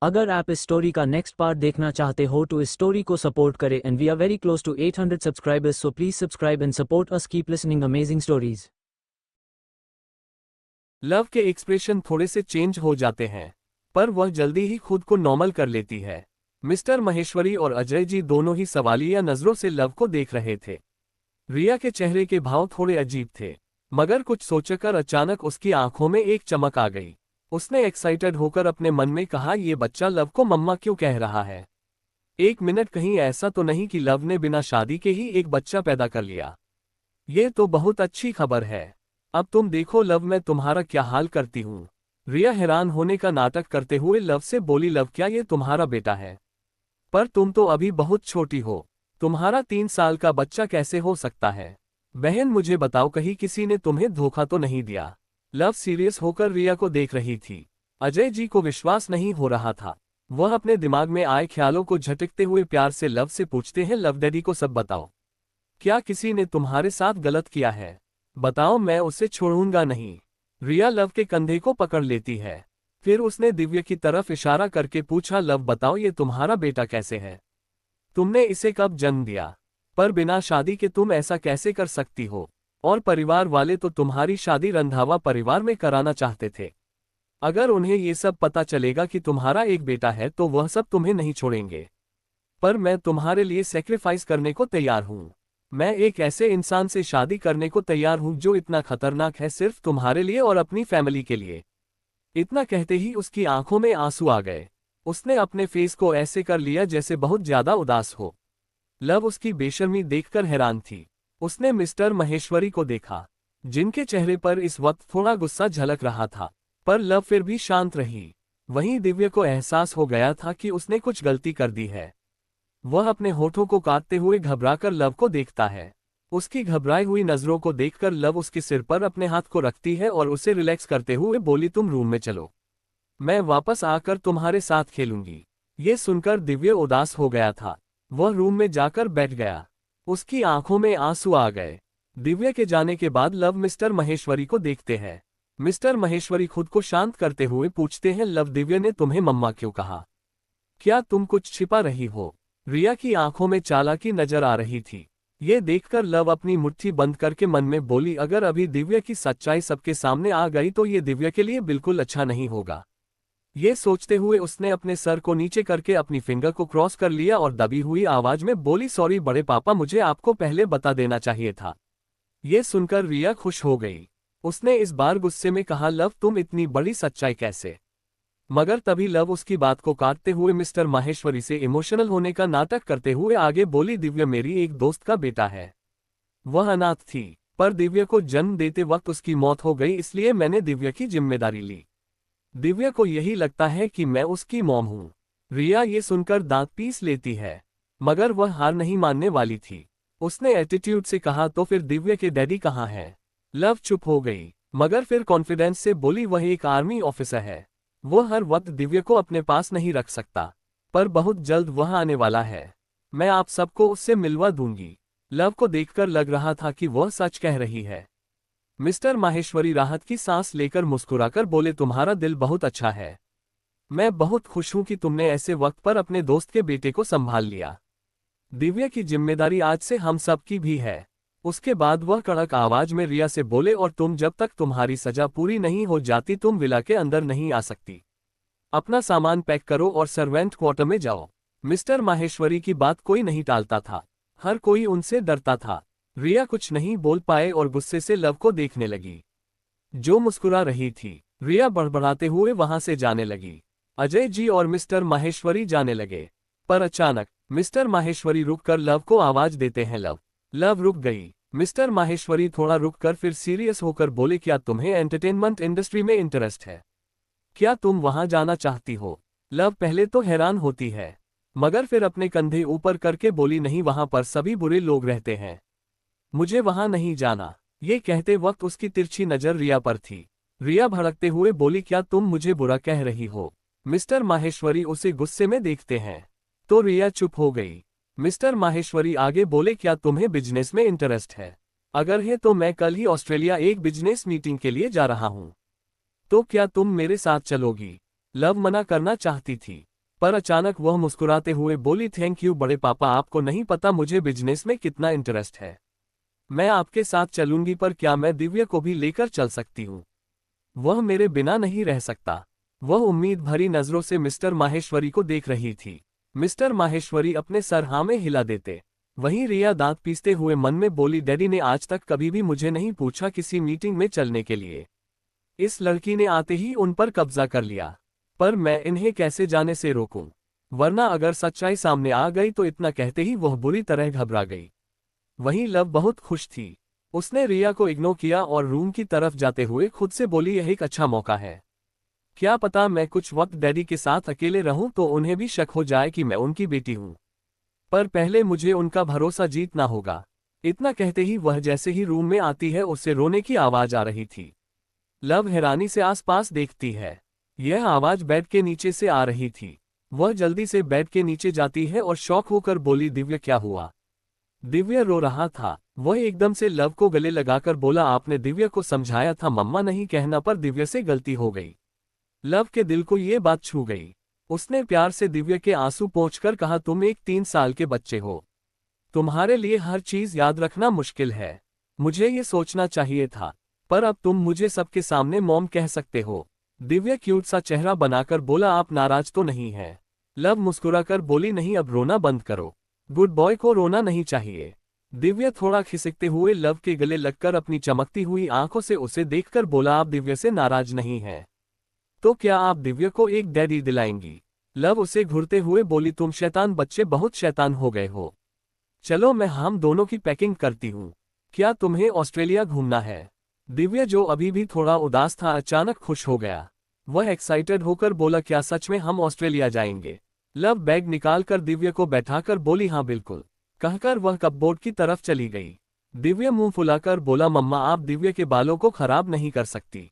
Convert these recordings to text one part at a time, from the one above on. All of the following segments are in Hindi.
अगर आप इस स्टोरी का नेक्स्ट पार्ट देखना चाहते हो तो इस स्टोरी को सपोर्ट करें and we are very close to 800 subscribers, so please subscribe and support us, keep listening amazing stories. Love के एक्सप्रेशन थोड़े से चेंज हो जाते हैं, पर वह जल्दी ही खुद को नॉर्मल कर लेती है। मिस्टर महेश्वरी और अजय जी दोनों ही सवालिया नजरों से लव को देख रहे थे। रिया के चेहरे के भाव थोड़े अजीब थे, मगर कुछ सोचकर अचानक उसकी आंखों में एक चमक आ गई। उसने एक्साइटेड होकर अपने मन में कहा, ये बच्चा लव को मम्मा क्यों कह रहा है? एक मिनट, कहीं ऐसा तो नहीं कि लव ने बिना शादी के ही एक बच्चा पैदा कर लिया? ये तो बहुत अच्छी खबर है। अब तुम देखो लव, मैं तुम्हारा क्या हाल करती हूँ। रिया हैरान होने का नाटक करते हुए लव से बोली, लव क्या ये तुम्हारा बेटा है? पर तुम तो अभी बहुत छोटी हो, तुम्हारा 3 साल का बच्चा कैसे हो सकता है? बहन मुझे बताओ, कहीं किसी ने तुम्हें धोखा तो नहीं दिया? लव सीरियस होकर रिया को देख रही थी। अजय जी को विश्वास नहीं हो रहा था। वह अपने दिमाग में आए ख्यालों को झटकते हुए प्यार से लव से पूछते हैं, लव डैडी को सब बताओ। क्या किसी ने तुम्हारे साथ गलत किया है? बताओ, मैं उसे छोड़ूंगा नहीं। रिया लव के कंधे को पकड़ लेती है। फिर उसने दिव्य की तरफ इशारा करके पूछा, लव बताओ ये तुम्हारा बेटा कैसे है? तुमने इसे कब जन्म दिया? पर बिना शादी के तुम ऐसा कैसे कर सकती हो? और परिवार वाले तो तुम्हारी शादी रंधावा परिवार में कराना चाहते थे। अगर उन्हें ये सब पता चलेगा कि तुम्हारा एक बेटा है तो वह सब तुम्हें नहीं छोड़ेंगे। पर मैं तुम्हारे लिए सेक्रीफाइस करने को तैयार हूँ। मैं एक ऐसे इंसान से शादी करने को तैयार हूँ जो इतना खतरनाक है सिर्फ तुम्हारे लिए और अपनी फैमिली के लिए। इतना कहते ही उसकी आंखों में आंसू आ गए। उसने अपने फेस को ऐसे कर लिया जैसे बहुत ज्यादा उदास हो। लव उसकी बेशर्मी देखकर हैरान थी। उसने मिस्टर महेश्वरी को देखा, जिनके चेहरे पर इस वक्त थोड़ा गुस्सा झलक रहा था, पर लव फिर भी शांत रही। वहीं दिव्य को एहसास हो गया था कि उसने कुछ गलती कर दी है। वह अपने होठों को काटते हुए घबराकर लव को देखता है। उसकी घबराई हुई नजरों को देखकर लव उसके सिर पर अपने हाथ को रखती है और उसे रिलैक्स करते हुए बोली, तुम रूम में चलो, मैं वापस आकर तुम्हारे साथ खेलूंगी। ये सुनकर दिव्य उदास हो गया था। वह रूम में जाकर बैठ गया। उसकी आंखों में आंसू आ गए। दिव्य के जाने के बाद लव मिस्टर महेश्वरी को देखते हैं। मिस्टर महेश्वरी खुद को शांत करते हुए पूछते हैं, लव दिव्य ने तुम्हें मम्मा क्यों कहा? क्या तुम कुछ छिपा रही हो? रिया की आंखों में चालाकी नजर आ रही थी। ये देखकर लव अपनी मुट्ठी बंद करके मन में बोली, अगर अभी दिव्य की सच्चाई सबके सामने आ गई तो ये दिव्य के लिए बिल्कुल अच्छा नहीं होगा। ये सोचते हुए उसने अपने सर को नीचे करके अपनी फिंगर को क्रॉस कर लिया और दबी हुई आवाज में बोली, सॉरी बड़े पापा, मुझे आपको पहले बता देना चाहिए था। ये सुनकर रिया खुश हो गई। उसने इस बार गुस्से में कहा, लव तुम इतनी बड़ी सच्चाई कैसे? मगर तभी लव उसकी बात को काटते हुए मिस्टर माहेश्वरी से इमोशनल होने का नाटक करते हुए आगे बोली, दिव्य मेरी एक दोस्त का बेटा है। वह अनाथ थी, पर दिव्य को जन्म देते वक्त उसकी मौत हो गई, इसलिए मैंने दिव्य की जिम्मेदारी ली। दिव्य को यही लगता है कि मैं उसकी मॉम हूं। रिया ये सुनकर दांत पीस लेती है, मगर वह हार नहीं मानने वाली थी। उसने एटीट्यूड से कहा, तो फिर दिव्य के डैडी कहाँ हैं? लव चुप हो गई, मगर फिर कॉन्फिडेंस से बोली, वह एक आर्मी ऑफिसर है। वो हर वक्त दिव्य को अपने पास नहीं रख सकता, पर बहुत जल्द वह आने वाला है। मैं आप सबको उससे मिलवा दूंगी। लव को देखकर लग रहा था कि वह सच कह रही है। मिस्टर माहेश्वरी राहत की सांस लेकर मुस्कुराकर बोले, तुम्हारा दिल बहुत अच्छा है। मैं बहुत खुश हूं कि तुमने ऐसे वक्त पर अपने दोस्त के बेटे को संभाल लिया। दिव्य की जिम्मेदारी आज से हम सब की भी है। उसके बाद वह कड़क आवाज में रिया से बोले, और तुम जब तक तुम्हारी सजा पूरी नहीं हो जाती तुम विला के अंदर नहीं आ सकती। अपना सामान पैक करो और सर्वेंट क्वार्टर में जाओ। मिस्टर माहेश्वरी की बात कोई नहीं टालता था, हर कोई उनसे डरता था। रिया कुछ नहीं बोल पाए और गुस्से से लव को देखने लगी, जो मुस्कुरा रही थी। रिया बड़बड़ाते हुए वहां से जाने लगी। अजय जी और मिस्टर माहेश्वरी जाने लगे, पर अचानक मिस्टर माहेश्वरी रुककर लव को आवाज देते हैं, लव। लव रुक गई। मिस्टर माहेश्वरी थोड़ा रुककर फिर सीरियस होकर बोले, क्या तुम्हें एंटरटेनमेंट इंडस्ट्री में इंटरेस्ट है? क्या तुम वहां जाना चाहती हो? लव पहले तो हैरान होती है, मगर फिर अपने कंधे ऊपर करके बोली, नहीं, वहां पर सभी बुरे लोग रहते हैं, मुझे वहां नहीं जाना। ये कहते वक्त उसकी तिरछी नजर रिया पर थी। रिया भड़कते हुए बोली, क्या तुम मुझे बुरा कह रही हो? मिस्टर माहेश्वरी उसे गुस्से में देखते हैं, तो रिया चुप हो गई। मिस्टर माहेश्वरी आगे बोले, क्या तुम्हें बिजनेस में इंटरेस्ट है? अगर है तो मैं कल ही ऑस्ट्रेलिया एक बिजनेस मीटिंग के लिए जा रहा हूं, तो क्या तुम मेरे साथ चलोगी? लव मना करना चाहती थी, पर अचानक वह मुस्कुराते हुए बोली, थैंक यू बड़े पापा, आपको नहीं पता मुझे बिजनेस में कितना इंटरेस्ट है। मैं आपके साथ चलूंगी, पर क्या मैं दिव्या को भी लेकर चल सकती हूँ? वह मेरे बिना नहीं रह सकता। वह उम्मीद भरी नजरों से मिस्टर माहेश्वरी को देख रही थी। मिस्टर माहेश्वरी अपने सर हाँ में हिला देते। वहीं रिया दांत पीसते हुए मन में बोली, डैडी ने आज तक कभी भी मुझे नहीं पूछा किसी मीटिंग में चलने के लिए। इस लड़की ने आते ही उन पर कब्जा कर लिया। पर मैं इन्हें कैसे जाने से रोकूं? वरना अगर सच्चाई सामने आ गई तो इतना कहते ही वह बुरी तरह घबरा गई। वहीं लव बहुत खुश थी। उसने रिया को इग्नोर किया और रूम की तरफ जाते हुए खुद से बोली, यह एक अच्छा मौका है। क्या पता मैं कुछ वक्त डैडी के साथ अकेले रहूं तो उन्हें भी शक हो जाए कि मैं उनकी बेटी हूं। पर पहले मुझे उनका भरोसा जीतना होगा। इतना कहते ही वह जैसे ही रूम में आती है उससे रोने की आवाज आ रही थी। लव हैरानी से आसपास देखती है। यह आवाज बेड के नीचे से आ रही थी। वह जल्दी से बेड के नीचे जाती है और शॉक होकर बोली, दिव्या क्या हुआ? दिव्या रो रहा था। वह एकदम से लव को गले लगाकर बोला, आपने दिव्या को समझाया था मम्मा नहीं कहना, पर दिव्या से गलती हो गई। लव के दिल को ये बात छू गई। उसने प्यार से दिव्या के आंसू पोंछकर कहा, तुम एक 3 साल के बच्चे हो। तुम्हारे लिए हर चीज याद रखना मुश्किल है। मुझे ये सोचना चाहिए था, पर अब तुम मुझे सबके सामने मॉम कह सकते हो। दिव्या क्यूट सा चेहरा बनाकर बोला, आप नाराज तो नहीं हैं? लव मुस्कुराकर बोली, नहीं, अब रोना बंद करो। गुड बॉय को रोना नहीं चाहिए। दिव्या थोड़ा खिसकते हुए लव के गले लगकर अपनी चमकती हुई आंखों से उसे देखकर बोला, आप दिव्या से नाराज नहीं हैं? तो क्या आप दिव्या को एक डैडी दिलाएंगी? लव उसे घूरते हुए बोली, तुम शैतान बच्चे बहुत शैतान हो गए हो। चलो मैं हम दोनों की पैकिंग करती हूँ। क्या तुम्हें ऑस्ट्रेलिया घूमना है? दिव्या जो अभी भी थोड़ा उदास था अचानक खुश हो गया। वह एक्साइटेड होकर बोला, क्या सच में हम ऑस्ट्रेलिया जाएंगे? लव बैग निकालकर दिव्या को बैठाकर बोली, हाँ बिल्कुल, कहकर वह कपबोर्ड की तरफ चली गई। दिव्या मुंह फुलाकर बोला, मम्मा आप दिव्या के बालों को खराब नहीं कर सकती।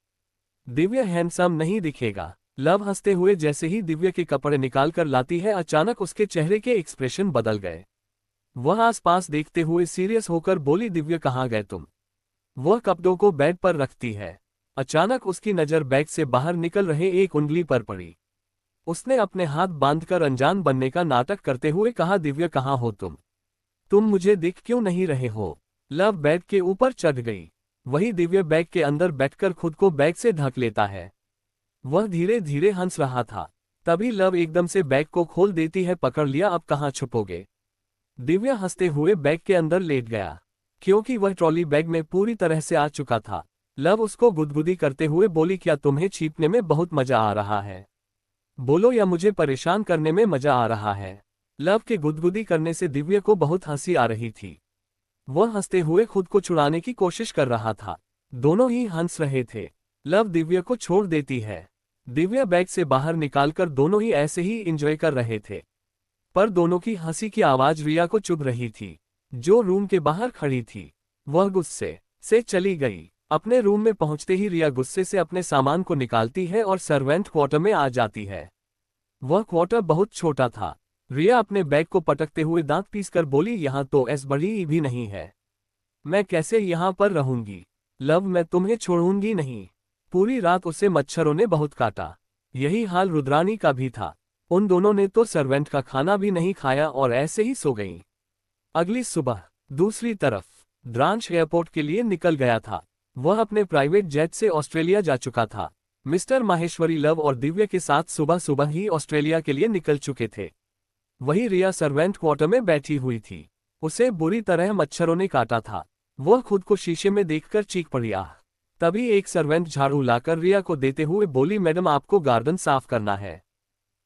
दिव्या हैंडसम नहीं दिखेगा। लव हंसते हुए जैसे ही दिव्या के कपड़े निकालकर लाती है अचानक उसके चेहरे के एक्सप्रेशन बदल गए। वह आसपास देखते हुए सीरियस होकर बोली, दिव्या कहाँ गए तुम? वह कपड़ों को बेड पर रखती है। अचानक उसकी नजर बैग से बाहर निकल रहे एक उंगली पर पड़ी। उसने अपने हाथ बांधकर अनजान बनने का नाटक करते हुए कहा, दिव्या कहाँ हो तुम? तुम मुझे दिख क्यों नहीं रहे हो? लव बेड के ऊपर चढ़ गई। वही दिव्या बैग के अंदर बैठकर खुद को बैग से ढक लेता है। वह धीरे धीरे हंस रहा था। तभी लव एकदम से बैग को खोल देती है, पकड़ लिया, अब कहाँ छुपोगे? दिव्या हंसते हुए बैग के अंदर लेट गया, क्योंकि वह ट्रॉली बैग में पूरी तरह से आ चुका था। लव उसको गुदगुदी करते हुए बोली, क्या तुम्हें छीपने में बहुत मजा आ रहा है? बोलो, या मुझे परेशान करने में मजा आ रहा है? लव के गुदगुदी करने से दिव्या को बहुत हंसी आ रही थी। वह हंसते हुए खुद को छुड़ाने की कोशिश कर रहा था। दोनों ही हंस रहे थे। लव दिव्या को छोड़ देती है। दिव्या बैग से बाहर निकालकर दोनों ही ऐसे ही एंजॉय कर रहे थे। पर दोनों की हंसी की आवाज रिया को चुभ रही थी, जो रूम के बाहर खड़ी थी। वह गुस्से से चली गई। अपने रूम में पहुंचते ही रिया गुस्से से अपने सामान को निकालती है और सर्वेंट क्वार्टर में आ जाती है। वह क्वार्टर बहुत छोटा था। रिया अपने बैग को पटकते हुए दांत पीसकर बोली, यहाँ तो ऐस बड़ी भी नहीं है। मैं कैसे यहाँ पर रहूंगी? लव, मैं तुम्हें छोड़ूंगी नहीं। पूरी रात उसे मच्छरों ने बहुत काटा। यही हाल रुद्रानी का भी था। उन दोनों ने तो सर्वेंट का खाना भी नहीं खाया और ऐसे ही सो गईं। अगली सुबह दूसरी तरफ द्रांश एयरपोर्ट के लिए निकल गया था। वह अपने प्राइवेट जेट से ऑस्ट्रेलिया जा चुका था। मिस्टर माहेश्वरी लव और दिव्या के साथ सुबह सुबह ही ऑस्ट्रेलिया के लिए निकल चुके थे। वही रिया सर्वेंट क्वार्टर में बैठी हुई थी। उसे बुरी तरह मच्छरों ने काटा था। वह खुद को शीशे में देखकर चीख पड़ी, आह। तभी एक सर्वेंट झाड़ू लाकर रिया को देते हुए बोली, मैडम आपको गार्डन साफ करना है।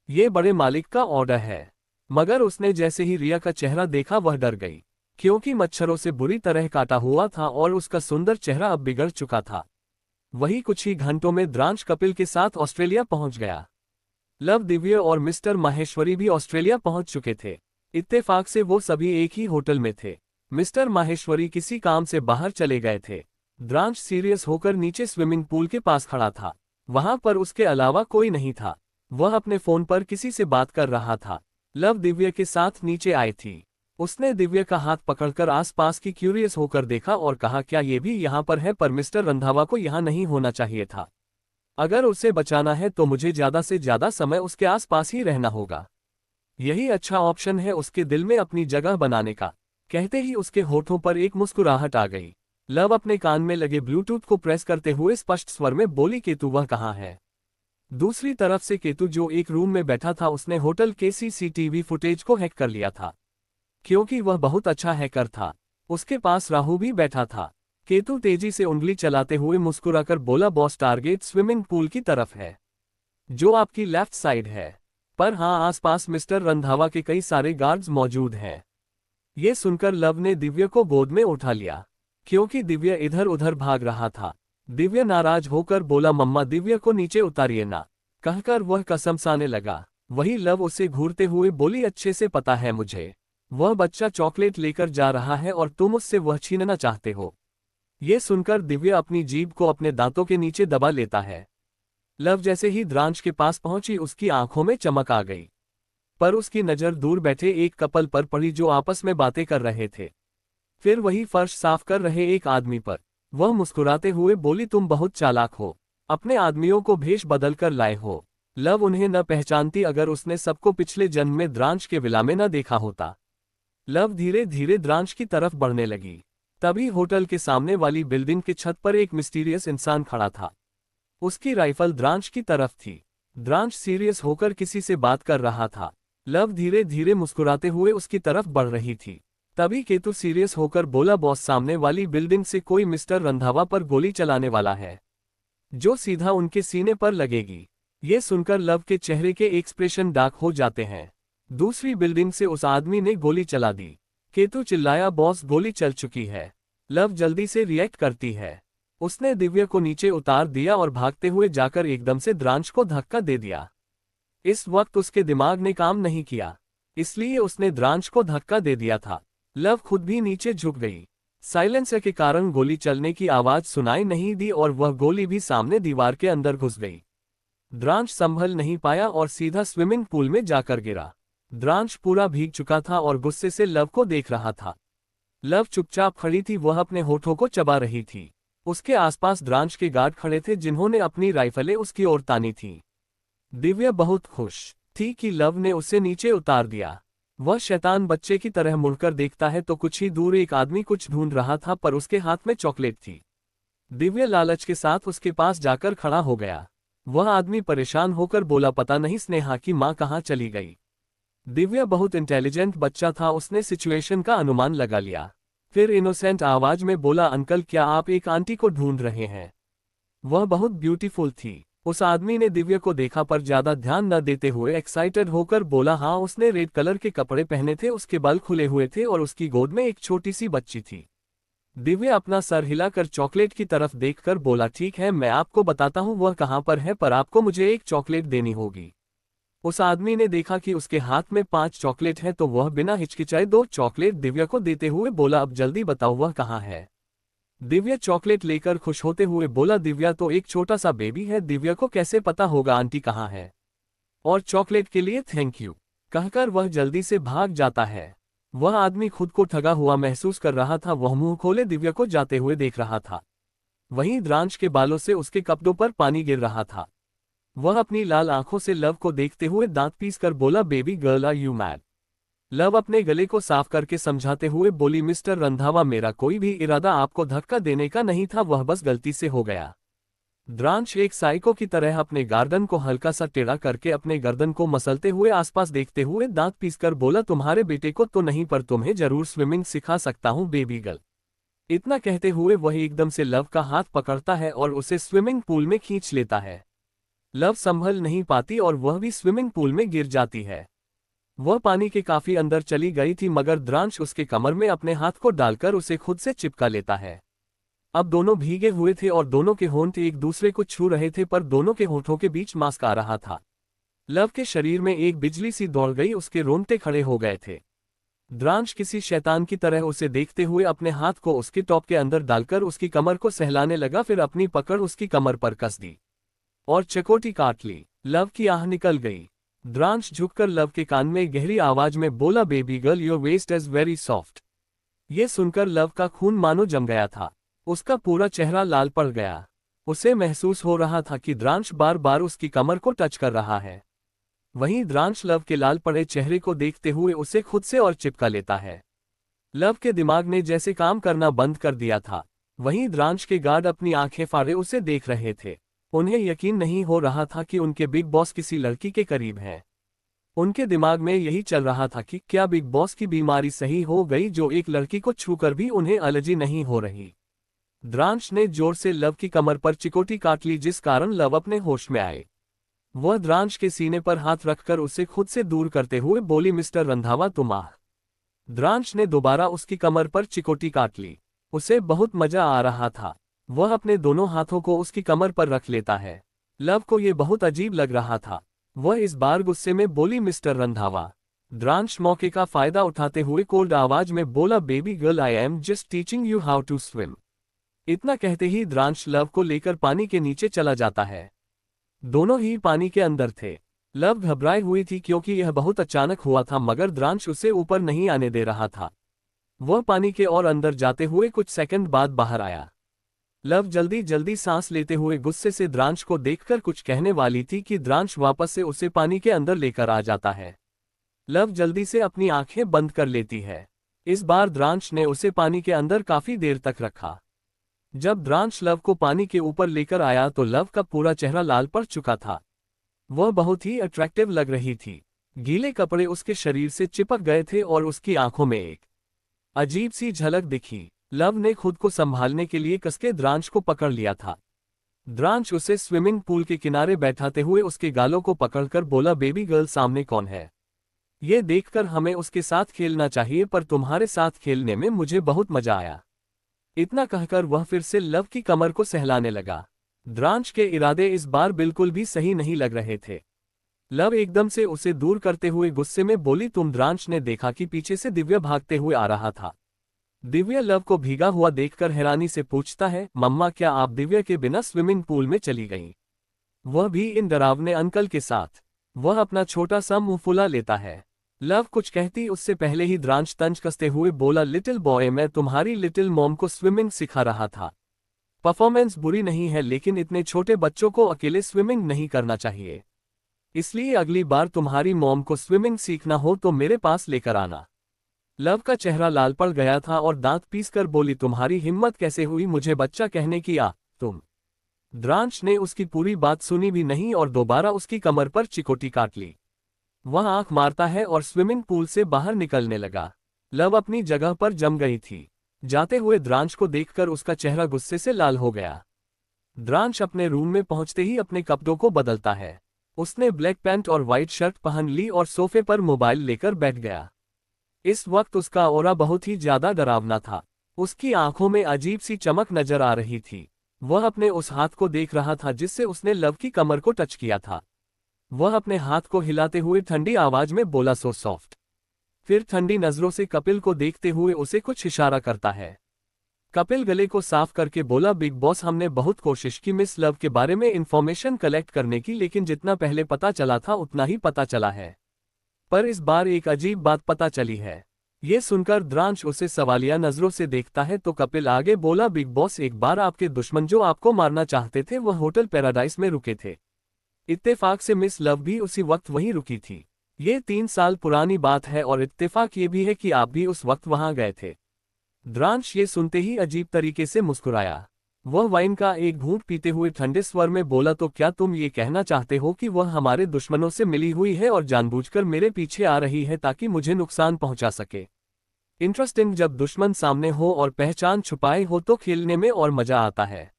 ये बड़े मालिक का ऑर्डर है। मगर उसने जैसे ही रिया का चेहरा देखा वह डर गई, क्योंकि मच्छरों से बुरी तरह काटा हुआ था और उसका सुंदर चेहरा अब बिगड़ चुका था। वही कुछ ही घंटों में द्रांश कपिल के साथ ऑस्ट्रेलिया पहुंच गया। लव, दिव्या और मिस्टर माहेश्वरी भी ऑस्ट्रेलिया पहुंच चुके थे। इत्तेफाक से वो सभी एक ही होटल में थे। मिस्टर माहेश्वरी किसी काम से बाहर चले गए थे। द्रांश सीरियस होकर नीचे स्विमिंग पूल के पास खड़ा था। वहां पर उसके अलावा कोई नहीं था। वह अपने फोन पर किसी से बात कर रहा था। लव दिव्या के साथ नीचे आई थी। उसने दिव्या का हाथ पकड़कर आसपास की क्यूरियस होकर देखा और कहा, क्या ये भी यहाँ पर है? पर मिस्टर रंधावा को यहाँ नहीं होना चाहिए था। अगर उसे बचाना है तो मुझे ज्यादा से ज्यादा समय उसके आसपास ही रहना होगा। यही अच्छा ऑप्शन है उसके दिल में अपनी जगह बनाने का। कहते ही उसके होठों पर एक मुस्कुराहट आ गई। लव अपने कान में लगे ब्लूटूथ को प्रेस करते हुए स्पष्ट स्वर में बोली, केतु वह कहाँ है? दूसरी तरफ से केतु जो एक रूम में बैठा था, उसने होटल के सीसीटीवी फुटेज को हैक कर लिया था। क्योंकि वह बहुत अच्छा हैकर था, उसके पास राहु भी बैठा था। केतु तेजी से उंगली चलाते हुए मुस्कुराकर बोला, बॉस टारगेट स्विमिंग पूल की तरफ है, जो आपकी लेफ्ट साइड है। पर हाँ, आसपास मिस्टर रंधावा के कई सारे गार्ड्स मौजूद हैं। ये सुनकर लव ने दिव्य को गोद में उठा लिया, क्योंकि दिव्य इधर उधर भाग रहा था। दिव्य नाराज होकर बोला, मम्मा दिव्य को नीचे उतारिए ना, कहकर वह कसम साने लगा। वही लव उसे घूरते हुए बोली, अच्छे से पता है मुझे, वह बच्चा चॉकलेट लेकर जा रहा है और तुम उससे वह छीनना चाहते हो। ये सुनकर दिव्य अपनी जीभ को अपने दांतों के नीचे दबा लेता है। लव जैसे ही द्रांश के पास पहुंची, उसकी आंखों में चमक आ गई, पर उसकी नजर दूर बैठे एक कपल पर पड़ी जो आपस में बातें कर रहे थे। फिर वही फर्श साफ कर रहे एक आदमी पर। वह मुस्कुराते हुए बोली, तुम बहुत चालाक हो, अपने आदमियों को भेष बदल कर लाए हो। लव उन्हें न पहचानती अगर उसने सबको पिछले जन्म में द्रांश के विला में न देखा होता। लव धीरे धीरे द्रांश की तरफ बढ़ने लगी। तभी होटल के सामने वाली बिल्डिंग की छत पर एक मिस्टीरियस इंसान खड़ा था। उसकी राइफल द्रांश की तरफ थी। द्रांश सीरियस होकर किसी से बात कर रहा था। लव धीरे धीरे मुस्कुराते हुए उसकी तरफ बढ़ रही थी। तभी केतु सीरियस होकर बोला, बॉस सामने वाली बिल्डिंग से कोई मिस्टर रंधावा पर गोली चलाने वाला है, जो सीधा उनके सीने पर लगेगी। ये सुनकर लव के चेहरे के एक्सप्रेशन डार्क हो जाते हैं। दूसरी बिल्डिंग से उस आदमी ने गोली चला दी। केतु चिल्लाया, बॉस गोली चल चुकी है। लव जल्दी से रिएक्ट करती है। उसने दिव्य को नीचे उतार दिया और भागते हुए जाकर एकदम से द्रांश को धक्का दे दिया। इस वक्त उसके दिमाग ने काम नहीं किया, इसलिए उसने द्रांश को धक्का दे दिया था। लव खुद भी नीचे झुक गई। साइलेंसर के कारण गोली चलने की आवाज सुनाई नहीं दी और वह गोली भी सामने दीवार के अंदर घुस गई। द्रांश संभल नहीं पाया और सीधा स्विमिंग पूल में जाकर गिरा। द्रांश पूरा भीग चुका था और गुस्से से लव को देख रहा था। लव चुपचाप खड़ी थी, वह अपने होठों को चबा रही थी। उसके आसपास द्रांश के गार्ड खड़े थे जिन्होंने अपनी राइफलें उसकी ओर तानी थीं। दिव्य बहुत खुश थी कि लव ने उसे नीचे उतार दिया। वह शैतान बच्चे की तरह मुड़कर देखता है तो कुछ ही दूर एक आदमी कुछ ढूंढ रहा था, पर उसके हाथ में चॉकलेट थी। दिव्य लालच के साथ उसके पास जाकर खड़ा हो गया। वह आदमी परेशान होकर बोला, पता नहीं स्नेहा की माँ कहाँ चली गई। दिव्य बहुत इंटेलिजेंट बच्चा था, उसने सिचुएशन का अनुमान लगा लिया। फिर इनोसेंट आवाज में बोला, अंकल क्या आप एक आंटी को ढूंढ रहे हैं? वह बहुत ब्यूटीफुल थी। उस आदमी ने दिव्य को देखा पर ज्यादा ध्यान न देते हुए एक्साइटेड होकर बोला, हाँ उसने रेड कलर के कपड़े पहने थे, उसके बाल खुले हुए थे और उसकी गोद में एक छोटी सी बच्ची थी। दिव्य अपना सर हिलाकर चॉकलेट की तरफ देखकर बोला, ठीक है मैं आपको बताता हूँ वह कहाँ पर है, पर आपको मुझे एक चॉकलेट देनी होगी। उस आदमी ने देखा कि उसके हाथ में 5 चॉकलेट है तो वह बिना हिचकिचाए 2 चॉकलेट दिव्य को देते हुए बोला, अब जल्दी बताओ वह कहाँ है। दिव्य चॉकलेट लेकर खुश होते हुए बोला, दिव्या तो एक छोटा सा बेबी है, दिव्या को कैसे पता होगा आंटी कहाँ है, और चॉकलेट के लिए थैंक यू कहकर वह जल्दी से भाग जाता है। वह आदमी खुद को ठगा हुआ महसूस कर रहा था। वह मुंह खोले दिव्या को जाते हुए देख रहा था। वहीं द्रांश के बालों से उसके कपड़ों पर पानी गिर रहा था। वह अपनी लाल आंखों से लव को देखते हुए दांत पीसकर बोला, baby girl are you mad? Love अपने गले को साफ करके समझाते हुए बोली, मिस्टर रंधावा मेरा कोई भी इरादा आपको धक्का देने का नहीं था, वह बस गलती से हो गया। द्रांश एक साइको की तरह अपने गर्दन को हल्का सा टेढ़ा करके अपने गर्दन को मसलते हुए आसपास देखते हुए दांत पीसकर बोला, तुम्हारे बेटे को तो नहीं पर तुम्हें जरूर स्विमिंग सिखा सकता हूँ बेबी गर्ल। इतना कहते हुए वह एकदम से लव का हाथ पकड़ता है और उसे स्विमिंग पूल में खींच लेता है। लव संभल नहीं पाती और वह भी स्विमिंग पूल में गिर जाती है। वह पानी के काफी अंदर चली गई थी, मगर द्रांश उसके कमर में अपने हाथ को डालकर उसे खुद से चिपका लेता है। अब दोनों भीगे हुए थे और दोनों के होंठ एक दूसरे को छू रहे थे, पर दोनों के होठों के बीच मास्क आ रहा था। लव के शरीर में एक बिजली सी दौड़ गई, उसके रोंगटे खड़े हो गए थे। द्रांश किसी शैतान की तरह उसे देखते हुए अपने हाथ को उसके टॉप के अंदर डालकर उसकी कमर को सहलाने लगा, फिर अपनी पकड़ उसकी कमर पर कस दी और चकोटी काट ली। लव की आह निकल गई। द्रांश झुककर लव के कान में गहरी आवाज में बोला, baby girl your waist is very soft. ये सुनकर लव का खून मानो जम गया था। उसका पूरा चेहरा लाल पड़ गया। उसे महसूस हो रहा था कि द्रांश बार बार उसकी कमर को टच कर रहा है। वहीं द्रांश लव के लाल पड़े चेहरे को देखते हुए उसे खुद से और चिपका लेता है। लव के दिमाग ने जैसे काम करना बंद कर दिया था। वहीं द्रांश के गार्ड अपनी आंखें फाड़े उसे देख रहे थे। उन्हें यकीन नहीं हो रहा था कि उनके बिग बॉस किसी लड़की के करीब हैं। उनके दिमाग में यही चल रहा था कि क्या बिग बॉस की बीमारी सही हो गई जो एक लड़की को छूकर भी उन्हें एलर्जी नहीं हो रही। द्रांश ने जोर से लव की कमर पर चिकोटी काट ली जिस कारण लव अपने होश में आए। वह द्रांश के सीने पर हाथ रखकर उसे खुद से दूर करते हुए बोली, मिस्टर रंधावा तुम आ। द्रांश ने दोबारा उसकी कमर पर चिकोटी काट ली। उसे बहुत मजा आ रहा था। वह अपने दोनों हाथों को उसकी कमर पर रख लेता है। लव को यह बहुत अजीब लग रहा था। वह इस बार गुस्से में बोली, मिस्टर रंधावा। द्रांश मौके का फायदा उठाते हुए कोल्ड आवाज में बोला, baby girl I am just teaching you how to swim. इतना कहते ही द्रांश लव को लेकर पानी के नीचे चला जाता है। दोनों ही पानी के अंदर थे। लव घबराई हुई थी क्योंकि यह बहुत अचानक हुआ था, मगर द्रांश उसे ऊपर नहीं आने दे रहा था। वह पानी के और अंदर जाते हुए कुछ सेकंड बाद बाहर आया। लव जल्दी जल्दी सांस लेते हुए गुस्से से द्रांश को देखकर कुछ कहने वाली थी कि द्रांश वापस से उसे पानी के अंदर लेकर आ जाता है। लव जल्दी से अपनी आंखें बंद कर लेती है। इस बार द्रांश ने उसे पानी के अंदर काफी देर तक रखा। जब द्रांश लव को पानी के ऊपर लेकर आया तो लव का पूरा चेहरा लाल पड़ चुका था। वह बहुत ही अट्रैक्टिव लग रही थी। गीले कपड़े उसके शरीर से चिपक गए थे और उसकी आंखों में एक अजीब सी झलक दिखी। लव ने खुद को संभालने के लिए कसके द्रांश को पकड़ लिया था। द्रांश उसे स्विमिंग पूल के किनारे बैठाते हुए उसके गालों को पकड़कर बोला, बेबी गर्ल सामने कौन है? ये देखकर हमें उसके साथ खेलना चाहिए, पर तुम्हारे साथ खेलने में मुझे बहुत मजा आया। इतना कहकर वह फिर से लव की कमर को सहलाने लगा। द्रांश के इरादे इस बार बिल्कुल भी सही नहीं लग रहे थे। लव एकदम से उसे दूर करते हुए गुस्से में बोली, तुम? द्रांश ने देखा कि पीछे से दिव्या भागते हुए आ रहा था। दिव्या लव को भीगा हुआ देखकर हैरानी से पूछता है, मम्मा क्या आप दिव्या के बिना स्विमिंग पूल में चली गईं? वह भी इन डरावने अंकल के साथ। वह अपना छोटा सा मुंह फुला लेता है। लव कुछ कहती उससे पहले ही द्रांश तंज कसते हुए बोला, लिटिल बॉय मैं तुम्हारी लिटिल मॉम को स्विमिंग सिखा रहा था। परफॉर्मेंस बुरी नहीं है, लेकिन इतने छोटे बच्चों को अकेले स्विमिंग नहीं करना चाहिए। इसलिए अगली बार तुम्हारी मॉम को स्विमिंग सीखना हो तो मेरे पास लेकर आना। लव का चेहरा लाल पड़ गया था और दांत पीसकर बोली, तुम्हारी हिम्मत कैसे हुई मुझे बच्चा कहने की? तुम? द्रांश ने उसकी पूरी बात सुनी भी नहीं और दोबारा उसकी कमर पर चिकोटी काट ली। वह आंख मारता है और स्विमिंग पूल से बाहर निकलने लगा। लव अपनी जगह पर जम गई थी। जाते हुए द्रांश को देखकर उसका चेहरा गुस्से से लाल हो गया। द्रांश अपने रूम में पहुंचते ही अपने कपड़ों को बदलता है। उसने ब्लैक पैंट और व्हाइट शर्ट पहन ली और सोफे पर मोबाइल लेकर बैठ गया। इस वक्त उसका ऑरा बहुत ही ज्यादा डरावना था। उसकी आंखों में अजीब सी चमक नजर आ रही थी। वह अपने उस हाथ को देख रहा था जिससे उसने लव की कमर को टच किया था। वह अपने हाथ को हिलाते हुए ठंडी आवाज में बोला, सो सॉफ्ट। फिर ठंडी नजरों से कपिल को देखते हुए उसे कुछ इशारा करता है। कपिल गले को साफ करके बोला, बिग बॉस हमने बहुत कोशिश की मिस लव के बारे में इंफॉर्मेशन कलेक्ट करने की, लेकिन जितना पहले पता चला था उतना ही पता चला है। पर इस बार एक अजीब बात पता चली है। ये सुनकर द्रांश उसे सवालिया नजरों से देखता है तो कपिल आगे बोला, बिग बॉस एक बार आपके दुश्मन जो आपको मारना चाहते थे वह होटल पैराडाइज में रुके थे। इत्तेफाक से मिस लव भी उसी वक्त वहीं रुकी थी। ये 3 साल पुरानी बात है और इत्तेफाक ये भी है कि आप भी उस वक्त वहां गए थे। द्रांश ये सुनते ही अजीब तरीके से मुस्कुराया। वह वाइन का एक घूंट पीते हुए ठंडे स्वर में बोला, तो क्या तुम ये कहना चाहते हो कि वह हमारे दुश्मनों से मिली हुई है और जानबूझकर मेरे पीछे आ रही है ताकि मुझे नुकसान पहुंचा सके? इंटरेस्टिंग, जब दुश्मन सामने हो और पहचान छुपाए हो तो खेलने में और मजा आता है।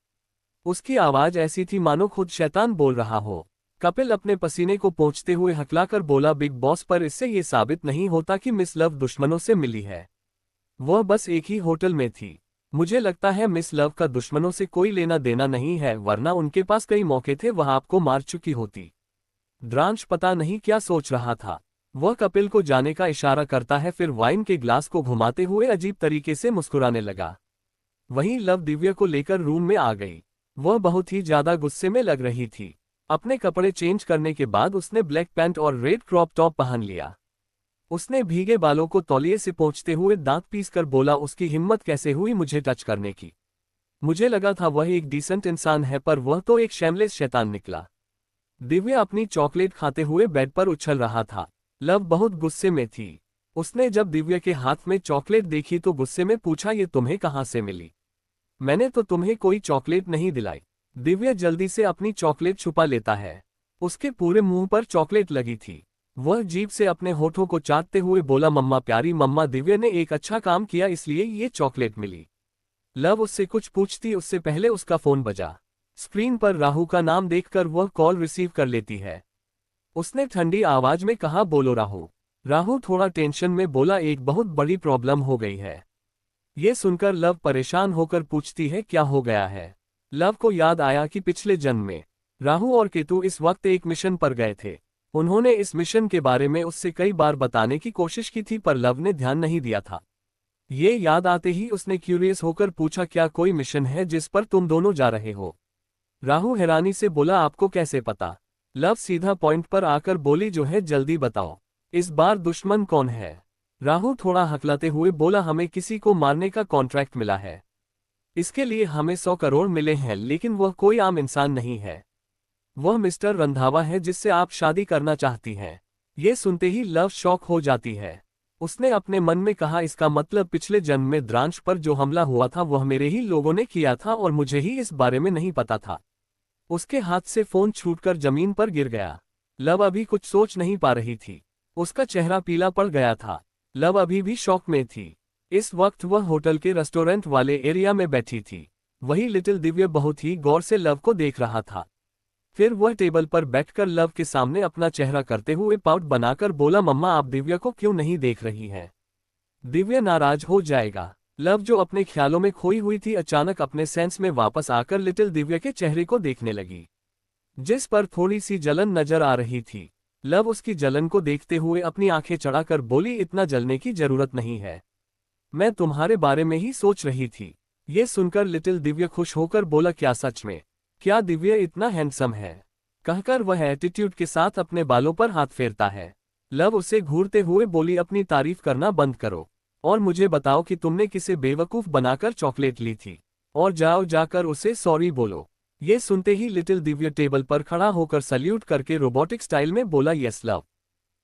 उसकी आवाज ऐसी थी मानो खुद शैतान बोल रहा हो। कपिल अपने पसीने को पोंछते हुए हकलाकर बोला, बिग बॉस पर इससे ये साबित नहीं होता कि मिस लव दुश्मनों से मिली है। वह बस एक ही होटल में थी। मुझे लगता है मिस लव का दुश्मनों से कोई लेना देना नहीं है, वरना उनके पास कई मौके थे वह आपको मार चुकी होती। द्रांश पता नहीं क्या सोच रहा था। वह कपिल को जाने का इशारा करता है, फिर वाइन के ग्लास को घुमाते हुए अजीब तरीके से मुस्कुराने लगा। वहीं लव दिव्या को लेकर रूम में आ गई। वह बहुत ही ज्यादा गुस्से में लग रही थी। अपने कपड़े चेंज करने के बाद उसने ब्लैक पैंट और रेड क्रॉप टॉप पहन लिया। उसने भीगे बालों को तौलिए से पोंछते हुए दांत पीसकर बोला, उसकी हिम्मत कैसे हुई मुझे टच करने की? मुझे लगा था वह एक डिसेंट इंसान है, पर वह तो एक शैमलेस शैतान निकला। दिव्या अपनी चॉकलेट खाते हुए बेड पर उछल रहा था। लव बहुत गुस्से में थी। उसने जब दिव्या के हाथ में चॉकलेट देखी तो गुस्से में पूछा, ये तुम्हें कहाँ से मिली? मैंने तो तुम्हें कोई चॉकलेट नहीं दिलाई। दिव्या जल्दी से अपनी चॉकलेट छुपा लेता है। उसके पूरे मुंह पर चॉकलेट लगी थी। वह जीभ से अपने होठों को चाटते हुए बोला, मम्मा, प्यारी मम्मा, दिव्या ने एक अच्छा काम किया इसलिए ये चॉकलेट मिली। लव उससे कुछ पूछती उससे पहले उसका फोन बजा। स्क्रीन पर राहु का नाम देखकर वह कॉल रिसीव कर लेती है। उसने ठंडी आवाज में कहा, बोलो राहु। राहु थोड़ा टेंशन में बोला, एक बहुत बड़ी प्रॉब्लम हो गई है। ये सुनकर लव परेशान होकर पूछती है, क्या हो गया है? लव को याद आया कि पिछले जन्म में राहु और केतु इस वक्त एक मिशन पर गए थे। उन्होंने इस मिशन के बारे में उससे कई बार बताने की कोशिश की थी, पर लव ने ध्यान नहीं दिया था। ये याद आते ही उसने क्यूरियस होकर पूछा, क्या कोई मिशन है जिस पर तुम दोनों जा रहे हो? राहु हैरानी से बोला, आपको कैसे पता? लव सीधा पॉइंट पर आकर बोली, जो है जल्दी बताओ, इस बार दुश्मन कौन है? राहु थोड़ा हकलाते हुए बोला, हमें किसी को मारने का कॉन्ट्रैक्ट मिला है। इसके लिए हमें 100 करोड़ मिले हैं, लेकिन वह कोई आम इंसान नहीं है। वह मिस्टर रंधावा है जिससे आप शादी करना चाहती हैं। ये सुनते ही लव शॉक हो जाती है। उसने अपने मन में कहा, इसका मतलब पिछले जन्म में द्रांश पर जो हमला हुआ था वह मेरे ही लोगों ने किया था और मुझे ही इस बारे में नहीं पता था। उसके हाथ से फोन छूटकर जमीन पर गिर गया। लव अभी कुछ सोच नहीं पा रही थी। उसका चेहरा पीला पड़ गया था। लव अभी भी शॉक में थी। इस वक्त वह होटल के रेस्टोरेंट वाले एरिया में बैठी थी। वही लिटिल दिव्या बहुत ही गौर से लव को देख रहा था। फिर वह टेबल पर बैठकर लव के सामने अपना चेहरा करते हुए पाउट बनाकर बोला, मम्मा, आप दिव्या को क्यों नहीं देख रही हैं? दिव्या नाराज हो जाएगा। लव जो अपने ख्यालों में खोई हुई थी, अचानक अपने सेंस में वापस आकर लिटिल दिव्या के चेहरे को देखने लगी, जिस पर थोड़ी सी जलन नजर आ रही थी। लव उसकी जलन को देखते हुए अपनी आंखें चढ़ाकर बोली, इतना जलने की जरूरत नहीं है, मैं तुम्हारे बारे में ही सोच रही थी। ये सुनकर लिटिल दिव्या खुश होकर बोला, क्या सच में? क्या दिव्या इतना हैंडसम है? कहकर वह एटीट्यूड के साथ अपने बालों पर हाथ फेरता है। लव उसे घूरते हुए बोली, अपनी तारीफ करना बंद करो और मुझे बताओ कि तुमने किसे बेवकूफ बनाकर चॉकलेट ली थी, और जाओ जाकर उसे सॉरी बोलो। ये सुनते ही लिटिल दिव्या टेबल पर खड़ा होकर सल्यूट करके रोबोटिक स्टाइल में बोला, यस लव।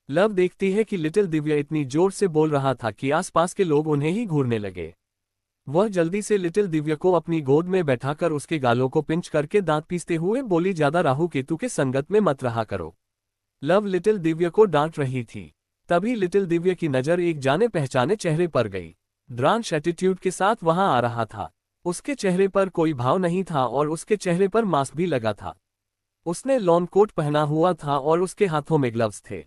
लव देखती है कि लिटिल दिव्या इतनी जोर से बोल रहा था कि आसपास के लोग उन्हें ही घूरने लगे। वह जल्दी से लिटिल दिव्या को अपनी गोद में बैठाकर उसके गालों को पिंच करके दांत पीसते हुए बोली, ज्यादा राहु केतु के संगत में मत रहा करो। लव लिटिल दिव्या को डांट रही थी। तभी लिटिल दिव्या की नजर एक जाने पहचाने चेहरे पर गई। द्रांश एटीट्यूड के साथ वहां आ रहा था। उसके चेहरे पर कोई भाव नहीं था और उसके चेहरे पर मास्क भी लगा था। उसने लॉन कोट पहना हुआ था और उसके हाथों में ग्लव्स थे।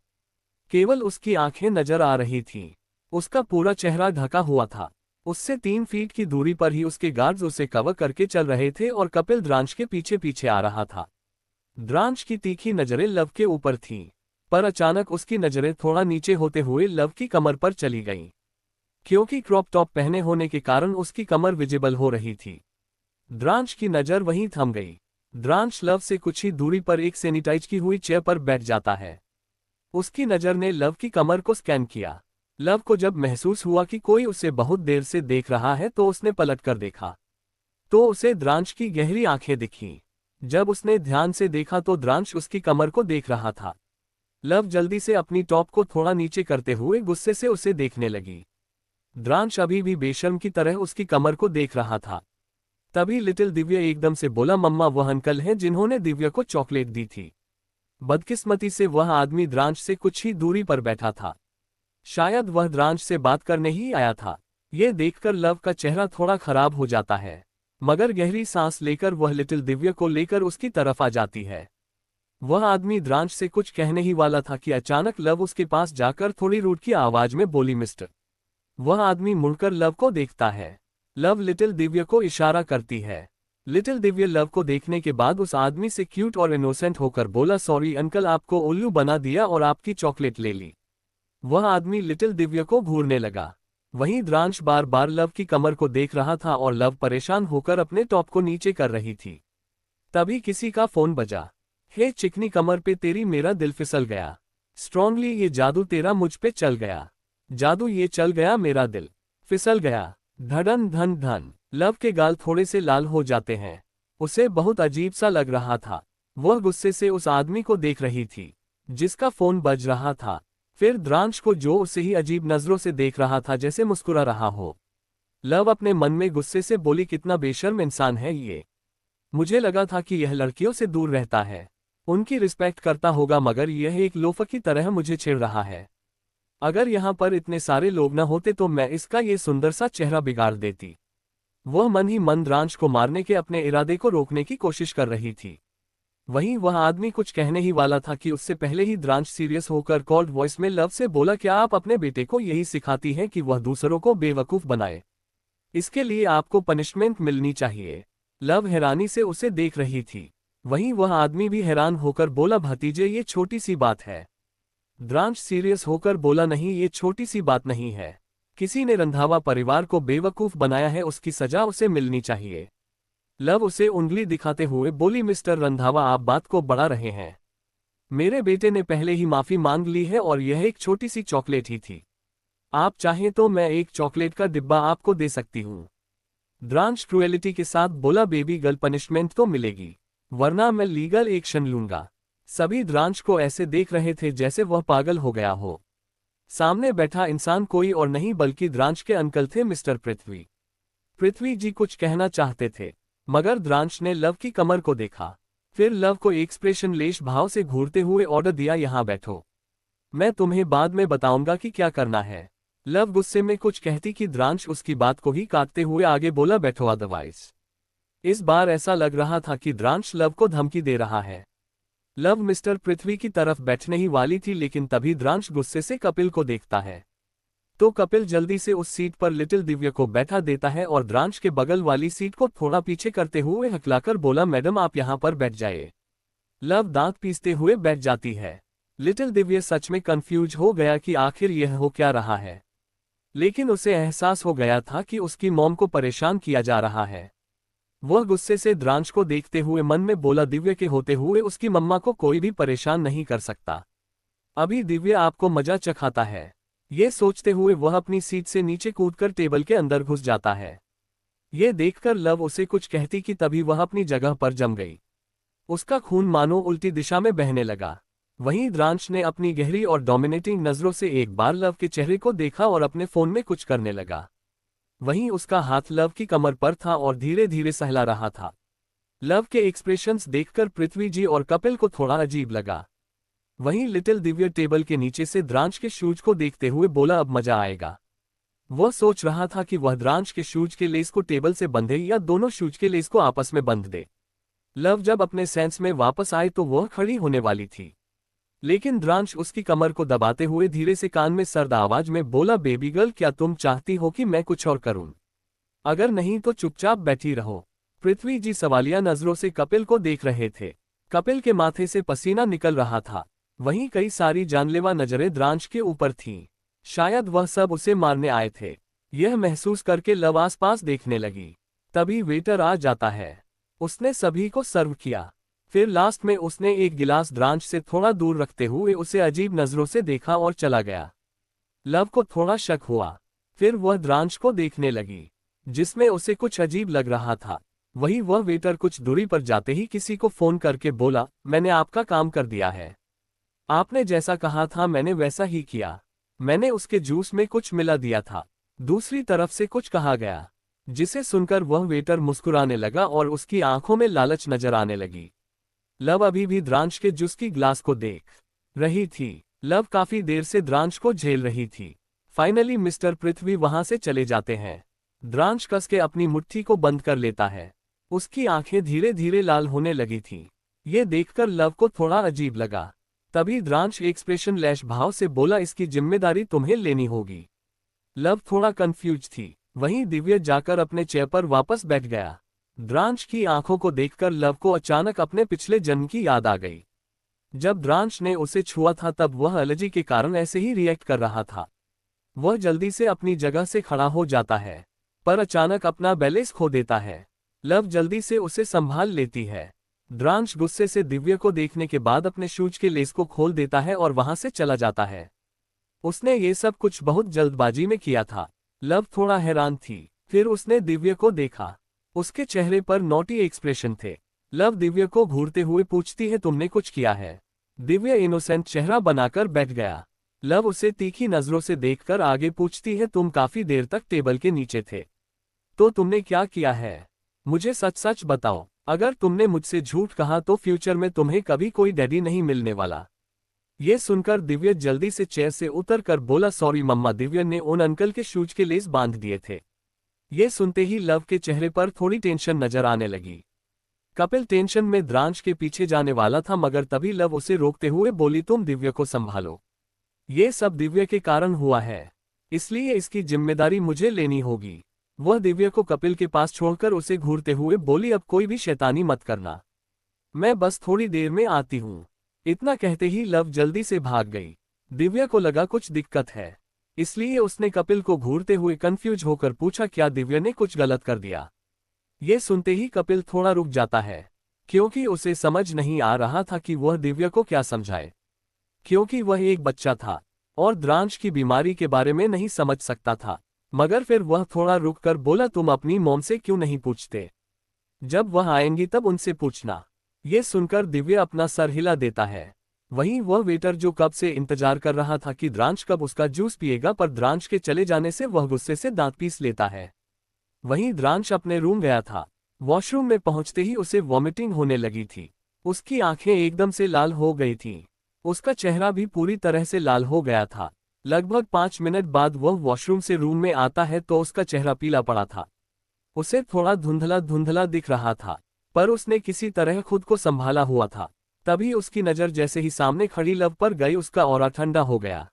केवल उसकी आंखें नजर आ रही थीं। उसका पूरा चेहरा ढका हुआ था। उससे 3 फीट की दूरी पर ही उसके गार्ड्स उसे कवर करके चल रहे थे और कपिल द्रांश के पीछे पीछे आ रहा था। द्रांश की तीखी नजरें लव के ऊपर थीं, पर अचानक उसकी नजरें थोड़ा नीचे होते हुए लव की कमर पर चली गईं। क्योंकि क्रॉप टॉप पहने होने के कारण उसकी कमर विजिबल हो रही थी। द्रांश की नजर वहीं थम गई। द्रांश लव से कुछ ही दूरी पर एक सैनिटाइज की हुई चेयर पर बैठ जाता है। उसकी नजर ने लव की कमर को स्कैन किया। लव को जब महसूस हुआ कि कोई उसे बहुत देर से देख रहा है तो उसने पलट कर देखा, तो उसे द्रांश की गहरी आंखें दिखीं। जब उसने ध्यान से देखा तो द्रांश उसकी कमर को देख रहा था। लव जल्दी से अपनी टॉप को थोड़ा नीचे करते हुए गुस्से से उसे देखने लगी। द्रांश अभी भी बेशर्म की तरह उसकी कमर को देख रहा था। तभी लिटिल दिव्या एकदम से बोला, मम्मा, वह अंकल हैं जिन्होंने दिव्या को चॉकलेट दी थी। बदकिस्मती से वह आदमी द्रांश से कुछ ही दूरी पर बैठा था। शायद वह द्रांश से बात करने ही आया था। ये देखकर लव का चेहरा थोड़ा खराब हो जाता है, मगर गहरी सांस लेकर वह लिटिल दिव्या को लेकर उसकी तरफ आ जाती है। वह आदमी द्रांश से कुछ कहने ही वाला था कि अचानक लव उसके पास जाकर थोड़ी रूड की आवाज में बोली, मिस्टर। वह आदमी मुड़कर लव को देखता है। लव लिटिल दिव्या को इशारा करती है। लिटिल दिव्या लव को देखने के बाद उस आदमी से क्यूट और इनोसेंट होकर बोला, सॉरी अंकल, आपको उल्लू बना दिया और आपकी चॉकलेट ले ली। वह आदमी लिटिल दिव्या को घूरने लगा। वहीं द्रांश बार बार लव की कमर को देख रहा था और लव परेशान होकर अपने टॉप को नीचे कर रही थी। तभी किसी का फोन बजा। हे चिकनी कमर पे तेरी, मेरा दिल फिसल गया। स्ट्रांगली ये जादू तेरा मुझ पे चल गया। जादू ये चल गया, मेरा दिल फिसल गया। धड़न धन धन। लव के गाल थोड़े से लाल हो जाते हैं। उसे बहुत अजीब सा लग रहा था। वह गुस्से से उस आदमी को देख रही थी जिसका फोन बज रहा था, फिर द्रांश को जो उसे ही अजीब नजरों से देख रहा था जैसे मुस्कुरा रहा हो। लव अपने मन में गुस्से से बोली, कितना बेशर्म इंसान है ये। मुझे लगा था कि यह लड़कियों से दूर रहता है, उनकी रिस्पेक्ट करता होगा, मगर यह एक लोफर की तरह मुझे छेड़ रहा है। अगर यहाँ पर इतने सारे लोग न होते तो मैं इसका ये सुंदर सा चेहरा बिगाड़ देती। वह मन ही मन द्रांश को मारने के अपने इरादे को रोकने की कोशिश कर रही थी। वहीं वह आदमी कुछ कहने ही वाला था कि उससे पहले ही द्रांश सीरियस होकर कोल्ड वॉइस में लव से बोला, क्या आप अपने बेटे को यही सिखाती हैं कि वह दूसरों को बेवकूफ बनाए? इसके लिए आपको पनिशमेंट मिलनी चाहिए। लव हैरानी से उसे देख रही थी। वहीं वह आदमी भी हैरान होकर बोला, भतीजे ये छोटी सी बात है। द्रांश सीरियस होकर बोला, नहीं ये छोटी सी बात नहीं है। किसी ने रंधावा परिवार को बेवकूफ बनाया है, उसकी सजा उसे मिलनी चाहिए। लव उसे उंगली दिखाते हुए बोली, मिस्टर रंधावा आप बात को बढ़ा रहे हैं। मेरे बेटे ने पहले ही माफी मांग ली है और यह एक छोटी सी चॉकलेट ही थी। आप चाहें तो मैं एक चॉकलेट का डिब्बा आपको दे सकती हूँ। द्रांश क्रुएलिटी के साथ बोला, बेबी गर्ल पनिशमेंट तो मिलेगी, वरना मैं लीगल एक्शन लूंगा। सभी द्रांश को ऐसे देख रहे थे जैसे वह पागल हो गया हो। सामने बैठा इंसान कोई और नहीं बल्कि द्रांश के अंकल थे, मिस्टर पृथ्वी। पृथ्वी जी कुछ कहना चाहते थे, मगर द्रांश ने लव की कमर को देखा, फिर लव को एक्सप्रेशन लेश भाव से घूरते हुए ऑर्डर दिया, यहां बैठो, मैं तुम्हें बाद में बताऊंगा कि क्या करना है। लव गुस्से में कुछ कहती कि द्रांश उसकी बात को ही काटते हुए आगे बोला, बैठो अदरवाइज। इस बार ऐसा लग रहा था कि द्रांश लव को धमकी दे रहा है। लव मिस्टर पृथ्वी की तरफ बैठने ही वाली थी, लेकिन तभी द्रांश गुस्से से कपिल को देखता है तो कपिल जल्दी से उस सीट पर लिटिल दिव्या को बैठा देता है और द्रांश के बगल वाली सीट को थोड़ा पीछे करते हुए हकलाकर बोला, मैडम आप यहां पर बैठ जाइए। लव दांत पीसते हुए बैठ जाती है। लिटिल दिव्या सच में कंफ्यूज हो गया कि आखिर यह हो क्या रहा है, लेकिन उसे एहसास हो गया था कि उसकी मॉम को परेशान किया जा रहा है। वह गुस्से से द्रांश को देखते हुए मन में बोला, दिव्या के होते हुए उसकी मम्मा को कोई भी परेशान नहीं कर सकता। अभी दिव्या आपको मजा चखाता है। ये सोचते हुए वह अपनी सीट से नीचे कूदकर टेबल के अंदर घुस जाता है। ये देखकर लव उसे कुछ कहती कि तभी वह अपनी जगह पर जम गई। उसका खून मानो उल्टी दिशा में बहने लगा। वहीं द्रांश ने अपनी गहरी और डोमिनेटिंग नजरों से एक बार लव के चेहरे को देखा और अपने फोन में कुछ करने लगा। वहीं उसका हाथ लव की कमर पर था और धीरे धीरे सहला रहा था। लव के एक्सप्रेशंस देखकर पृथ्वी जी और कपिल को थोड़ा अजीब लगा। वहीं लिटिल दिव्या टेबल के नीचे से द्रांश के शूज को देखते हुए बोला, अब मजा आएगा। वह सोच रहा था कि वह द्रांश के शूज के लेस को टेबल से बंधे या दोनों शूज के लेस को आपस में बंध दे। लव जब अपने सेंस में वापस आए तो वह खड़ी होने वाली थी, लेकिन द्रांश उसकी कमर को दबाते हुए धीरे से कान में सर्द आवाज में बोला, बेबी गर्ल क्या तुम चाहती हो कि मैं कुछ और करूं? अगर नहीं तो चुपचाप बैठी रहो। पृथ्वी जी सवालिया नजरों से कपिल को देख रहे थे। कपिल के माथे से पसीना निकल रहा था। वहीं कई सारी जानलेवा नजरें द्रांश के ऊपर थीं। शायद वह सब उसे मारने आए थे। यह महसूस करके लव आसपास देखने लगी। तभी वेटर आ जाता है। उसने सभी को सर्व किया। फिर लास्ट में उसने एक गिलास द्रांश से थोड़ा दूर रखते हुए उसे अजीब नजरों से देखा और चला गया। लव को थोड़ा शक हुआ। फिर वह द्रांश को देखने लगी, जिसमें उसे कुछ अजीब लग रहा था। वही वह वेटर कुछ दूरी पर जाते ही किसी को फोन करके बोला, मैंने आपका काम कर दिया है। आपने जैसा कहा था मैंने वैसा ही किया। मैंने उसके जूस में कुछ मिला दिया था। दूसरी तरफ से कुछ कहा गया, जिसे सुनकर वह वेटर मुस्कुराने लगा और उसकी आंखों में लालच नजर आने लगी। लव अभी भी द्रांश के जूस की ग्लास को देख रही थी। लव काफी देर से द्रांश को झेल रही थी। फाइनली मिस्टर पृथ्वी वहां से चले जाते हैं। द्रांश कस के अपनी मुट्ठी को बंद कर लेता है। उसकी आंखें धीरे धीरे लाल होने लगी थीं। ये देखकर लव को थोड़ा अजीब लगा। तभी द्रांश एक्सप्रेशन लैश भाव से बोला, इसकी जिम्मेदारी तुम्हें लेनी होगी। लव थोड़ा कंफ्यूज थी। वहीं दिव्या जाकर अपने चेयर पर वापस बैठ गया। द्रांश की आंखों को देखकर लव को अचानक अपने पिछले जन्म की याद आ गई। जब द्रांश ने उसे छुआ था तब वह एलर्जी के कारण ऐसे ही रिएक्ट कर रहा था। वह जल्दी से अपनी जगह से खड़ा हो जाता है, पर अचानक अपना बैलेंस खो देता है। लव जल्दी से उसे संभाल लेती है। द्रांश गुस्से से दिव्या को देखने के बाद अपने शूज के लेस को खोल देता है और वहां से चला जाता है। उसने ये सब कुछ बहुत जल्दबाजी में किया था। लव थोड़ा हैरान थी। फिर उसने दिव्य को देखा। उसके चेहरे पर नॉटी एक्सप्रेशन थे। लव दिव्य को घूरते हुए पूछती है, तुमने कुछ किया है? दिव्य इनोसेंट चेहरा बनाकर बैठ गया। लव उसे तीखी नजरों से देखकर आगे पूछती है, तुम काफी देर तक टेबल के नीचे थे, तो तुमने क्या किया है? मुझे सच सच बताओ। अगर तुमने मुझसे झूठ कहा तो फ्यूचर में तुम्हें कभी कोई डैडी नहीं मिलने वाला। ये सुनकर दिव्य जल्दी से चेयर से उतर कर बोला, सॉरी मम्मा। दिव्य ने उन अंकल के शूज के लेस बांध दिए थे। ये सुनते ही लव के चेहरे पर थोड़ी टेंशन नजर आने लगी। कपिल टेंशन में द्रांश के पीछे जाने वाला था, मगर तभी लव उसे रोकते हुए बोली, तुम दिव्य को संभालो। ये सब दिव्य के कारण हुआ है, इसलिए इसकी जिम्मेदारी मुझे लेनी होगी। वह दिव्य को कपिल के पास छोड़कर उसे घूरते हुए बोली, अब कोई भी शैतानी मत करना, मैं बस थोड़ी देर में आती हूँ। इतना कहते ही लव जल्दी से भाग गई। दिव्या को लगा कुछ दिक्कत है, इसलिए उसने कपिल को घूरते हुए कंफ्यूज होकर पूछा, क्या दिव्या ने कुछ गलत कर दिया? ये सुनते ही कपिल थोड़ा रुक जाता है, क्योंकि उसे समझ नहीं आ रहा था कि वह दिव्या को क्या समझाए, क्योंकि वह एक बच्चा था और द्रांश की बीमारी के बारे में नहीं समझ सकता था। मगर फिर वह थोड़ा रुककर बोला, तुम अपनी मॉम से क्यों नहीं पूछते? जब वह आएंगी तब उनसे पूछना। ये सुनकर दिव्य अपना सर हिला देता है। वहीं वह वेटर जो कब से इंतजार कर रहा था कि द्रांश कब उसका जूस पिएगा, पर द्रांश के चले जाने से वह गुस्से से दांत पीस लेता है। वहीं द्रांश अपने रूम गया था। वॉशरूम में पहुंचते ही उसे वॉमिटिंग होने लगी थी। उसकी आंखें एकदम से लाल हो गई थीं। उसका चेहरा भी पूरी तरह से लाल हो गया था। लगभग 5 मिनट बाद वह वॉशरूम से रूम में आता है तो उसका चेहरा पीला पड़ा था। उसे थोड़ा धुंधला धुंधला दिख रहा था, पर उसने किसी तरह खुद को संभाला हुआ था। तभी उसकी नज़र जैसे ही सामने खड़ी लव पर गई, उसका ऑरा ठंडा हो गया।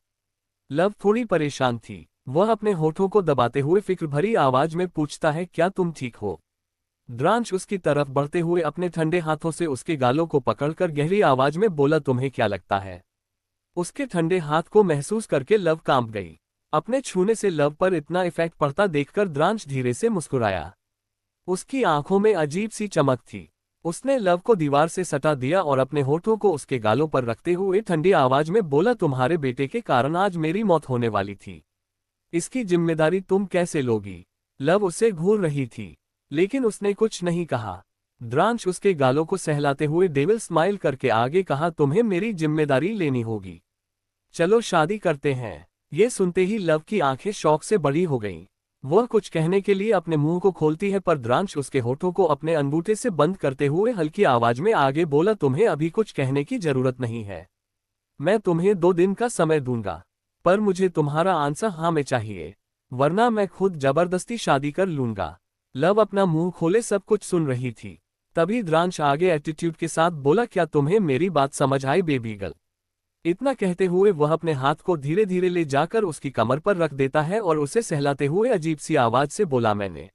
लव थोड़ी परेशान थी। वह अपने होठों को दबाते हुए फिक्र भरी आवाज में पूछता है, क्या तुम ठीक हो? द्रांश उसकी तरफ बढ़ते हुए अपने ठंडे हाथों से उसके गालों को पकड़कर गहरी आवाज में बोला, तुम्हें क्या लगता है? उसके ठंडे हाथ को महसूस करके लव कांप गई। अपने छूने से लव पर इतना इफेक्ट पड़ता देखकर द्रांश धीरे से मुस्कुराया। उसकी आंखों में अजीब सी चमक थी। उसने लव को दीवार से सटा दिया और अपने होठों को उसके गालों पर रखते हुए ठंडी आवाज में बोला, तुम्हारे बेटे के कारण आज मेरी मौत होने वाली थी, इसकी जिम्मेदारी तुम कैसे लोगी? लव उसे घूर रही थी, लेकिन उसने कुछ नहीं कहा। द्रांश उसके गालों को सहलाते हुए डेविल स्माइल करके आगे कहा, तुम्हें मेरी जिम्मेदारी लेनी होगी, चलो शादी करते हैं। ये सुनते ही लव की आंखें शौक से बड़ी हो गईं। वह कुछ कहने के लिए अपने मुंह को खोलती है, पर द्रांश उसके होठों को अपने अंगूठे से बंद करते हुए हल्की आवाज में आगे बोला, तुम्हें अभी कुछ कहने की जरूरत नहीं है। मैं तुम्हें 2 दिन का समय दूंगा, पर मुझे तुम्हारा आंसर हाँ में चाहिए, वरना मैं खुद जबरदस्ती शादी कर लूंगा। लव अपना मुंह खोले सब कुछ सुन रही थी। तभी द्रांश आगे एटीट्यूड के साथ बोला, क्या तुम्हें मेरी बात समझ आई बेबी गर्ल? इतना कहते हुए वह अपने हाथ को धीरे धीरे ले जाकर उसकी कमर पर रख देता है और उसे सहलाते हुए अजीब सी आवाज से बोला, मैंने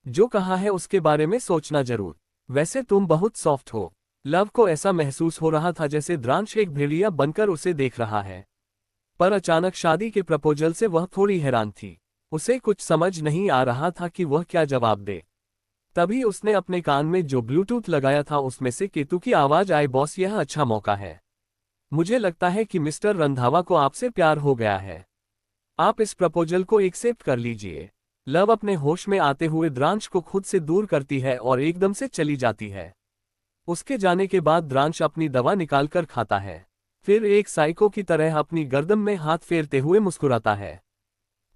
जो कहा है उसके बारे में सोचना जरूर, वैसे तुम बहुत सॉफ्ट हो। लव को ऐसा महसूस हो रहा था जैसे द्रांश एक भेड़िया बनकर उसे देख रहा है। पर अचानक शादी के प्रपोजल से वह थोड़ी हैरान थी। उसे कुछ समझ नहीं आ रहा था कि वह क्या जवाब दे। तभी उसने अपने कान में जो ब्लूटूथ लगाया था उसमें से केतु की आवाज आई, बॉस यह अच्छा मौका है, मुझे लगता है कि मिस्टर रंधावा को आपसे प्यार हो गया है, आप इस प्रपोजल को एक्सेप्ट कर लीजिए। लव अपने होश में आते हुए द्रांश को खुद से दूर करती है और एकदम से चली जाती है। उसके जाने के बाद द्रांश अपनी दवा निकालकर खाता है, फिर एक साइको की तरह अपनी गर्दन में हाथ फेरते हुए मुस्कुराता है।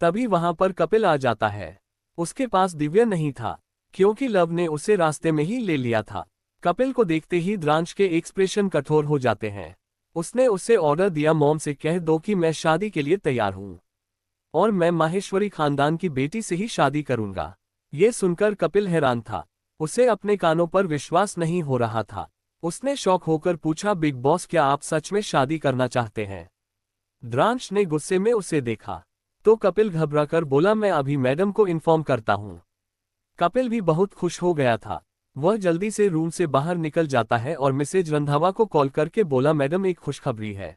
तभी वहां पर कपिल आ जाता है। उसके पास दिव्या नहीं था, क्योंकि लव ने उसे रास्ते में ही ले लिया था। कपिल को देखते ही द्रांश के एक्सप्रेशन कठोर हो जाते हैं। उसने उसे ऑर्डर दिया, मॉम से कह दो कि मैं शादी के लिए तैयार हूं और मैं माहेश्वरी खानदान की बेटी से ही शादी करूंगा। ये सुनकर कपिल हैरान था। उसे अपने कानों पर विश्वास नहीं हो रहा था। उसने शॉक होकर पूछा, बिग बॉस क्या आप सच में शादी करना चाहते हैं? द्रांश ने गुस्से में उसे देखा तो कपिल घबराकर बोला, मैं अभी मैडम को इन्फॉर्म करता हूं। कपिल भी बहुत खुश हो गया था। वह जल्दी से रूम से बाहर निकल जाता है और मिसेज रंधावा को कॉल करके बोला, मैडम एक खुशखबरी है,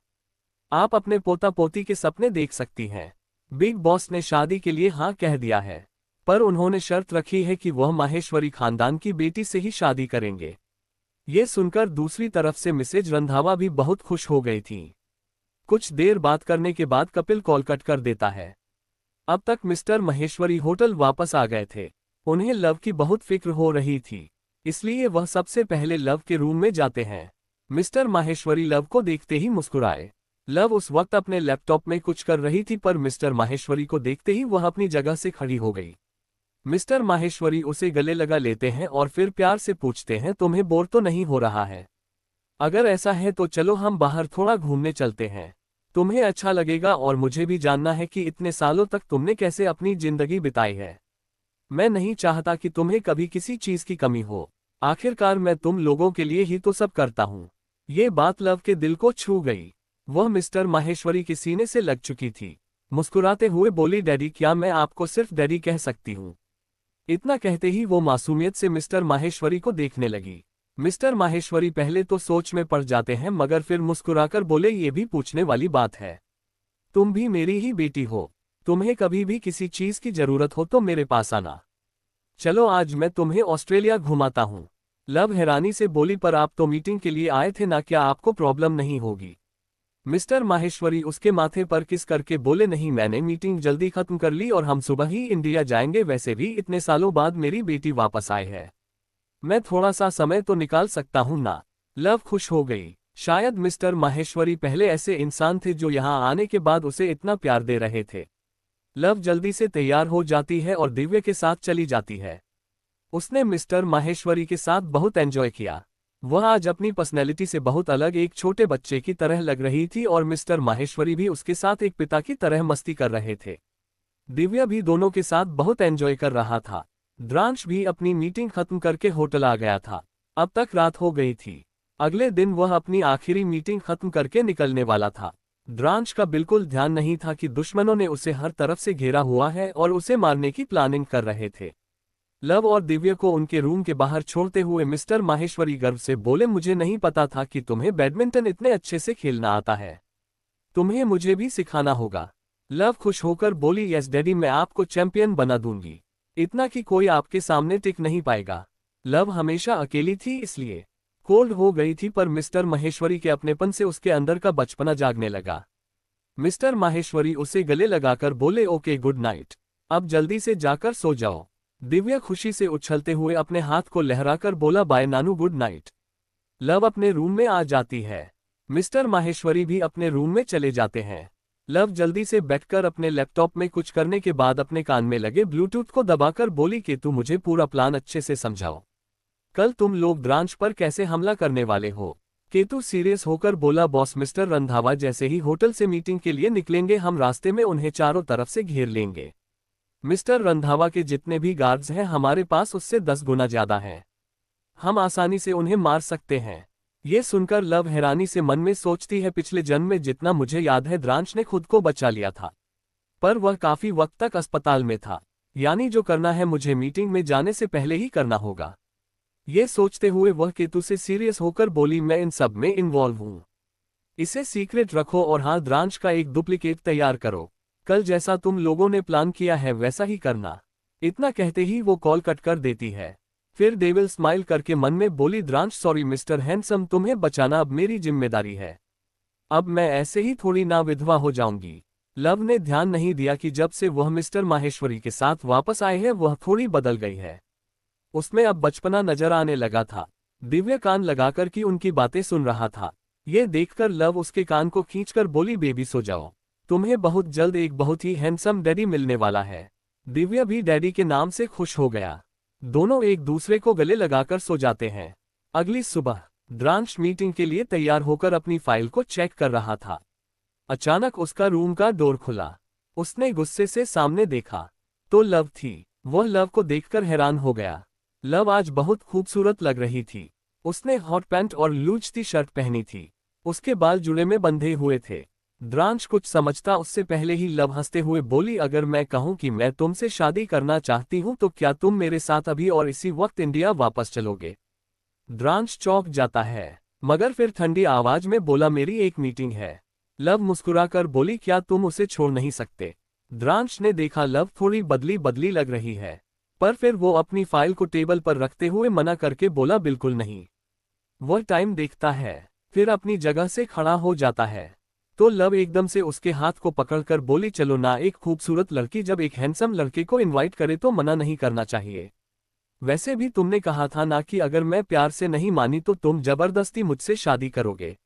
आप अपने पोता पोती के सपने देख सकती हैं। बिग बॉस ने शादी के लिए हाँ कह दिया है, पर उन्होंने शर्त रखी है कि वह माहेश्वरी खानदान की बेटी से ही शादी करेंगे। ये सुनकर दूसरी तरफ से मिसेज रंधावा भी बहुत खुश हो गई थी। कुछ देर बात करने के बाद कपिल कॉल कट कर देता है। अब तक मिस्टर महेश्वरी होटल वापस आ गए थे। उन्हें लव की बहुत फिक्र हो रही थी, इसलिए वह सबसे पहले लव के रूम में जाते हैं। मिस्टर माहेश्वरी लव को देखते ही मुस्कुराए। लव उस वक्त अपने लैपटॉप में कुछ कर रही थी, पर मिस्टर माहेश्वरी को देखते ही वह अपनी जगह से खड़ी हो गई। मिस्टर माहेश्वरी उसे गले लगा लेते हैं और फिर प्यार से पूछते हैं, तुम्हें बोर तो नहीं हो रहा है? अगर ऐसा है तो चलो हम बाहर थोड़ा घूमने चलते हैं। तुम्हें अच्छा लगेगा और मुझे भी जानना है कि इतने सालों तक तुमने कैसे अपनी जिंदगी बिताई है। मैं नहीं चाहता कि तुम्हें कभी किसी चीज की कमी हो। आखिरकार मैं तुम लोगों के लिए ही तो सब करता हूँ। ये बात लव के दिल को छू गई। वह मिस्टर माहेश्वरी के सीने से लग चुकी थी। मुस्कुराते हुए बोली, डैडी, क्या मैं आपको सिर्फ डैडी कह सकती हूँ? इतना कहते ही वो मासूमियत से मिस्टर माहेश्वरी को देखने लगी। मिस्टर माहेश्वरी पहले तो सोच में पड़ जाते हैं, मगर फिर मुस्कुराकर बोले, ये भी पूछने वाली बात है। तुम भी मेरी ही बेटी हो। तुम्हें कभी भी किसी चीज की जरूरत हो तो मेरे पास आना। चलो आज मैं तुम्हें ऑस्ट्रेलिया घुमाता हूँ। लव हैरानी से बोली, पर आप तो मीटिंग के लिए आए थे ना, क्या आपको प्रॉब्लम नहीं होगी? मिस्टर माहेश्वरी उसके माथे पर किस करके बोले, नहीं, मैंने मीटिंग जल्दी खत्म कर ली और हम सुबह ही इंडिया जाएंगे। वैसे भी इतने सालों बाद मेरी बेटी वापस आई है, मैं थोड़ा सा समय तो निकाल सकता हूं ना। लव खुश हो गई। शायद मिस्टर माहेश्वरी पहले ऐसे इंसान थे जो यहां आने के बाद उसे इतना प्यार दे रहे थे। लव जल्दी से तैयार हो जाती है और दिव्य के साथ चली जाती है। उसने मिस्टर माहेश्वरी के साथ बहुत एंजॉय किया। वह आज अपनी पर्सनैलिटी से बहुत अलग एक छोटे बच्चे की तरह लग रही थी और मिस्टर माहेश्वरी भी उसके साथ एक पिता की तरह मस्ती कर रहे थे। दिव्या भी दोनों के साथ बहुत एंजॉय कर रहा था। द्रांश भी अपनी मीटिंग खत्म करके होटल आ गया था। अब तक रात हो गई थी। अगले दिन वह अपनी आखिरी मीटिंग खत्म करके निकलने वाला था। द्रांश का बिल्कुल ध्यान नहीं था कि दुश्मनों ने उसे हर तरफ से घेरा हुआ है और उसे मारने की प्लानिंग कर रहे थे। लव और दिव्या को उनके रूम के बाहर छोड़ते हुए मिस्टर माहेश्वरी गर्व से बोले, मुझे नहीं पता था कि तुम्हें बैडमिंटन इतने अच्छे से खेलना आता है। तुम्हें मुझे भी सिखाना होगा। लव खुश होकर बोली, यस डैडी, मैं आपको चैंपियन बना दूंगी, इतना कि कोई आपके सामने टिक नहीं पाएगा। लव हमेशा अकेली थी, इसलिए कोल्ड हो गई थी, पर मिस्टर माहेश्वरी के अपनेपन से उसके अंदर का बचपना जागने लगा। मिस्टर माहेश्वरी उसे गले लगाकर बोले, ओके, गुड नाइट, अब जल्दी से जाकर सो जाओ। दिव्या खुशी से उछलते हुए अपने हाथ को लहराकर बोला, बाय नानू, गुड नाइट। लव अपने रूम में आ जाती है। मिस्टर माहेश्वरी भी अपने रूम में चले जाते हैं। लव जल्दी से बैठकर अपने लैपटॉप में कुछ करने के बाद अपने कान में लगे ब्लूटूथ को दबाकर बोली, कि तू मुझे पूरा प्लान अच्छे से समझाओ। कल तुम लोग द्रांश पर कैसे हमला करने वाले हो? केतु सीरियस होकर बोला, बॉस, मिस्टर रंधावा जैसे ही होटल से मीटिंग के लिए निकलेंगे, हम रास्ते में उन्हें चारों तरफ से घेर लेंगे। मिस्टर रंधावा के जितने भी गार्ड्स हैं हमारे पास उससे 10 गुना ज्यादा हैं। हम आसानी से उन्हें मार सकते हैं। ये सुनकर लव हैरानी से मन में सोचती है, पिछले जन्म में जितना मुझे याद है द्रांश ने खुद को बचा लिया था, पर वह काफी वक्त तक अस्पताल में था। यानी जो करना है मुझे मीटिंग में जाने से पहले ही करना होगा। ये सोचते हुए वह केतु से सीरियस होकर बोली, मैं इन सब में इन्वॉल्व हूं। इसे सीक्रेट रखो और हाँ, द्रांश का एक डुप्लीकेट तैयार करो। कल जैसा तुम लोगों ने प्लान किया है वैसा ही करना। इतना कहते ही वो कॉल कट कर देती है। फिर डेविल स्माइल करके मन में बोली, द्रांश, सॉरी मिस्टर हैंडसम, तुम्हें बचाना अब मेरी जिम्मेदारी है। अब मैं ऐसे ही थोड़ी ना विधवा हो जाऊंगी। लव ने ध्यान नहीं दिया कि जब से वह मिस्टर माहेश्वरी के साथ वापस आए हैं वह थोड़ी बदल गई है। उसमें अब बचपना नजर आने लगा था। दिव्य कान लगाकर की उनकी बातें सुन रहा था। ये देखकर लव उसके कान को खींचकर बोली, बेबी सो जाओ, तुम्हें बहुत जल्द एक बहुत ही हैंडसम डैडी मिलने वाला है। दिव्या भी डैडी के नाम से खुश हो गया। दोनों एक दूसरे को गले लगाकर सो जाते हैं। अगली सुबह द्रांश मीटिंग के लिए तैयार होकर अपनी फाइल को चेक कर रहा था। अचानक उसका रूम का डोर खुला। उसने गुस्से से सामने देखा तो लव थी। वह लव को देखकर हैरान हो गया। लव आज बहुत खूबसूरत लग रही थी। उसने हॉट पैंट और लूज टी शर्ट पहनी थी। उसके बाल जुड़े में बंधे हुए थे। द्रांश कुछ समझता उससे पहले ही लव हंसते हुए बोली, अगर मैं कहूं कि मैं तुमसे शादी करना चाहती हूं तो क्या तुम मेरे साथ अभी और इसी वक्त इंडिया वापस चलोगे? द्रांश चौंक जाता है, मगर फिर ठंडी आवाज में बोला, मेरी एक मीटिंग है। लव मुस्कुराकर बोली, क्या तुम उसे छोड़ नहीं सकते? द्रांश ने देखा लव थोड़ी बदली बदली लग रही है, पर फिर वो अपनी फाइल को टेबल पर रखते हुए मना करके बोला, बिल्कुल नहीं। वह टाइम देखता है, फिर अपनी जगह से खड़ा हो जाता है। तो लव एकदम से उसके हाथ को पकड़कर बोली, चलो ना, एक खूबसूरत लड़की जब एक हैंडसम लड़के को इनवाइट करे तो मना नहीं करना चाहिए। वैसे भी तुमने कहा था ना कि अगर मैं प्यार से नहीं मानी तो तुम जबरदस्ती मुझसे शादी करोगे।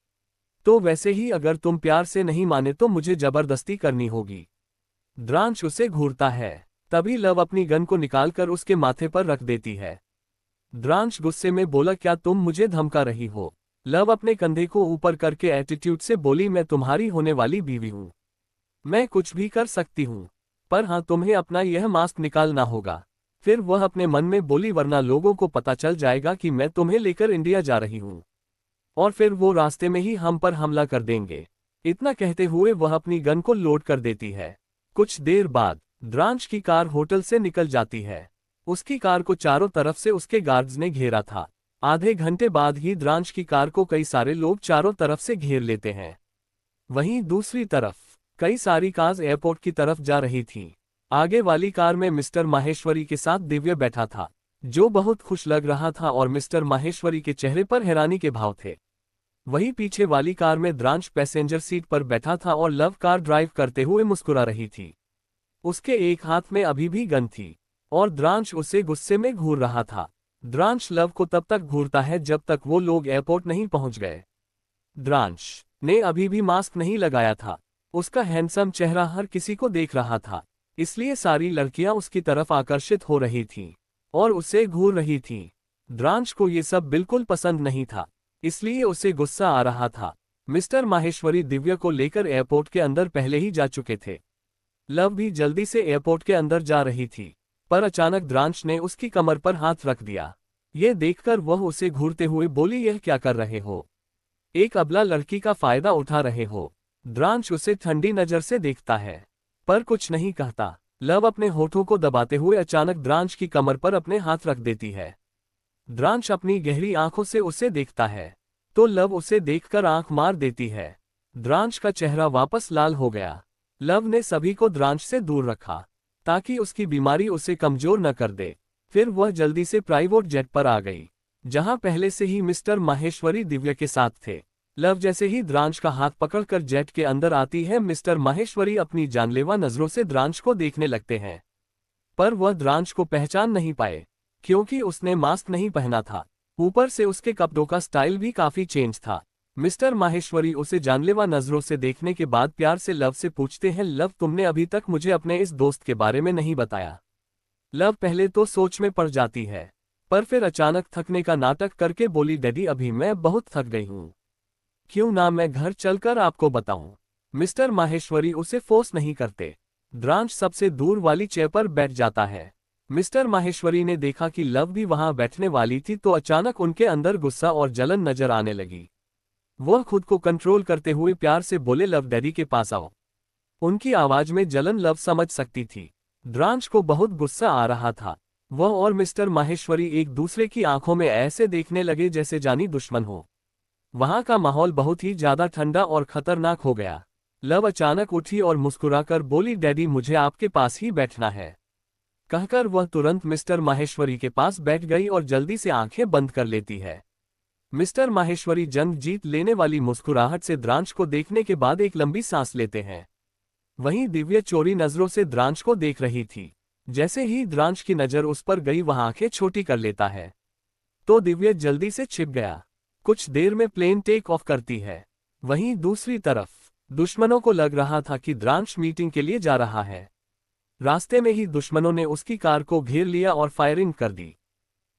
तो वैसे ही अगर तुम प्यार से नहीं माने तो मुझे जबरदस्ती करनी होगी। द्रांश उसे घूरता है। तभी लव अपनी गन को निकालकर उसके माथे पर रख देती है। द्रांश गुस्से में बोला, क्या तुम मुझे धमका रही हो? लव अपने कंधे को ऊपर करके एटीट्यूड से बोली, मैं तुम्हारी होने वाली बीवी हूं। मैं कुछ भी कर सकती हूं। पर हाँ, तुम्हें अपना यह मास्क निकालना होगा। फिर वह अपने मन में बोली, वरना लोगों को पता चल जाएगा कि मैं तुम्हें लेकर इंडिया जा रही हूं और फिर वो रास्ते में ही हम पर हमला कर देंगे। इतना कहते हुए वह अपनी गन को लोड कर देती है। कुछ देर बाद द्रांश की कार होटल से निकल जाती है। उसकी कार को चारों तरफ से उसके गार्ड्स ने घेरा था। आधे घंटे बाद ही द्रांश की कार को कई सारे लोग चारों तरफ से घेर लेते हैं। वहीं दूसरी तरफ कई सारी कार्स एयरपोर्ट की तरफ जा रही थीं। आगे वाली कार में मिस्टर माहेश्वरी के साथ दिव्य बैठा था, जो बहुत खुश लग रहा था और मिस्टर माहेश्वरी के चेहरे पर हैरानी के भाव थे। वहीं पीछे वाली कार में द्रांश पैसेंजर सीट पर बैठा था और लव कार ड्राइव करते हुए मुस्कुरा रही थी। उसके एक हाथ में अभी भी गन थी और द्रांश उसे गुस्से में घूर रहा था। द्रांश लव को तब तक घूरता है जब तक वो लोग एयरपोर्ट नहीं पहुंच गए। द्रांश ने अभी भी मास्क नहीं लगाया था। उसका हैंडसम चेहरा हर किसी को देख रहा था, इसलिए सारी लड़कियां उसकी तरफ आकर्षित हो रही थीं और उसे घूर रही थीं। द्रांश को ये सब बिल्कुल पसंद नहीं था, इसलिए उसे गुस्सा आ रहा था। मिस्टर माहेश्वरी दिव्या को लेकर एयरपोर्ट के अंदर पहले ही जा चुके थे। लव भी जल्दी से एयरपोर्ट के अंदर जा रही थी, पर अचानक द्रांश ने उसकी कमर पर हाथ रख दिया। ये देखकर वह उसे घूरते हुए बोली, यह क्या कर रहे हो? एक अबला लड़की का फायदा उठा रहे हो? द्रांश उसे ठंडी नजर से देखता है, पर कुछ नहीं कहता। लव अपने होठों को दबाते हुए अचानक द्रांश की कमर पर अपने हाथ रख देती है। द्रांश अपनी गहरी आंखों से उसे देखता है, तो लव उसे देखकर आंख मार देती है। द्रांश का चेहरा वापस लाल हो गया। लव ने सभी को द्रांश से दूर रखा ताकि उसकी बीमारी उसे कमजोर न कर दे। फिर वह जल्दी से प्राइवेट जेट पर आ गई, जहां पहले से ही मिस्टर माहेश्वरी दिव्या के साथ थे। लव जैसे ही द्रांश का हाथ पकड़कर जेट के अंदर आती है, मिस्टर माहेश्वरी अपनी जानलेवा नजरों से द्रांश को देखने लगते हैं। पर वह द्रांश को पहचान नहीं पाए, क्योंकि उसने मास्क नहीं पहना था। ऊपर से उसके कपड़ों का स्टाइल भी काफी चेंज था। मिस्टर माहेश्वरी उसे जानलेवा नजरों से देखने के बाद प्यार से लव से पूछते हैं, लव, तुमने अभी तक मुझे अपने इस दोस्त के बारे में नहीं बताया। लव पहले तो सोच में पड़ जाती है, पर फिर अचानक थकने का नाटक करके बोली, डैडी, अभी मैं बहुत थक गई हूं। क्यों ना मैं घर चलकर आपको बताऊं। मिस्टर माहेश्वरी उसे फोर्स नहीं करते। द्रांश सबसे दूर वाली चेयर पर बैठ जाता है। मिस्टर माहेश्वरी ने देखा कि लव भी वहां बैठने वाली थी, तो अचानक उनके अंदर गुस्सा और जलन नजर आने लगी। वह खुद को कंट्रोल करते हुए प्यार से बोले, लव, डैडी के पास आओ। उनकी आवाज में जलन लव समझ सकती थी। द्रांश को बहुत गुस्सा आ रहा था। वह और मिस्टर माहेश्वरी एक दूसरे की आंखों में ऐसे देखने लगे जैसे जानी दुश्मन हो। वहां का माहौल बहुत ही ज्यादा ठंडा और खतरनाक हो गया। लव अचानक उठी और मुस्कुराकर बोली, डैडी, मुझे आपके पास ही बैठना है। कहकर वह तुरंत मिस्टर माहेश्वरी के पास बैठ गई और जल्दी से आंखें बंद कर लेती है। मिस्टर माहेश्वरी जंग जीत लेने वाली मुस्कुराहट से द्रांश को देखने के बाद एक लंबी सांस लेते हैं। वहीं दिव्या चोरी नजरों से द्रांश को देख रही थी। जैसे ही द्रांश की नजर उस पर गई, वह आंखें छोटी कर लेता है, तो दिव्या जल्दी से छिप गया। कुछ देर में प्लेन टेक ऑफ करती है। वहीं दूसरी तरफ दुश्मनों को लग रहा था कि द्रांश मीटिंग के लिए जा रहा है। रास्ते में ही दुश्मनों ने उसकी कार को घेर लिया और फायरिंग कर दी।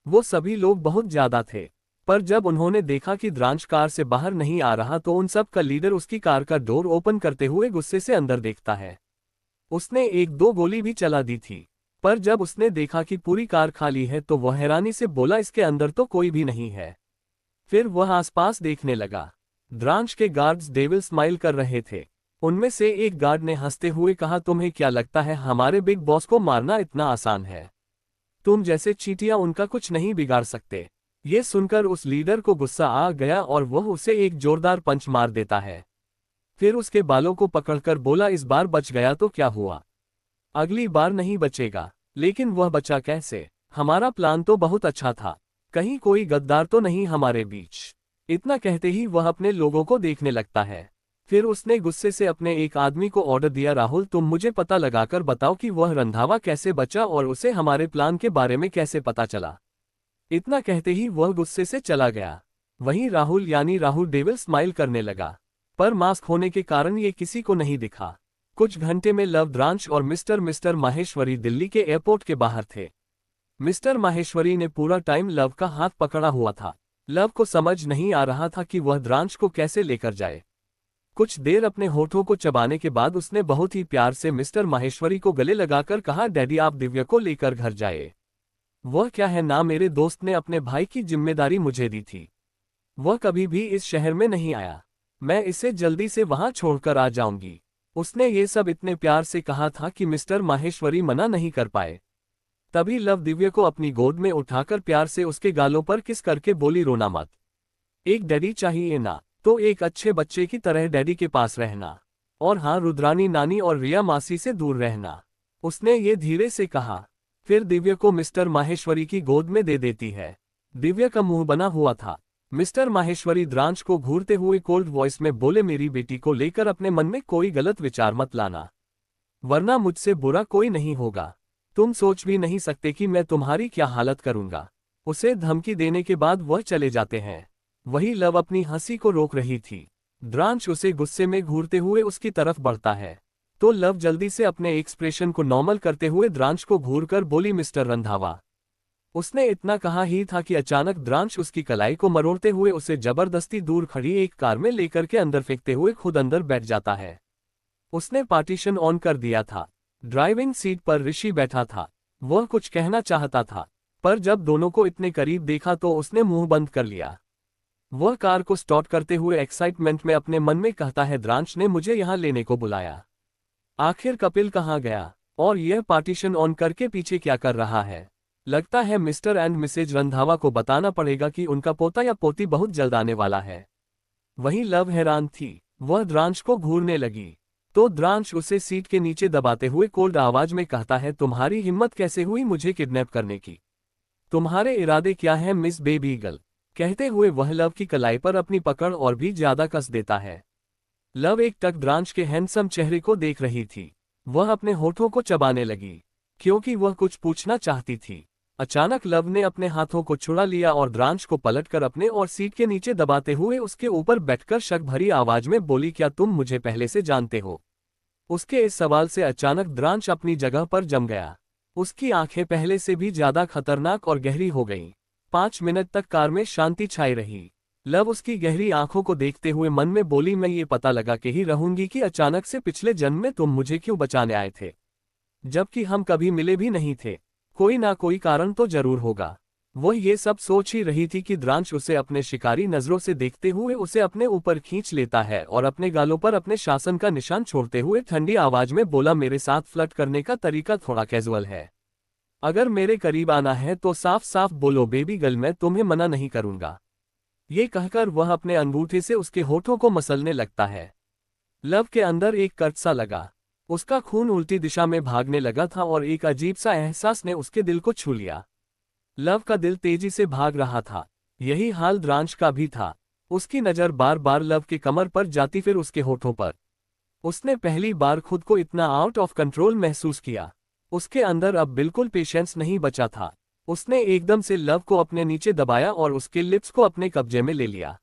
वो सभी लोग बहुत ज्यादा थे, पर जब उन्होंने देखा कि द्रांश कार से बाहर नहीं आ रहा, तो उन सब का लीडर उसकी कार का डोर ओपन करते हुए गुस्से से अंदर देखता है। उसने एक दो गोली भी चला दी थी, पर जब उसने देखा कि पूरी कार खाली है तो वह हैरानी से बोला, इसके अंदर तो कोई भी नहीं है। फिर वह आसपास देखने लगा। द्रांश के गार्ड्स डेविल स्माइल कर रहे थे। उनमें से एक गार्ड ने हंसते हुए कहा, तुम्हें क्या लगता है हमारे बिग बॉस को मारना इतना आसान है? तुम जैसे चींटियां उनका कुछ नहीं बिगाड़ सकते। ये सुनकर उस लीडर को गुस्सा आ गया और वह उसे एक जोरदार पंच मार देता है। फिर उसके बालों को पकड़कर बोला, इस बार बच गया तो क्या हुआ, अगली बार नहीं बचेगा। लेकिन वह बचा कैसे? हमारा प्लान तो बहुत अच्छा था, कहीं कोई गद्दार तो नहीं हमारे बीच। इतना कहते ही वह अपने लोगों को देखने लगता है। फिर उसने गुस्से से अपने एक आदमी को ऑर्डर दिया, राहुल तुम मुझे पता लगाकर बताओ कि वह रंधावा कैसे बचा और उसे हमारे प्लान के बारे में कैसे पता चला। इतना कहते ही वह गुस्से से चला गया। वहीं राहुल यानी राहुल डेविल स्माइल करने लगा, पर मास्क होने के कारण ये किसी को नहीं दिखा। कुछ घंटे में लव, द्रांश और मिस्टर माहेश्वरी दिल्ली के एयरपोर्ट के बाहर थे। मिस्टर माहेश्वरी ने पूरा टाइम लव का हाथ पकड़ा हुआ था। लव को समझ नहीं आ रहा था कि वह द्रांश को कैसे लेकर जाए। कुछ देर अपने होठों को चबाने के बाद उसने बहुत ही प्यार से मिस्टर माहेश्वरी को गले लगाकर कहा, डैडी आप दिव्या को लेकर घर जाए। वह क्या है ना, मेरे दोस्त ने अपने भाई की जिम्मेदारी मुझे दी थी। वह कभी भी इस शहर में नहीं आया, मैं इसे जल्दी से वहां छोड़कर आ जाऊंगी। उसने ये सब इतने प्यार से कहा था कि मिस्टर माहेश्वरी मना नहीं कर पाए। तभी लव दिव्या को अपनी गोद में उठाकर प्यार से उसके गालों पर किस करके बोली, रोना मत, एक डैडी चाहिए ना, तो एक अच्छे बच्चे की तरह डैडी के पास रहना, और हाँ रुद्रानी नानी और रिया मासी से दूर रहना। उसने ये धीरे से कहा, फिर दिव्या को मिस्टर माहेश्वरी की गोद में दे देती है। दिव्या का मुंह बना हुआ था। मिस्टर माहेश्वरी द्रांश को घूरते हुए कोल्ड वॉइस में बोले, मेरी बेटी को लेकर अपने मन में कोई गलत विचार मत लाना, वरना मुझसे बुरा कोई नहीं होगा। तुम सोच भी नहीं सकते कि मैं तुम्हारी क्या हालत करूंगा। उसे धमकी देने के बाद वह चले जाते हैं। वही लव अपनी हंसी को रोक रही थी। द्रांश उसे गुस्से में घूरते हुए उसकी तरफ बढ़ता है, तो लव जल्दी से अपने एक्सप्रेशन को नॉर्मल करते हुए द्रांश को घूरकर बोली, मिस्टर रंधावा। उसने इतना कहा ही था कि अचानक द्रांश उसकी कलाई को मरोड़ते हुए उसे जबरदस्ती दूर खड़ी एक कार में लेकर के अंदर फेंकते हुए खुद अंदर बैठ जाता है। उसने पार्टीशन ऑन कर दिया था। ड्राइविंग सीट पर ऋषि बैठा था। वह कुछ कहना चाहता था, पर जब दोनों को इतने करीब देखा तो उसने मुंह बंद कर लिया। वह कार को स्टार्ट करते हुए एक्साइटमेंट में अपने मन में कहता है, द्रांश ने मुझे यहां लेने को बुलाया। आखिर कपिल कहाँ गया और यह पार्टीशन ऑन करके पीछे क्या कर रहा है। लगता है मिस्टर एंड मिसेज रंधावा को बताना पड़ेगा कि उनका पोता या पोती बहुत जल्द आने वाला है। वहीं लव हैरान थी। वह द्रांश को घूरने लगी तो द्रांश उसे सीट के नीचे दबाते हुए कोल्ड आवाज में कहता है, तुम्हारी हिम्मत कैसे हुई मुझे किडनैप करने की? तुम्हारे इरादे क्या हैं मिस बेबी गर्ल? कहते हुए वह लव की कलाई पर अपनी पकड़ और भी ज्यादा कस देता है। लव एक टक द्रांश के हैंडसम चेहरे को देख रही थी। वह अपने होठों को चबाने लगी क्योंकि वह कुछ पूछना चाहती थी। अचानक लव ने अपने हाथों को छुड़ा लिया और द्रांश को पलटकर अपने और सीट के नीचे दबाते हुए उसके ऊपर बैठकर शक भरी आवाज में बोली, क्या तुम मुझे पहले से जानते हो? उसके इस सवाल से अचानक द्रांश अपनी जगह पर जम गया। उसकी आंखें पहले से भी ज्यादा खतरनाक और गहरी हो गईं। 5 मिनट तक कार में शांति छाई रही। लव उसकी गहरी आंखों को देखते हुए मन में बोली, मैं ये पता लगा के ही रहूंगी कि अचानक से पिछले जन्म में तुम मुझे क्यों बचाने आए थे, जबकि हम कभी मिले भी नहीं थे। कोई ना कोई कारण तो जरूर होगा। वह ये सब सोच ही रही थी कि द्रांश उसे अपने शिकारी नजरों से देखते हुए उसे अपने ऊपर खींच लेता है और अपने गालों पर अपने शासन का निशान छोड़ते हुए ठंडी आवाज में बोला, मेरे साथ फ्लर्ट करने का तरीका थोड़ा कैजुअल है। अगर मेरे करीब आना है तो साफ साफ बोलो बेबी गर्ल, मैं तुम्हें मना नहीं करूंगा। ये कहकर वह अपने अंगूठे से उसके होठों को मसलने लगता है। लव के अंदर एक कर्ट सा लगा। उसका खून उल्टी दिशा में भागने लगा था और एक अजीब सा एहसास ने उसके दिल को छू लिया। लव का दिल तेजी से भाग रहा था। यही हाल द्रांश का भी था। उसकी नजर बार बार लव के कमर पर जाती, फिर उसके होठों पर। उसने पहली बार खुद को इतना आउट ऑफ कंट्रोल महसूस किया। उसके अंदर अब बिल्कुल पेशेंस नहीं बचा था। उसने एकदम से लव को अपने नीचे दबाया और उसके लिप्स को अपने कब्जे में ले लिया।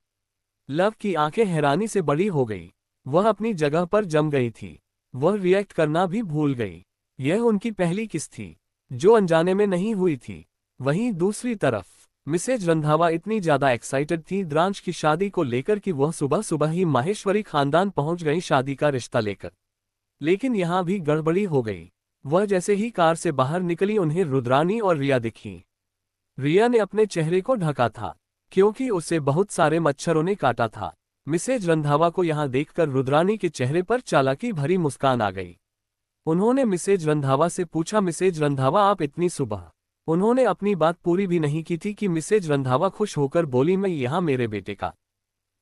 लव की आंखें हैरानी से बड़ी हो गई। वह अपनी जगह पर जम गई थी। वह रिएक्ट करना भी भूल गई। यह उनकी पहली किस थी जो अनजाने में नहीं हुई थी। वहीं दूसरी तरफ मिसेज रंधावा इतनी ज्यादा एक्साइटेड थी द्रांश की शादी को लेकर कि वह सुबह सुबह ही माहेश्वरी खानदान पहुंच गई शादी का रिश्ता लेकर। लेकिन यहां भी गड़बड़ी हो गई। वह जैसे ही कार से बाहर निकली उन्हें रुद्रानी और रिया दिखी। रिया ने अपने चेहरे को ढका था क्योंकि उसे बहुत सारे मच्छरों ने काटा था। मिसेज रंधावा को यहां देखकर रुद्रानी के चेहरे पर चालाकी भरी मुस्कान आ गई। उन्होंने मिसेज रंधावा से पूछा, मिसेज रंधावा आप इतनी सुबह? उन्होंने अपनी बात पूरी भी नहीं की थी कि मिसेज रंधावा खुश होकर बोली, मैं यहाँ मेरे बेटे का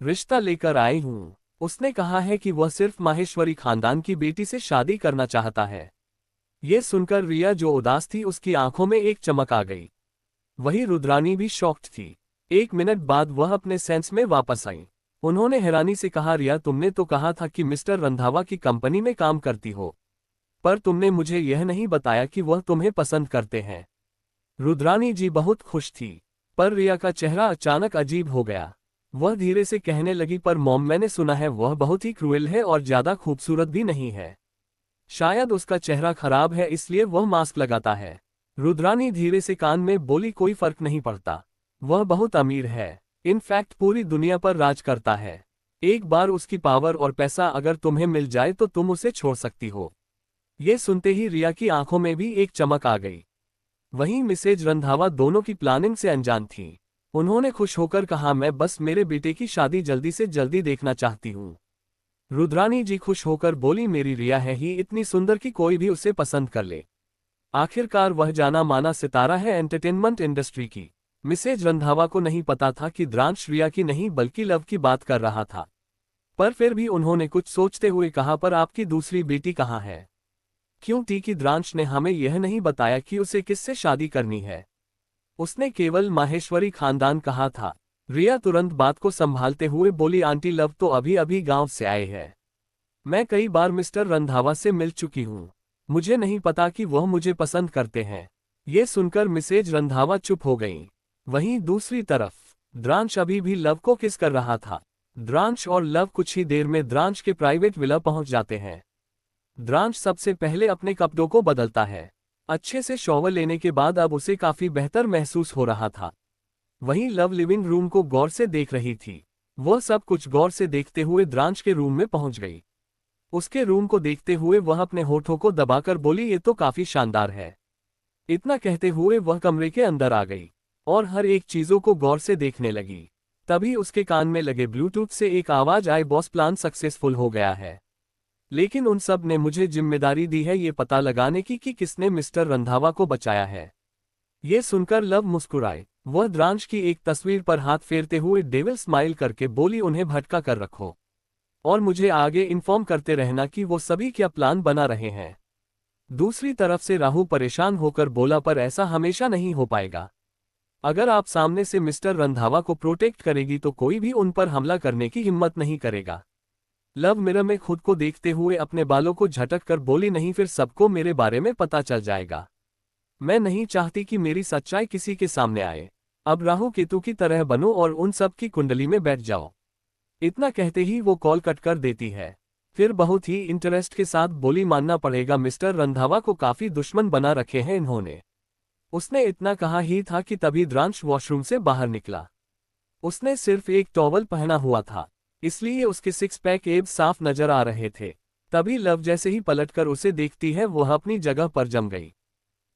रिश्ता लेकर आई हूँ। उसने कहा है कि वह सिर्फ माहेश्वरी खानदान की बेटी से शादी करना चाहता है। ये सुनकर रिया जो उदास थी उसकी आंखों में एक चमक आ गई। वही रुद्रानी भी शॉक्ड थी। 1 मिनट बाद वह अपने सेंस में वापस आई। उन्होंने हैरानी से कहा, रिया तुमने तो कहा था कि मिस्टर रंधावा की कंपनी में काम करती हो, पर तुमने मुझे यह नहीं बताया कि वह तुम्हें पसंद करते हैं। रुद्रानी जी बहुत खुश थी, पर रिया का चेहरा अचानक अजीब हो गया। वह धीरे से कहने लगी, पर मॉम मैंने सुना है वह बहुत ही क्रूएल है और ज्यादा खूबसूरत भी नहीं है। शायद उसका चेहरा खराब है इसलिए वह मास्क लगाता है। रुद्रानी धीरे से कान में बोली, कोई फर्क नहीं पड़ता, वह बहुत अमीर है, इनफैक्ट पूरी दुनिया पर राज करता है। एक बार उसकी पावर और पैसा अगर तुम्हें मिल जाए तो तुम उसे छोड़ सकती हो। ये सुनते ही रिया की आंखों में भी एक चमक आ गई। वहीं मिसेज रंधावा दोनों की प्लानिंग से अनजान थी। उन्होंने खुश होकर कहा, मैं बस मेरे बेटे की शादी जल्दी से जल्दी देखना चाहती हूँ। रुद्रानी जी खुश होकर बोली, मेरी रिया है ही इतनी सुंदर कि कोई भी उसे पसंद कर ले। आखिरकार वह जाना माना सितारा है एंटरटेनमेंट इंडस्ट्री की। मिसेज रंधावा को नहीं पता था कि द्रांश रिया की नहीं बल्कि लव की बात कर रहा था, पर फिर भी उन्होंने कुछ सोचते हुए कहा, पर आपकी दूसरी बेटी कहाँ है? क्योंकि द्रांश ने हमें यह नहीं बताया कि उसे किससे शादी करनी है। उसने केवल माहेश्वरी खानदान कहा था। रिया तुरंत बात को संभालते हुए बोली, आंटी लव तो अभी अभी गांव से आए हैं। मैं कई बार मिस्टर रंधावा से मिल चुकी हूँ, मुझे नहीं पता कि वह मुझे पसंद करते हैं। ये सुनकर मिसेज रंधावा चुप हो गईं। वहीं दूसरी तरफ द्रांश अभी भी लव को किस कर रहा था। द्रांश और लव कुछ ही देर में द्रांश के प्राइवेट विला पहुंच जाते हैं। द्रांश सबसे पहले अपने कपड़ों को बदलता है। अच्छे से शॉवर लेने के बाद अब उसे काफी बेहतर महसूस हो रहा था। वहीं लव लिविंग रूम को गौर से देख रही थी। वह सब कुछ गौर से देखते हुए द्रांश के रूम में पहुंच गई। उसके रूम को देखते हुए वह अपने होठों को दबाकर बोली, ये तो काफी शानदार है। इतना कहते हुए वह कमरे के अंदर आ गई और हर एक चीजों को गौर से देखने लगी। तभी उसके कान में लगे ब्लूटूथ से एक आवाज आई, बॉस प्लान सक्सेसफुल हो गया है। लेकिन उन सब ने मुझे जिम्मेदारी दी है ये पता लगाने की कि किसने मिस्टर रंधावा को बचाया है। ये सुनकर लव मुस्कुराए। वह द्रांश की एक तस्वीर पर हाथ फेरते हुए डेविल स्माइल करके बोली, उन्हें भटका कर रखो और मुझे आगे इन्फॉर्म करते रहना कि वो सभी क्या प्लान बना रहे हैं। दूसरी तरफ से राहु परेशान होकर बोला, पर ऐसा हमेशा नहीं हो पाएगा। अगर आप सामने से मिस्टर रंधावा को प्रोटेक्ट करेगी तो कोई भी उन पर हमला करने की हिम्मत नहीं करेगा। लव मिरर में खुद को देखते हुए अपने बालों को झटक कर बोली, नहीं फिर सबको मेरे बारे में पता चल जाएगा। मैं नहीं चाहती कि मेरी सच्चाई किसी के सामने आए। अब राहु केतु की तरह बनो और उन सब की कुंडली में बैठ जाओ। इतना कहते ही वो कॉल कट कर देती है। फिर बहुत ही इंटरेस्ट के साथ बोली, मानना पड़ेगा मिस्टर रंधावा को काफी दुश्मन बना रखे हैं इन्होंने। उसने इतना कहा ही था कि तभी द्रांश वॉशरूम से बाहर निकला। उसने सिर्फ एक टॉवल पहना हुआ था, इसलिए उसके सिक्स पैक एब्स साफ नजर आ रहे थे। तभी लव जैसे ही पलटकर उसे देखती है वह अपनी जगह पर जम गई।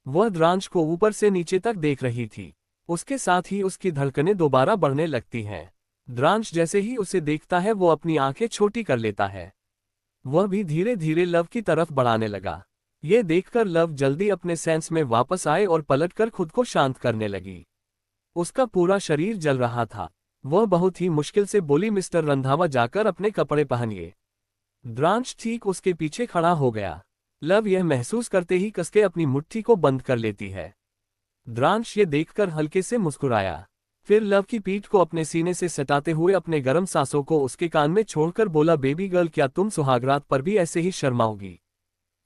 वह द्रांश को ऊपर से नीचे तक देख रही थी। उसके साथ ही उसकी धड़कनें दोबारा बढ़ने लगती हैं। द्रांश जैसे ही उसे देखता है वो अपनी आंखें छोटी कर लेता है। वह भी धीरे धीरे लव की तरफ बढ़ाने लगा। ये देखकर लव जल्दी अपने सेंस में वापस आए और पलटकर खुद को शांत करने लगी। उसका पूरा शरीर जल रहा था। वह बहुत ही मुश्किल से बोली, मिस्टर रंधावा जाकर अपने कपड़े पहनिए। द्रांश ठीक उसके पीछे खड़ा हो गया। लव यह महसूस करते ही कसके अपनी मुट्ठी को बंद कर लेती है। द्रांश ये देखकर हल्के से मुस्कुराया। फिर लव की पीठ को अपने सीने से सटाते हुए अपने गर्म सांसों को उसके कान में छोड़कर बोला, बेबी गर्ल क्या तुम सुहागरात पर भी ऐसे ही शर्माओगी?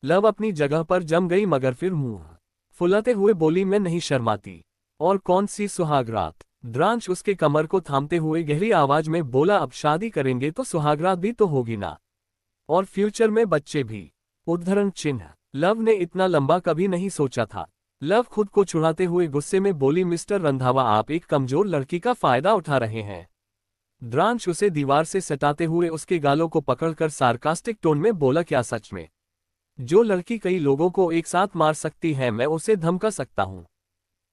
लव अपनी जगह पर जम गई मगर फिर मुंह फुलाते हुए बोली, मैं नहीं शर्माती। और कौन सी सुहागरात? द्रांश उसके कमर को थामते हुए गहरी आवाज में बोला, अब शादी करेंगे तो सुहागरात भी तो होगी ना, और फ्यूचर में बच्चे भी। उद्धरण चिन्ह। लव ने इतना लंबा कभी नहीं सोचा था। लव खुद को छुड़ाते हुए गुस्से में बोली, मिस्टर रंधावा आप एक कमजोर लड़की का फायदा उठा रहे हैं। द्रांश उसे दीवार से सटाते हुए उसके गालों को पकड़कर सार्कास्टिक टोन में बोला, क्या सच में? जो लड़की कई लोगों को एक साथ मार सकती है मैं उसे धमका सकता हूं?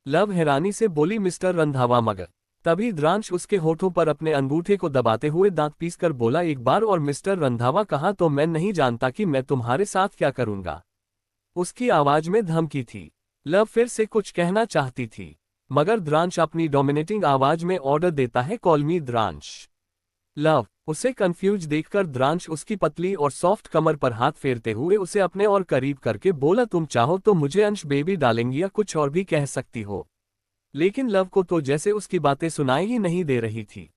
लव हैरानी से बोली, मिस्टर रंधावा मगर। तभी द्रांश उसके होठों पर अपने अंगूठे को दबाते हुए दांत पीसकर बोला, एक बार और मिस्टर रंधावा कहा तो मैं नहीं जानता कि मैं तुम्हारे साथ क्या करूंगा। उसकी आवाज में धमकी थी। लव फिर से कुछ कहना चाहती थी मगर द्रांश अपनी डोमिनेटिंग आवाज में ऑर्डर देता है, कॉल मी द्रांश। लव उसे कंफ्यूज देखकर द्रांश उसकी पतली और सॉफ्ट कमर पर हाथ फेरते हुए उसे अपने और करीब करके बोला, तुम चाहो तो मुझे अंश बेबी डालेंगी या कुछ और भी कह सकती हो। लेकिन लव को तो जैसे उसकी बातें सुनाई ही नहीं दे रही थी।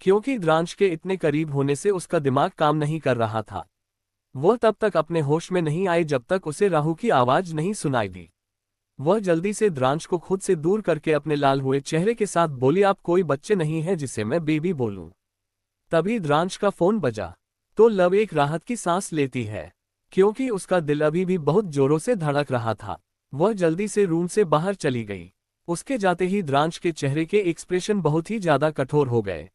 क्योंकि द्रांश के इतने करीब होने से उसका दिमाग काम नहीं कर रहा था। वह तब तक अपने होश में नहीं आई जब तक उसे राहु की आवाज नहीं सुनाई दी। वह जल्दी से द्रांश को खुद से दूर करके अपने लाल हुए चेहरे के साथ बोली, आप कोई बच्चे नहीं हैं जिसे मैं बेबी बोलूं। तभी द्रांश का फोन बजा तो लव एक राहत की सांस लेती है, क्योंकि उसका दिल अभी भी बहुत जोरों से धड़क रहा था। वह जल्दी से रूम से बाहर चली गई। उसके जाते ही द्रांश के चेहरे के एक्सप्रेशन बहुत ही ज्यादा कठोर हो गए।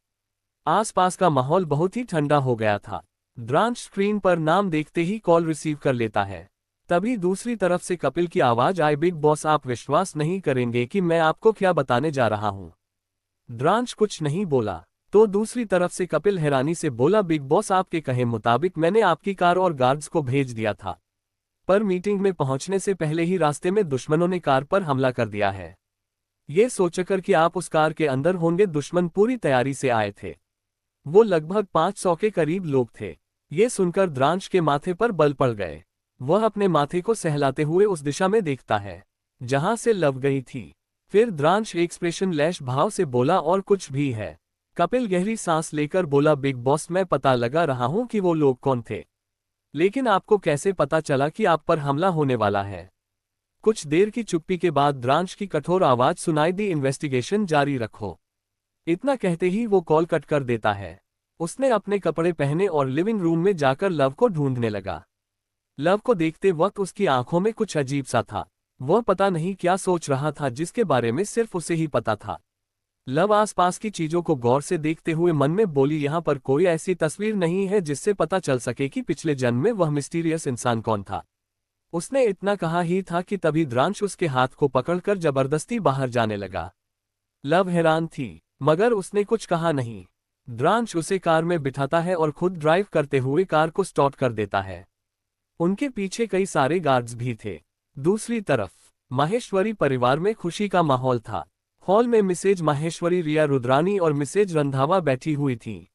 आसपास का माहौल बहुत ही ठंडा हो गया था। द्रांश स्क्रीन पर नाम देखते ही कॉल रिसीव कर लेता है। तभी दूसरी तरफ से कपिल की आवाज आई, बिग बॉस आप विश्वास नहीं करेंगे कि मैं आपको क्या बताने जा रहा हूं। द्रांश कुछ नहीं बोला तो दूसरी तरफ से कपिल हैरानी से बोला, बिग बॉस आपके कहे मुताबिक मैंने आपकी कार और गार्ड्स को भेज दिया था, पर मीटिंग में पहुंचने से पहले ही रास्ते में दुश्मनों ने कार पर हमला कर दिया है। ये सोचकर कि आप उस कार के अंदर होंगे, दुश्मन पूरी तैयारी से आए थे। वो लगभग 500 के करीब लोग थे। ये सुनकर द्रांश के माथे पर बल पड़ गए। वह अपने माथे को सहलाते हुए उस दिशा में देखता है जहां से लव गई थी। फिर द्रांश एक्सप्रेशन लैश भाव से बोला, और कुछ भी है। कपिल गहरी सांस लेकर बोला, बिग बॉस मैं पता लगा रहा हूं कि वो लोग कौन थे, लेकिन आपको कैसे पता चला कि आप पर हमला होने वाला है। कुछ देर की चुप्पी के बाद द्रांश की कठोर आवाज सुनाई दी, इन्वेस्टिगेशन जारी रखो। इतना कहते ही वो कॉल कट कर देता है। उसने अपने कपड़े पहने और लिविंग रूम में जाकर लव को ढूंढने लगा। लव को देखते वक्त उसकी आंखों में कुछ अजीब सा था। वह पता नहीं क्या सोच रहा था जिसके बारे में सिर्फ उसे ही पता था। लव आसपास की चीजों को गौर से देखते हुए मन में बोली, यहाँ पर कोई ऐसी तस्वीर नहीं है जिससे पता चल सके कि पिछले जन्म में वह मिस्टीरियस इंसान कौन था। उसने इतना कहा ही था कि तभी द्रांश उसके हाथ को पकड़कर जबरदस्ती बाहर जाने लगा। लव हैरान थी मगर उसने कुछ कहा नहीं। द्रांश उसे कार में बिठाता है और खुद ड्राइव करते हुए कार को स्टार्ट कर देता है। उनके पीछे कई सारे गार्ड्स भी थे। दूसरी तरफ माहेश्वरी परिवार में खुशी का माहौल था। हॉल में मिसेज माहेश्वरी, रिया रुद्रानी और मिसेज रंधावा बैठी हुई थी।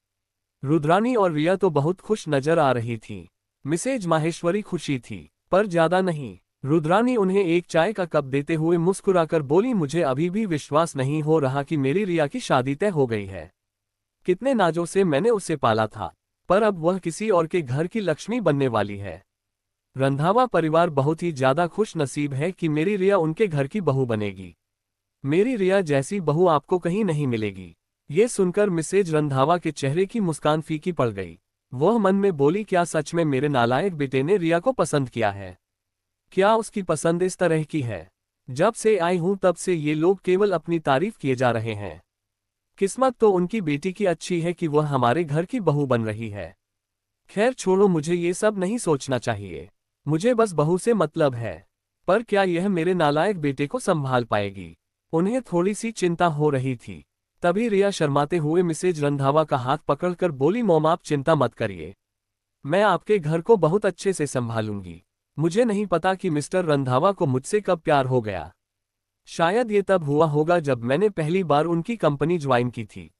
रुद्रानी और रिया तो बहुत खुश नजर आ रही थी। मिसेज माहेश्वरी खुशी थी पर ज्यादा नहीं। रुद्रानी उन्हें एक चाय का कप देते हुए मुस्कुराकर बोली, मुझे अभी भी विश्वास नहीं हो रहा कि मेरी रिया की शादी तय हो गई है। कितने नाजों से मैंने उसे पाला था, पर अब वह किसी और के घर की लक्ष्मी बनने वाली है। रंधावा परिवार बहुत ही ज्यादा खुश नसीब है कि मेरी रिया उनके घर की बहू बनेगी। मेरी रिया जैसी बहू आपको कहीं नहीं मिलेगी। ये सुनकर मिसेज रंधावा के चेहरे की मुस्कान फीकी पड़ गई। वह मन में बोली, क्या सच में मेरे नालायक बेटे ने रिया को पसंद किया है? क्या उसकी पसंद इस तरह की है? जब से आई हूं तब से ये लोग केवल अपनी तारीफ किए जा रहे हैं। किस्मत तो उनकी बेटी की अच्छी है कि वह हमारे घर की बहू बन रही है। खैर छोड़ो, मुझे ये सब नहीं सोचना चाहिए। मुझे बस बहू से मतलब है। पर क्या यह मेरे नालायक बेटे को संभाल पाएगी? उन्हें थोड़ी सी चिंता हो रही थी। तभी रिया शर्माते हुए मिसेज रंधावा का हाथ पकड़कर बोली, मॉम आप चिंता मत करिए, मैं आपके घर को बहुत अच्छे से संभालूंगी। मुझे नहीं पता कि मिस्टर रंधावा को मुझसे कब प्यार हो गया। शायद ये तब हुआ होगा जब मैंने पहली बार उनकी कंपनी ज्वाइन की थी।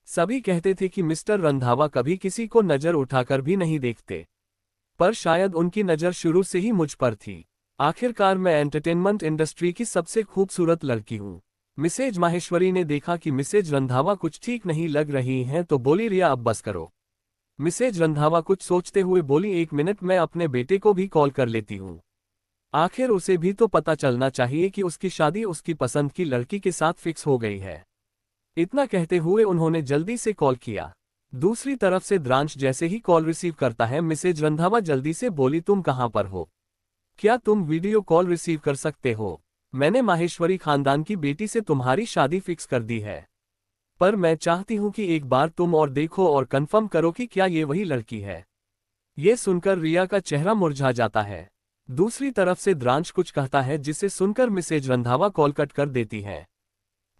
सभी कहते थे कि मिस्टर रंधावा कभी किसी को नजर उठाकर भी नहीं देखते, पर शायद उनकी नजर शुरू से ही मुझ पर थी। आखिरकार मैं एंटरटेनमेंट इंडस्ट्री की सबसे खूबसूरत लड़की हूँ। मिसेज माहेश्वरी ने देखा कि मिसेज रंधावा कुछ ठीक नहीं लग रही हैं तो बोली, रिया अब बस करो। मिसेज रंधावा कुछ सोचते हुए बोली, एक मिनट मैं अपने बेटे को भी कॉल कर लेती हूँ। आखिर उसे भी तो पता चलना चाहिए कि उसकी शादी उसकी पसंद की लड़की के साथ फिक्स हो गई है। इतना कहते हुए उन्होंने जल्दी से कॉल किया। दूसरी तरफ से द्रांश जैसे ही कॉल रिसीव करता है, मिसेज रंधावा जल्दी से बोली, तुम कहाँ पर हो? क्या तुम वीडियो कॉल रिसीव कर सकते हो? मैंने माहेश्वरी खानदान की बेटी से तुम्हारी शादी फिक्स कर दी है, पर मैं चाहती हूं कि एक बार तुम और देखो और कंफर्म करो कि क्या ये वही लड़की है। ये सुनकर रिया का चेहरा मुरझा जाता है। दूसरी तरफ से द्रांश कुछ कहता है जिसे सुनकर मिसेज रंधावा कॉल कट कर देती है।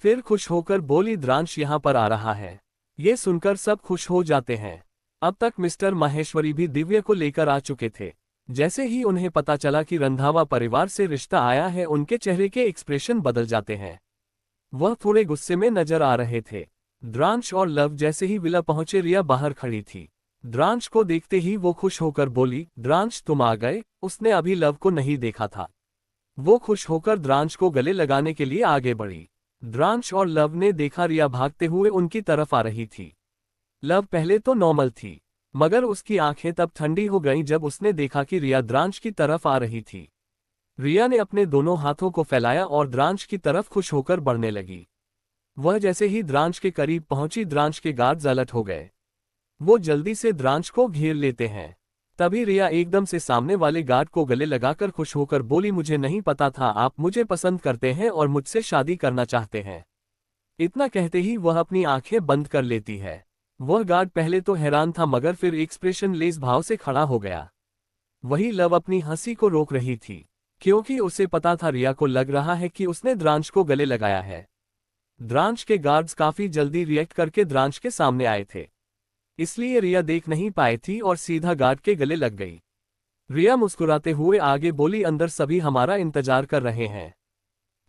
फिर खुश होकर बोली, द्रांश यहाँ पर आ रहा है। ये सुनकर सब खुश हो जाते हैं। अब तक मिस्टर माहेश्वरी भी दिव्य को लेकर आ चुके थे। जैसे ही उन्हें पता चला कि रंधावा परिवार से रिश्ता आया है, उनके चेहरे के एक्सप्रेशन बदल जाते हैं। वह थोड़े गुस्से में नजर आ रहे थे। द्रांश और लव जैसे ही विला पहुंचे, रिया बाहर खड़ी थी। द्रांश को देखते ही वो खुश होकर बोली, द्रांश तुम आ गए। उसने अभी लव को नहीं देखा था। वो खुश होकर द्रांश को गले लगाने के लिए आगे बढ़ी। द्रांश और लव ने देखा रिया भागते हुए उनकी तरफ आ रही थी। लव पहले तो नॉर्मल थी, मगर उसकी आंखें तब ठंडी हो गईं जब उसने देखा कि रिया द्रांश की तरफ आ रही थी। रिया ने अपने दोनों हाथों को फैलाया और द्रांश की तरफ खुश होकर बढ़ने लगी। वह जैसे ही द्रांश के करीब पहुंची, द्रांश के गार्ड्स अलर्ट हो गए। वो जल्दी से द्रांश को घेर लेते हैं। तभी रिया एकदम से सामने वाले गार्ड को गले लगाकर खुश होकर बोली, मुझे नहीं पता था आप मुझे पसंद करते हैं और मुझसे शादी करना चाहते हैं। इतना कहते ही वह अपनी आंखें बंद कर लेती है। वह गार्ड पहले तो हैरान था, मगर फिर एक्सप्रेशन लेस भाव से खड़ा हो गया। वही लव अपनी हंसी को रोक रही थी, क्योंकि उसे पता था रिया को लग रहा है कि उसने द्रांश को गले लगाया है। द्रांश के गार्ड्स काफी जल्दी रिएक्ट करके द्रांश के सामने आए थे, इसलिए रिया देख नहीं पाई थी और सीधा गार्ड के गले लग गई। रिया मुस्कुराते हुए आगे बोली, अंदर सभी हमारा इंतजार कर रहे हैं,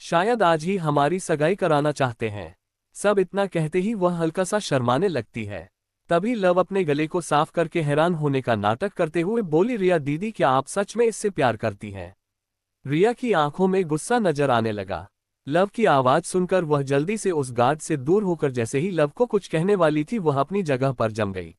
शायद आज ही हमारी सगाई कराना चाहते हैं। सब इतना कहते ही वह हल्का सा शर्माने लगती है। तभी लव अपने गले को साफ करके हैरान होने का नाटक करते हुए बोली, रिया दीदी, क्या आप सच में इससे प्यार करती हैं? रिया की आंखों में गुस्सा नजर आने लगा। लव की आवाज सुनकर वह जल्दी से उस गार्ड से दूर होकर जैसे ही लव को कुछ कहने वाली थी, वह अपनी जगह पर जम गई।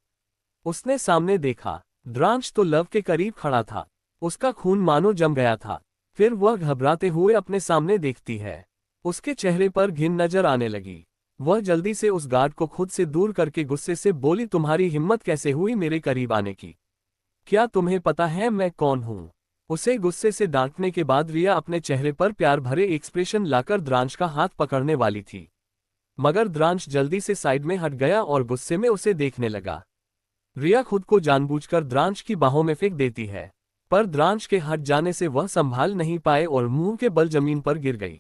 उसने सामने देखा, द्रांश तो लव के करीब खड़ा था। उसका खून मानो जम गया था। फिर वह घबराते हुए अपने सामने देखती है। उसके चेहरे पर घिन नजर आने लगी। वह जल्दी से उस गार्ड को खुद से दूर करके गुस्से से बोली, तुम्हारी हिम्मत कैसे हुई मेरे करीब आने की? क्या तुम्हें पता है मैं कौन हूं? उसे गुस्से से डांटने के बाद रिया अपने चेहरे पर प्यार भरे एक्सप्रेशन लाकर द्रांश का हाथ पकड़ने वाली थी, मगर द्रांश जल्दी से साइड में हट गया और गुस्से में उसे देखने लगा। रिया खुद को जानबूझकर द्रांश की बाहों में फेंक देती है, पर द्रांश के हट जाने से वह संभाल नहीं पाए और मुंह के बल जमीन पर गिर गई।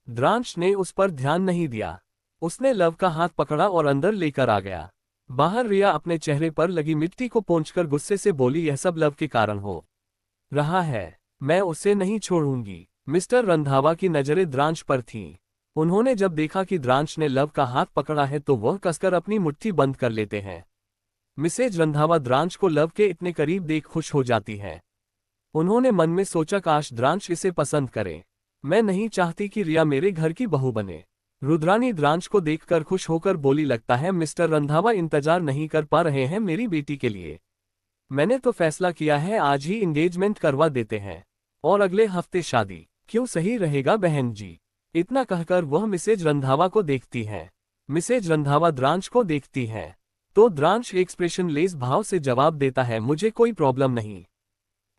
द्रांश ने उस पर ध्यान नहीं दिया। उसने लव का हाथ पकड़ा और अंदर लेकर आ गया। बाहर रिया अपने चेहरे पर लगी मिट्टी को पोंछकर गुस्से से बोली, यह सब लव के कारण हो रहा है, मैं उसे नहीं छोड़ूंगी। मिस्टर रंधावा की नजरें द्रांश पर थीं। उन्होंने जब देखा कि द्रांश ने लव का हाथ पकड़ा है तो वह कसकर अपनी मुट्ठी बंद कर लेते हैं। मिसेज रंधावा द्रांश को लव के इतने करीब देख खुश हो जाती है। उन्होंने मन में सोचा, काश द्रांश इसे पसंद करे। मैं नहीं चाहती कि रिया मेरे घर की बहू बने। रुद्रानी द्रांश को देखकर खुश होकर बोली, लगता है मिस्टर रंधावा इंतजार नहीं कर पा रहे हैं मेरी बेटी के लिए। मैंने तो फैसला किया है, आज ही एंगेजमेंट करवा देते हैं और अगले हफ्ते शादी। क्यों सही रहेगा बहन जी? इतना कहकर वह मिसेज रंधावा को देखती है। मिसेज रंधावा द्रांश को देखती है तो द्रांश एक्सप्रेशन लेस भाव से जवाब देता है, मुझे कोई प्रॉब्लम नहीं।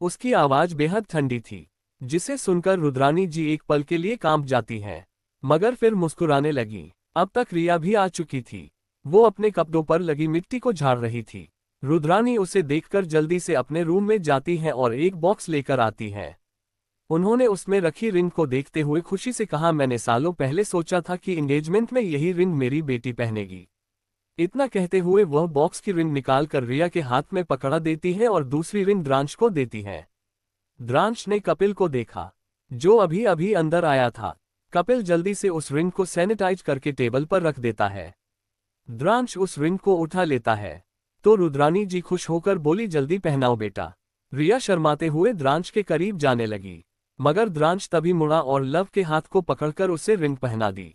उसकी आवाज बेहद ठंडी थी, जिसे सुनकर रुद्रानी जी एक पल के लिए कांप जाती हैं, मगर फिर मुस्कुराने लगी। अब तक रिया भी आ चुकी थी। वो अपने कपड़ों पर लगी मिट्टी को झाड़ रही थी। रुद्रानी उसे देखकर जल्दी से अपने रूम में जाती है और एक बॉक्स लेकर आती है। उन्होंने उसमें रखी रिंग को देखते हुए खुशी से कहा, मैंने सालों पहले सोचा था कि एंगेजमेंट में यही रिंग मेरी बेटी पहनेगी। इतना कहते हुए वह बॉक्स की रिंग निकालकर रिया के हाथ में पकड़ा देती है और दूसरी रिंग द्रांश को देती है। द्रांश ने कपिल को देखा, जो अभी अभी अंदर आया था। कपिल जल्दी से उस रिंग को सैनिटाइज करके टेबल पर रख देता है। द्रांश उस रिंग को उठा लेता है तो रुद्रानी जी खुश होकर बोली, जल्दी पहनाओ बेटा। रिया शर्माते हुए द्रांश के करीब जाने लगी, मगर द्रांश तभी मुड़ा और लव के हाथ को पकड़कर उसे रिंग पहना दी।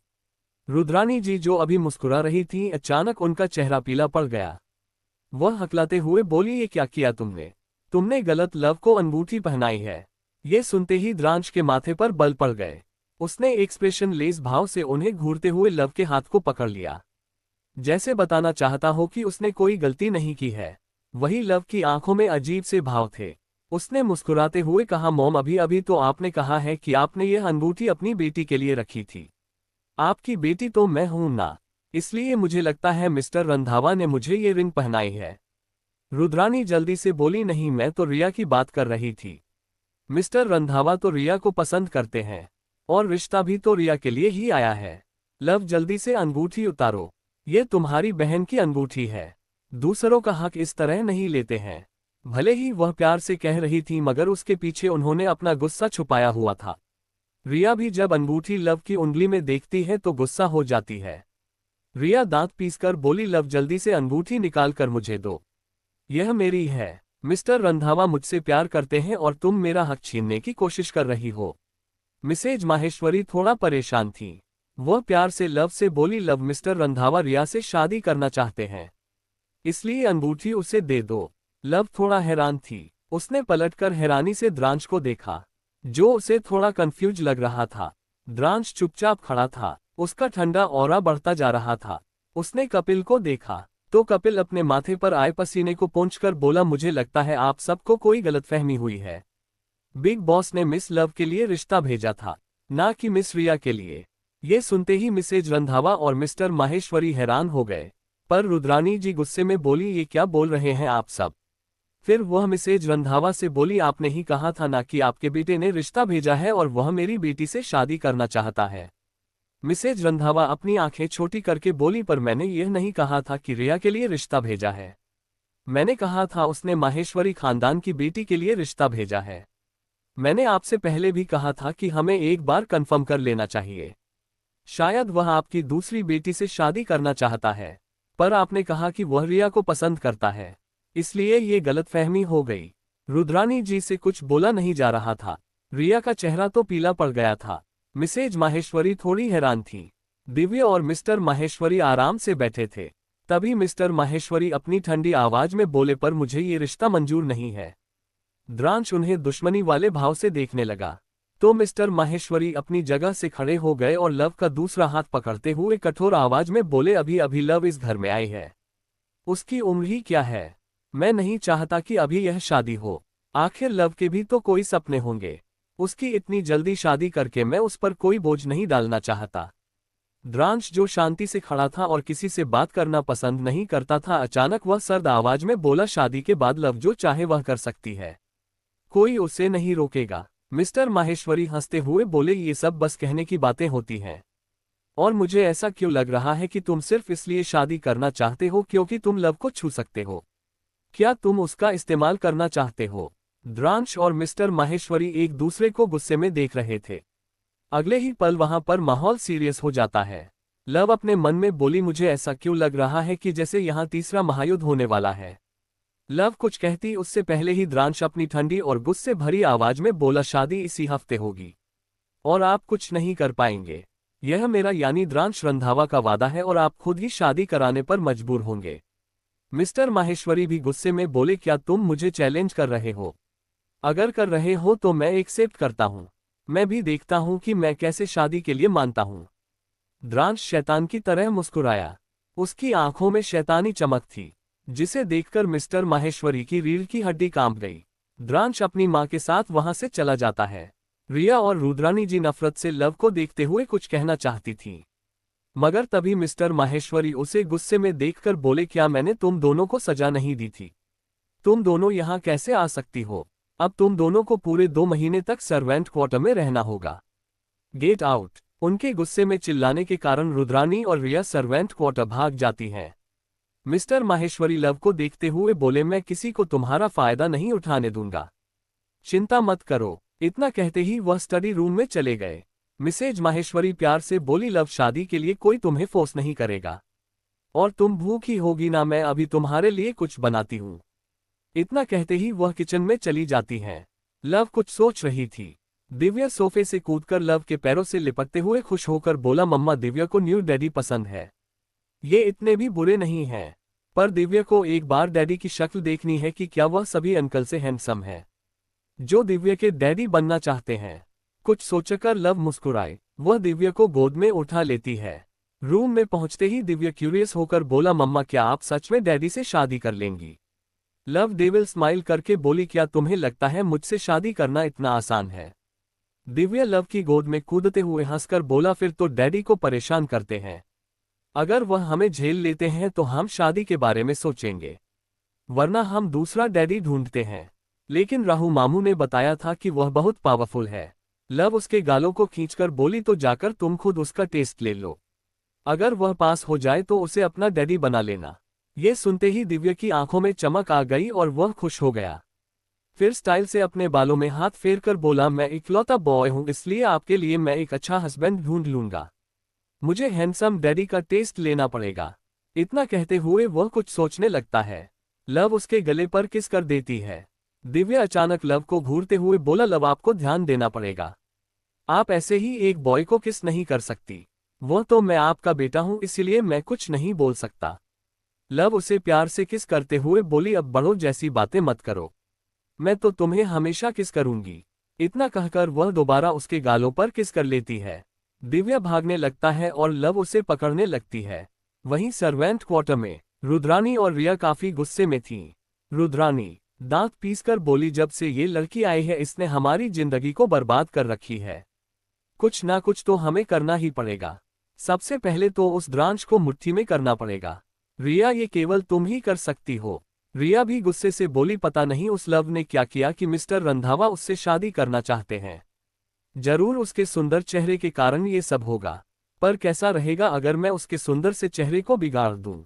रुद्रानी जी जो अभी मुस्कुरा रही थी, अचानक उनका चेहरा पीला पड़ गया। वह हकलाते हुए बोली, ये क्या किया तुमने? तुमने गलत लव को अंगूठी पहनाई है। ये सुनते ही द्रांश के माथे पर बल पड़ गए। उसने एक्सप्रेशन लेस भाव से उन्हें घूरते हुए लव के हाथ को पकड़ लिया, जैसे बताना चाहता हो कि उसने कोई गलती नहीं की है। वही लव की आंखों में अजीब से भाव थे। उसने मुस्कुराते हुए कहा, मॉम, अभी अभी तो आपने कहा है कि आपने यह अंगूठी अपनी बेटी के लिए रखी थी। आपकी बेटी तो मैं हूं ना, इसलिए मुझे लगता है मिस्टर रंधावा ने मुझे ये रिंग पहनाई है। रुद्रानी जल्दी से बोली, नहीं, मैं तो रिया की बात कर रही थी। मिस्टर रंधावा तो रिया को पसंद करते हैं और रिश्ता भी तो रिया के लिए ही आया है। लव, जल्दी से अंगूठी उतारो। ये तुम्हारी बहन की अंगूठी है। दूसरों का हक इस तरह नहीं लेते हैं। भले ही वह प्यार से कह रही थी, मगर उसके पीछे उन्होंने अपना गुस्सा छुपाया हुआ था। रिया भी जब अंगूठी लव की उंगली में देखती है तो गुस्सा हो जाती है। रिया दांत पीसकर बोली, लव, जल्दी से अंगूठी निकाल कर मुझे दो। यह मेरी है। मिस्टर रंधावा मुझसे प्यार करते हैं और तुम मेरा हक छीनने की कोशिश कर रही हो। मिसेज माहेश्वरी थोड़ा परेशान थी। वह प्यार से लव से बोली, लव, मिस्टर रंधावा रिया से शादी करना चाहते हैं। इसलिए अंगूठी उसे दे दो। लव थोड़ा हैरान थी। उसने पलटकर हैरानी से द्रांश को देखा, जो उसे थोड़ा कंफ्यूज लग रहा था। द्रांश चुपचाप खड़ा था, उसका ठंडा ऑरा बढ़ता जा रहा था। उसने कपिल को देखा तो कपिल अपने माथे पर आए पसीने को पोंछकर बोला, मुझे लगता है आप सबको कोई गलतफहमी हुई है। बिग बॉस ने मिस लव के लिए रिश्ता भेजा था, ना कि मिस रिया के लिए। ये सुनते ही मिसेज रंधावा और मिस्टर माहेश्वरी हैरान हो गए। पर रुद्रानी जी गुस्से में बोली, ये क्या बोल रहे हैं आप सब। फिर वह मिसेज रंधावा से बोली, आपने ही कहा था ना कि आपके बेटे ने रिश्ता भेजा है और वह मेरी बेटी से शादी करना चाहता है। मिसेज रंधावा अपनी आंखें छोटी करके बोली, पर मैंने यह नहीं कहा था कि रिया के लिए रिश्ता भेजा है। मैंने कहा था उसने माहेश्वरी खानदान की बेटी के लिए रिश्ता भेजा है। मैंने आपसे पहले भी कहा था कि हमें एक बार कंफर्म कर लेना चाहिए। शायद वह आपकी दूसरी बेटी से शादी करना चाहता है, पर आपने कहा कि वह रिया को पसंद करता है, इसलिए ये गलतफहमी हो गई। रुद्रानी जी से कुछ बोला नहीं जा रहा था। रिया का चेहरा तो पीला पड़ गया था। मिसेज माहेश्वरी थोड़ी हैरान थी। दिव्य और मिस्टर माहेश्वरी आराम से बैठे थे। तभी मिस्टर माहेश्वरी अपनी ठंडी आवाज में बोले, पर मुझे ये रिश्ता मंजूर नहीं है। द्रांश उन्हें दुश्मनी वाले भाव से देखने लगा तो मिस्टर माहेश्वरी अपनी जगह से खड़े हो गए और लव का दूसरा हाथ पकड़ते हुए कठोर आवाज में बोले, अभी अभी लव इस घर में आई है। उसकी उम्र ही क्या है। मैं नहीं चाहता कि अभी यह शादी हो। आखिर लव के भी तो कोई सपने होंगे। उसकी इतनी जल्दी शादी करके मैं उस पर कोई बोझ नहीं डालना चाहता। द्रांश जो शांति से खड़ा था और किसी से बात करना पसंद नहीं करता था, अचानक वह सर्द आवाज में बोला, शादी के बाद लव जो चाहे वह कर सकती है, कोई उसे नहीं रोकेगा। मिस्टर माहेश्वरी हंसते हुए बोले, ये सब बस कहने की बातें होती हैं। और मुझे ऐसा क्यों लग रहा है कि तुम सिर्फ इसलिए शादी करना चाहते हो क्योंकि तुम लव को छू सकते हो। क्या तुम उसका इस्तेमाल करना चाहते हो। द्रांश और मिस्टर माहेश्वरी एक दूसरे को गुस्से में देख रहे थे। अगले ही पल वहां पर माहौल सीरियस हो जाता है। लव अपने मन में बोली, मुझे ऐसा क्यों लग रहा है कि जैसे यहाँ तीसरा महायुद्ध होने वाला है। लव कुछ कहती उससे पहले ही द्रांश अपनी ठंडी और गुस्से भरी आवाज में बोला, शादी इसी हफ्ते होगी और आप कुछ नहीं कर पाएंगे। यह मेरा यानी द्रांश रंधावा का वादा है और आप खुद ही शादी कराने पर मजबूर होंगे। मिस्टर माहेश्वरी भी गुस्से में बोले, क्या तुम मुझे चैलेंज कर रहे हो। अगर कर रहे हो तो मैं एक्सेप्ट करता हूं। मैं भी देखता हूं कि मैं कैसे शादी के लिए मानता हूं। द्रांश शैतान की तरह मुस्कुराया। उसकी आंखों में शैतानी चमक थी, जिसे देखकर मिस्टर माहेश्वरी की रीढ़ की हड्डी कांप गई। द्रांश अपनी मां के साथ वहां से चला जाता है। रिया और रुद्रानी जी नफरत से लव को देखते हुए कुछ कहना चाहती थीं, मगर तभी मिस्टर माहेश्वरी उसे गुस्से में देखकर बोले, क्या मैंने तुम दोनों को सजा नहीं दी थी। तुम दोनों यहाँ कैसे आ सकती हो। अब तुम दोनों को पूरे 2 महीने तक सर्वेंट क्वार्टर में रहना होगा। Get out. उनके गुस्से में चिल्लाने के कारण रुद्रानी और रिया सर्वेंट क्वार्टर भाग जाती हैं। मिस्टर माहेश्वरी लव को देखते हुए बोले, मैं किसी को तुम्हारा फायदा नहीं उठाने दूंगा, चिंता मत करो। इतना कहते ही वह स्टडी रूम में चले गए। मिसेज माहेश्वरी प्यार से बोली, लव शादी के लिए कोई तुम्हें फोर्स नहीं करेगा और तुम भूखी होगी ना, मैं अभी तुम्हारे लिए कुछ बनाती हूँ। इतना कहते ही वह किचन में चली जाती हैं। लव कुछ सोच रही थी। दिव्या सोफे से कूदकर लव के पैरों से लिपटते हुए खुश होकर बोला, मम्मा दिव्या को न्यू डैडी पसंद है। ये इतने भी बुरे नहीं हैं, पर दिव्या को एक बार डैडी की शक्ल देखनी है कि क्या वह सभी अंकल से हैंडसम है जो दिव्या के डैडी बनना चाहते हैं। कुछ सोचकर लव मुस्कुराए। वह दिव्या को गोद में उठा लेती है। रूम में पहुंचते ही दिव्या क्यूरियस होकर बोला, मम्मा क्या आप सच में डैडी से शादी कर लेंगी। लव डेविल स्माइल करके बोली, क्या तुम्हें लगता है मुझसे शादी करना इतना आसान है। दिव्या लव की गोद में कूदते हुए हंसकर बोला, फिर तो डैडी को परेशान करते हैं। अगर वह हमें झेल लेते हैं तो हम शादी के बारे में सोचेंगे, वरना हम दूसरा डैडी ढूंढते हैं। लेकिन राहु मामू ने बताया था कि वह बहुत पावरफुल है। लव उसके गालों को खींचकर बोली, तो जाकर तुम खुद उसका टेस्ट ले लो। अगर वह पास हो जाए तो उसे अपना डैडी बना लेना। ये सुनते ही दिव्या की आंखों में चमक आ गई और वह खुश हो गया। फिर स्टाइल से अपने बालों में हाथ फेरकर बोला, मैं इकलौता बॉय हूं, इसलिए आपके लिए मैं एक अच्छा हस्बैंड ढूंढ लूंगा। मुझे हैंडसम डैडी का टेस्ट लेना पड़ेगा। इतना कहते हुए वह कुछ सोचने लगता है। लव उसके गले पर किस कर देती है। दिव्या अचानक लव को घूरते हुए बोला, लव आपको ध्यान देना पड़ेगा। आप ऐसे ही एक बॉय को किस नहीं कर सकती। वह तो मैं आपका बेटा हूं, इसलिए मैं कुछ नहीं बोल सकता। लव उसे प्यार से किस करते हुए बोली, अब बड़ों जैसी बातें मत करो, मैं तो तुम्हें हमेशा किस करूंगी। इतना कहकर वह दोबारा उसके गालों पर किस कर लेती है। दिव्या भागने लगता है और लव उसे पकड़ने लगती है। वहीं सर्वेंट क्वार्टर में रुद्रानी और रिया काफी गुस्से में थीं। रुद्रानी दांत पीसकर बोली, जब से ये लड़की आई है इसने हमारी जिंदगी को बर्बाद कर रखी है। कुछ ना कुछ तो हमें करना ही पड़ेगा। सबसे पहले तो उस द्रांश को मुट्ठी में करना पड़ेगा। रिया, ये केवल तुम ही कर सकती हो। रिया भी गुस्से से बोली, पता नहीं उस लव ने क्या किया कि मिस्टर रंधावा उससे शादी करना चाहते हैं। जरूर उसके सुंदर चेहरे के कारण ये सब होगा, पर कैसा रहेगा अगर मैं उसके सुंदर से चेहरे को बिगाड़ दूं?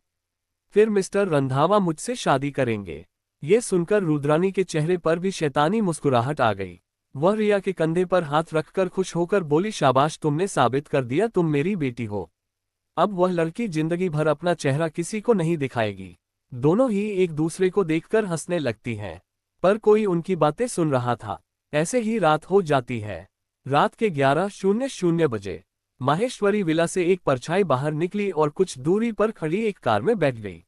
फिर मिस्टर रंधावा मुझसे शादी करेंगे। ये सुनकर रुद्रानी के चेहरे पर भी शैतानी मुस्कुराहट आ गई। वह रिया के कंधे पर हाथ रखकर खुश होकर बोली, शाबाश, तुमने साबित कर दिया तुम मेरी बेटी हो। अब वह लड़की जिंदगी भर अपना चेहरा किसी को नहीं दिखाएगी। दोनों ही एक दूसरे को देखकर हंसने लगती हैं, पर कोई उनकी बातें सुन रहा था। ऐसे ही रात हो जाती है। रात के 11:00 बजे माहेश्वरी विला से एक परछाई बाहर निकली और कुछ दूरी पर खड़ी एक कार में बैठ गई।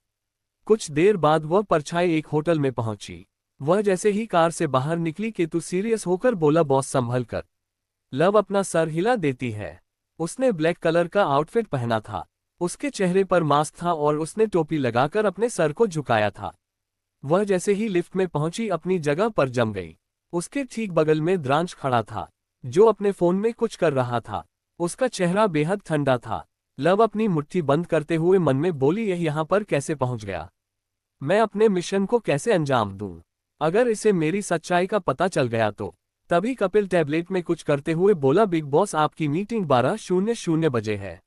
कुछ देर बाद वह परछाई एक होटल में पहुंची। वह जैसे ही कार से बाहर निकली, केतु सीरियस होकर बोला, बॉस संभल कर। लव अपना सर हिला देती है। उसने ब्लैक कलर का आउटफिट पहना था, उसके चेहरे पर मास्क था और उसने टोपी लगाकर अपने सर को झुकाया था। वह जैसे ही लिफ्ट में पहुंची अपनी जगह पर जम गई। उसके ठीक बगल में द्रांश खड़ा था, जो अपने फोन में कुछ कर रहा था। उसका चेहरा बेहद ठंडा था। लव अपनी मुट्ठी बंद करते हुए मन में बोली, यह यहाँ पर कैसे पहुंच गया? मैं अपने मिशन को कैसे अंजाम दूं? अगर इसे मेरी सच्चाई का पता चल गया तो? तभी कपिल टैबलेट में कुछ करते हुए बोला, बिग बॉस आपकी मीटिंग 12:00 बजे है।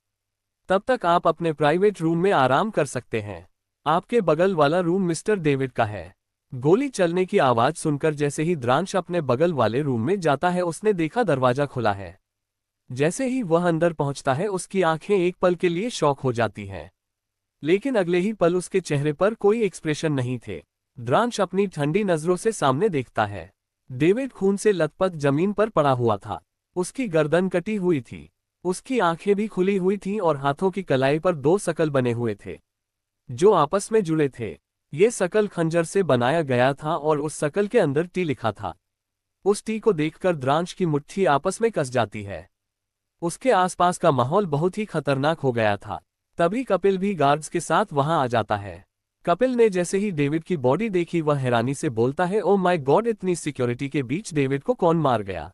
तब तक आप अपने प्राइवेट रूम में आराम कर सकते हैं। आपके बगल वाला रूम मिस्टर डेविड का है। गोली चलने की आवाज सुनकर जैसे ही द्रांश अपने बगल वाले रूम में जाता है, उसने देखा दरवाजा खुला है। जैसे ही वह अंदर पहुंचता है, उसकी आंखें एक पल के लिए शॉक हो जाती हैं, लेकिन अगले ही पल उसके चेहरे पर कोई एक्सप्रेशन नहीं थे। द्रांश अपनी ठंडी नजरों से सामने देखता है। डेविड खून से लथपथ जमीन पर पड़ा हुआ था। उसकी गर्दन कटी हुई थी, उसकी आंखें भी खुली हुई थीं और हाथों की कलाई पर 2 शकल बने हुए थे, जो आपस में जुड़े थे। ये शकल खंजर से बनाया गया था और उस शकल के अंदर टी लिखा था। उस टी को देखकर द्रांश की मुट्ठी आपस में कस जाती है। उसके आसपास का माहौल बहुत ही खतरनाक हो गया था। तभी कपिल भी गार्ड्स के साथ वहां आ जाता है। कपिल ने जैसे ही डेविड की बॉडी देखी, वह हैरानी से बोलता है, ओ माय गॉड, इतनी सिक्योरिटी के बीच डेविड को कौन मार गया?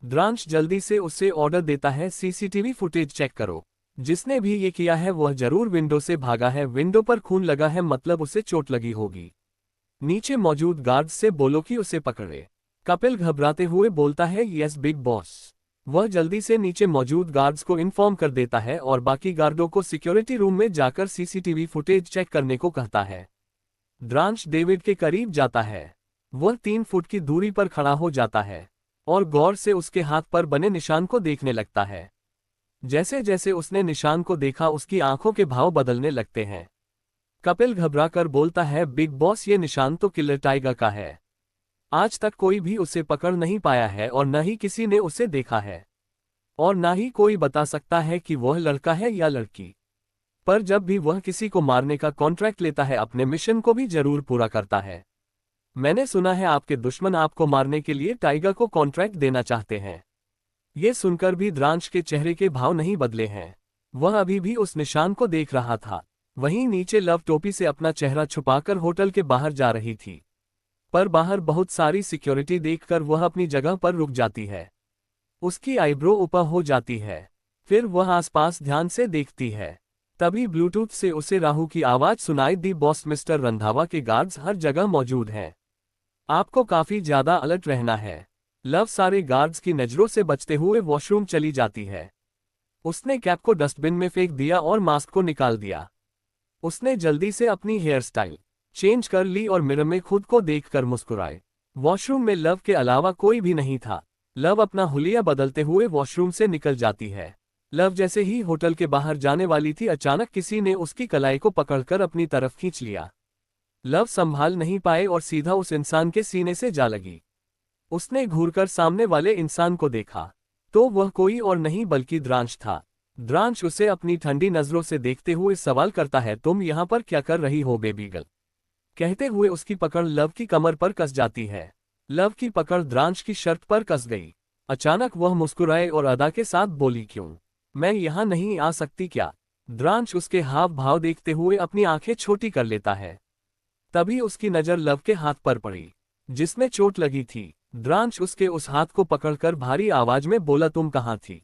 द्रांश जल्दी से उससे ऑर्डर देता है, सीसीटीवी फुटेज चेक करो। जिसने भी ये किया है वह जरूर विंडो से भागा है। विंडो पर खून लगा है, मतलब उसे चोट लगी होगी। नीचे मौजूद गार्ड्स से बोलो कि उसे पकड़े। कपिल घबराते हुए बोलता है, यस बिग बॉस। वह जल्दी से नीचे मौजूद गार्ड्स को इन्फॉर्म कर देता है और बाकी गार्डों को सिक्योरिटी रूम में जाकर सीसीटीवी फुटेज चेक करने को कहता है। द्रांश डेविड के करीब जाता है। वह 3 फुट की दूरी पर खड़ा हो जाता है और गौर से उसके हाथ पर बने निशान को देखने लगता है। जैसे जैसे उसने निशान को देखा, उसकी आंखों के भाव बदलने लगते हैं। कपिल घबराकर बोलता है, बिग बॉस, ये निशान तो किलर टाइगर का है। आज तक कोई भी उसे पकड़ नहीं पाया है और न ही किसी ने उसे देखा है, और न ही कोई बता सकता है कि वह लड़का है या लड़की। पर जब भी वह किसी को मारने का कॉन्ट्रैक्ट लेता है, अपने मिशन को भी जरूर पूरा करता है। मैंने सुना है आपके दुश्मन आपको मारने के लिए टाइगर को कॉन्ट्रैक्ट देना चाहते हैं। ये सुनकर भी द्रांश के चेहरे के भाव नहीं बदले हैं। वह अभी भी उस निशान को देख रहा था। वहीं नीचे लव टोपी से अपना चेहरा छुपाकर होटल के बाहर जा रही थी, पर बाहर बहुत सारी सिक्योरिटी देखकर वह अपनी जगह पर रुक जाती है। उसकी आईब्रो ऊपर हो जाती है। फिर वह आसपास ध्यान से देखती है। तभी ब्लूटूथ से उसे राहु की आवाज सुनाई दी, बॉस, मिस्टर रंधावा के गार्ड्स हर जगह मौजूद हैं। आपको काफी ज्यादा अलर्ट रहना है। लव सारे गार्ड्स की नजरों से बचते हुए वॉशरूम चली जाती है। उसने कैप को डस्टबिन में फेंक दिया और मास्क को निकाल दिया। उसने जल्दी से अपनी हेयर स्टाइल चेंज कर ली और मिरर में खुद को देखकर मुस्कुराए। वॉशरूम में लव के अलावा कोई भी नहीं था। लव अपना हुलिया बदलते हुए वॉशरूम से निकल जाती है। लव जैसे ही होटल के बाहर जाने वाली थी, अचानक किसी ने उसकी कलाई को पकड़कर अपनी तरफ खींच लिया। लव संभाल नहीं पाए और सीधा उस इंसान के सीने से जा लगी। उसने घूरकर सामने वाले इंसान को देखा तो वह कोई और नहीं बल्कि द्रांश था। द्रांश उसे अपनी ठंडी नजरों से देखते हुए सवाल करता है, तुम यहाँ पर क्या कर रही हो बेबी गर्ल? कहते हुए उसकी पकड़ लव की कमर पर कस जाती है। लव की पकड़ द्रांश की शर्ट पर कस गई। अचानक वह मुस्कुराए और अदा के साथ बोली, क्यों, मैं यहाँ नहीं आ सकती क्या? द्रांश उसके हाव भाव देखते हुए अपनी आंखें छोटी कर लेता है। तभी उसकी नजर लव के हाथ पर पड़ी, जिसमें चोट लगी थी। द्रांश उसके उस हाथ को पकड़कर भारी आवाज में बोला, तुम कहाँ थी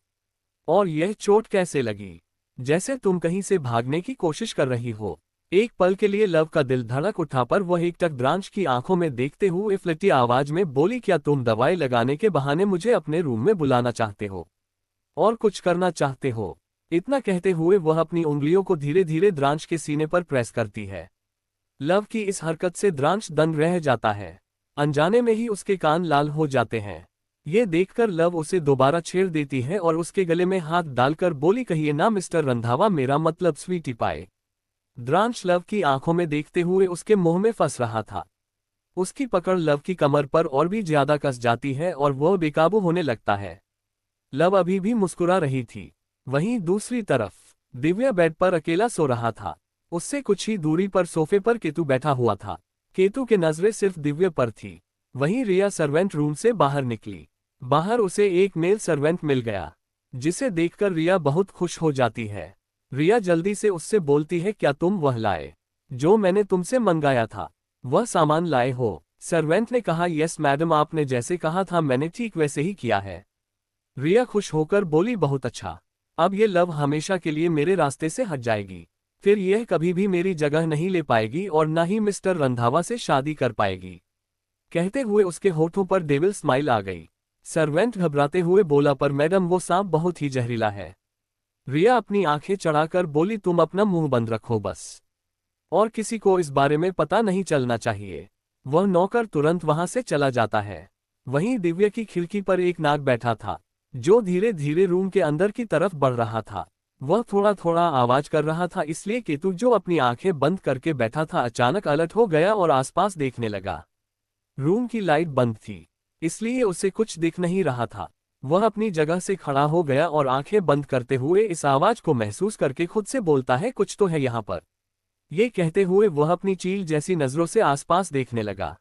और यह चोट कैसे लगी? जैसे तुम कहीं से भागने की कोशिश कर रही हो। एक पल के लिए लव का दिल धड़क उठा, पर वह एकटक द्रांश की आंखों में देखते हुए फ्लटी आवाज में बोली, क्या तुम दवाई लगाने के बहाने मुझे अपने रूम में बुलाना चाहते हो और कुछ करना चाहते हो? इतना कहते हुए वह अपनी उंगलियों को धीरे धीरे द्रांश के सीने पर प्रेस करती है। लव की इस हरकत से द्रांश दंग रह जाता है। अनजाने में ही उसके कान लाल हो जाते हैं। ये देखकर लव उसे दोबारा छेड़ देती है और उसके गले में हाथ डालकर बोली, कहिए ना मिस्टर रंधावा, मेरा मतलब स्वीटी पाए। द्रांश लव की आंखों में देखते हुए उसके मुंह में फंस रहा था। उसकी पकड़ लव की कमर पर और भी ज्यादा कस जाती है और वह बेकाबू होने लगता है। लव अभी भी मुस्कुरा रही थी। वहीं दूसरी तरफ दिव्या बेड पर अकेला सो रहा था। उससे कुछ ही दूरी पर सोफे पर केतु बैठा हुआ था। केतु की नजरें सिर्फ दिव्या पर थी। वहीं रिया सर्वेंट रूम से बाहर निकली। बाहर उसे एक मेल सर्वेंट मिल गया, जिसे देखकर रिया बहुत खुश हो जाती है। रिया जल्दी से उससे बोलती है, क्या तुम वह लाए जो मैंने तुमसे मंगाया था? वह सामान लाए हो? सर्वेंट ने कहा, यस मैडम, आपने जैसे कहा था मैंने ठीक वैसे ही किया है। रिया खुश होकर बोली, बहुत अच्छा, अब ये लव हमेशा के लिए मेरे रास्ते से हट जाएगी। फिर यह कभी भी मेरी जगह नहीं ले पाएगी और न ही मिस्टर रंधावा से शादी कर पाएगी। कहते हुए उसके होठों पर डेविल स्माइल आ गई। सर्वेंट घबराते हुए बोला, पर मैडम वो सांप बहुत ही जहरीला है। रिया अपनी आंखें चढ़ाकर बोली, तुम अपना मुंह बंद रखो बस, और किसी को इस बारे में पता नहीं चलना चाहिए। वह नौकर तुरंत वहां से चला जाता है। वहीं दिव्या की खिड़की पर एक नाग बैठा था, जो धीरे धीरे रूम के अंदर की तरफ बढ़ रहा था। वह थोड़ा थोड़ा आवाज कर रहा था, इसलिए केतु, जो अपनी आंखें बंद करके बैठा था, अचानक अलर्ट हो गया और आसपास देखने लगा। रूम की लाइट बंद थी, इसलिए उसे कुछ दिख नहीं रहा था। वह अपनी जगह से खड़ा हो गया और आंखें बंद करते हुए इस आवाज को महसूस करके खुद से बोलता है, कुछ तो है यहाँ पर। ये कहते हुए वह अपनी चील जैसी नजरों से आसपास देखने लगा।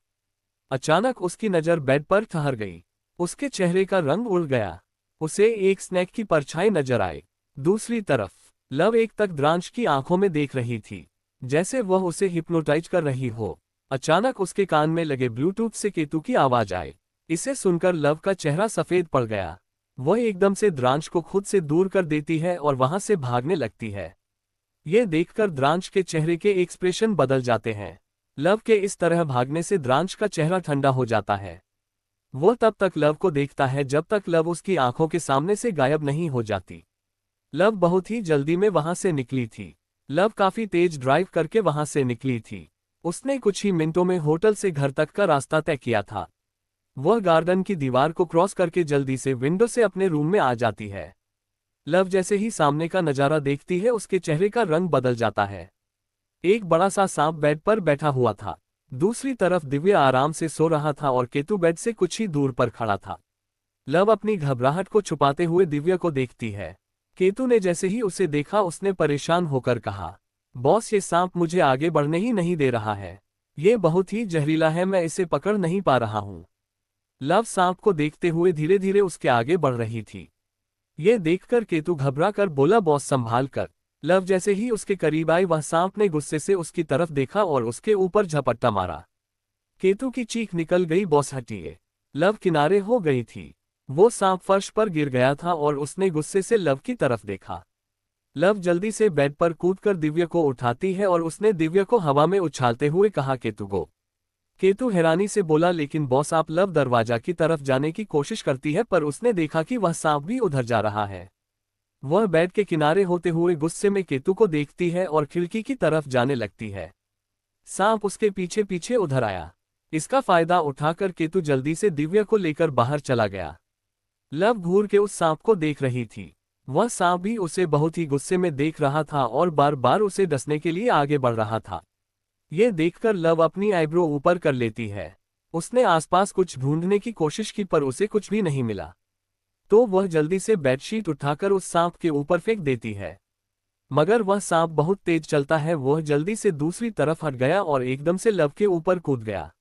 अचानक उसकी नजर बेड पर ठहर गई। उसके चेहरे का रंग उड़ गया। उसे एक स्नैक की परछाई नजर आई। दूसरी तरफ लव एक तक द्रांश की आंखों में देख रही थी, जैसे वह उसे हिप्नोटाइज कर रही हो। अचानक उसके कान में लगे ब्लूटूथ से केतु की आवाज आई। इसे सुनकर लव का चेहरा सफेद पड़ गया। वह एकदम से द्रांश को खुद से दूर कर देती है और वहां से भागने लगती है। ये देखकर द्रांश के चेहरे के एक्सप्रेशन बदल जाते हैं। लव के इस तरह भागने से द्रांश का चेहरा ठंडा हो जाता है। वह तब तक लव को देखता है जब तक लव उसकी आंखों के सामने से गायब नहीं हो जाती। लव बहुत ही जल्दी में वहां से निकली थी। लव काफी तेज ड्राइव करके वहां से निकली थी। उसने कुछ ही मिनटों में होटल से घर तक का रास्ता तय किया था। वह गार्डन की दीवार को क्रॉस करके जल्दी से विंडो से अपने रूम में आ जाती है। लव जैसे ही सामने का नजारा देखती है, उसके चेहरे का रंग बदल जाता है। एक बड़ा सा सांप बेड पर बैठा हुआ था। दूसरी तरफ दिव्या आराम से सो रहा था और केतु बेड से कुछ ही दूर पर खड़ा था। लव अपनी घबराहट को छुपाते हुए दिव्या को देखती है। केतु ने जैसे ही उसे देखा, उसने परेशान होकर कहा, बॉस, ये सांप मुझे आगे बढ़ने ही नहीं दे रहा है। ये बहुत ही जहरीला है, मैं इसे पकड़ नहीं पा रहा हूं। लव सांप को देखते हुए धीरे धीरे उसके आगे बढ़ रही थी। ये देखकर केतु घबरा कर बोला, बॉस संभाल कर। लव जैसे ही उसके करीब आई, वह सांप ने गुस्से से उसकी तरफ देखा और उसके ऊपर झपट्टा मारा। केतु की चीख निकल गई, बॉस हटिए। लव किनारे हो गई थी। वो सांप फर्श पर गिर गया था और उसने गुस्से से लव की तरफ देखा। लव जल्दी से बेड पर कूदकर दिव्या को उठाती है और उसने दिव्या को हवा में उछालते हुए कहा, केतु गो। केतु हैरानी से बोला, लेकिन बॉस आप। लव दरवाजा की तरफ जाने की कोशिश करती है, पर उसने देखा कि वह सांप भी उधर जा रहा है। वह बेड के किनारे होते हुए गुस्से में केतु को देखती है और खिड़की की तरफ जाने लगती है। सांप उसके पीछे पीछे उधर आया। इसका फायदा उठाकर केतु जल्दी से दिव्या को लेकर बाहर चला गया। लव घूर के उस सांप को देख रही थी। वह सांप भी उसे बहुत ही गुस्से में देख रहा था और बार बार उसे डसने के लिए आगे बढ़ रहा था। ये देखकर लव अपनी आईब्रो ऊपर कर लेती है। उसने आसपास कुछ ढूंढने की कोशिश की, पर उसे कुछ भी नहीं मिला। तो वह जल्दी से बेडशीट उठाकर उस सांप के ऊपर फेंक देती है। मगर वह सांप बहुत तेज चलता है। वह जल्दी से दूसरी तरफ हट गया और एकदम से लव के ऊपर कूद गया।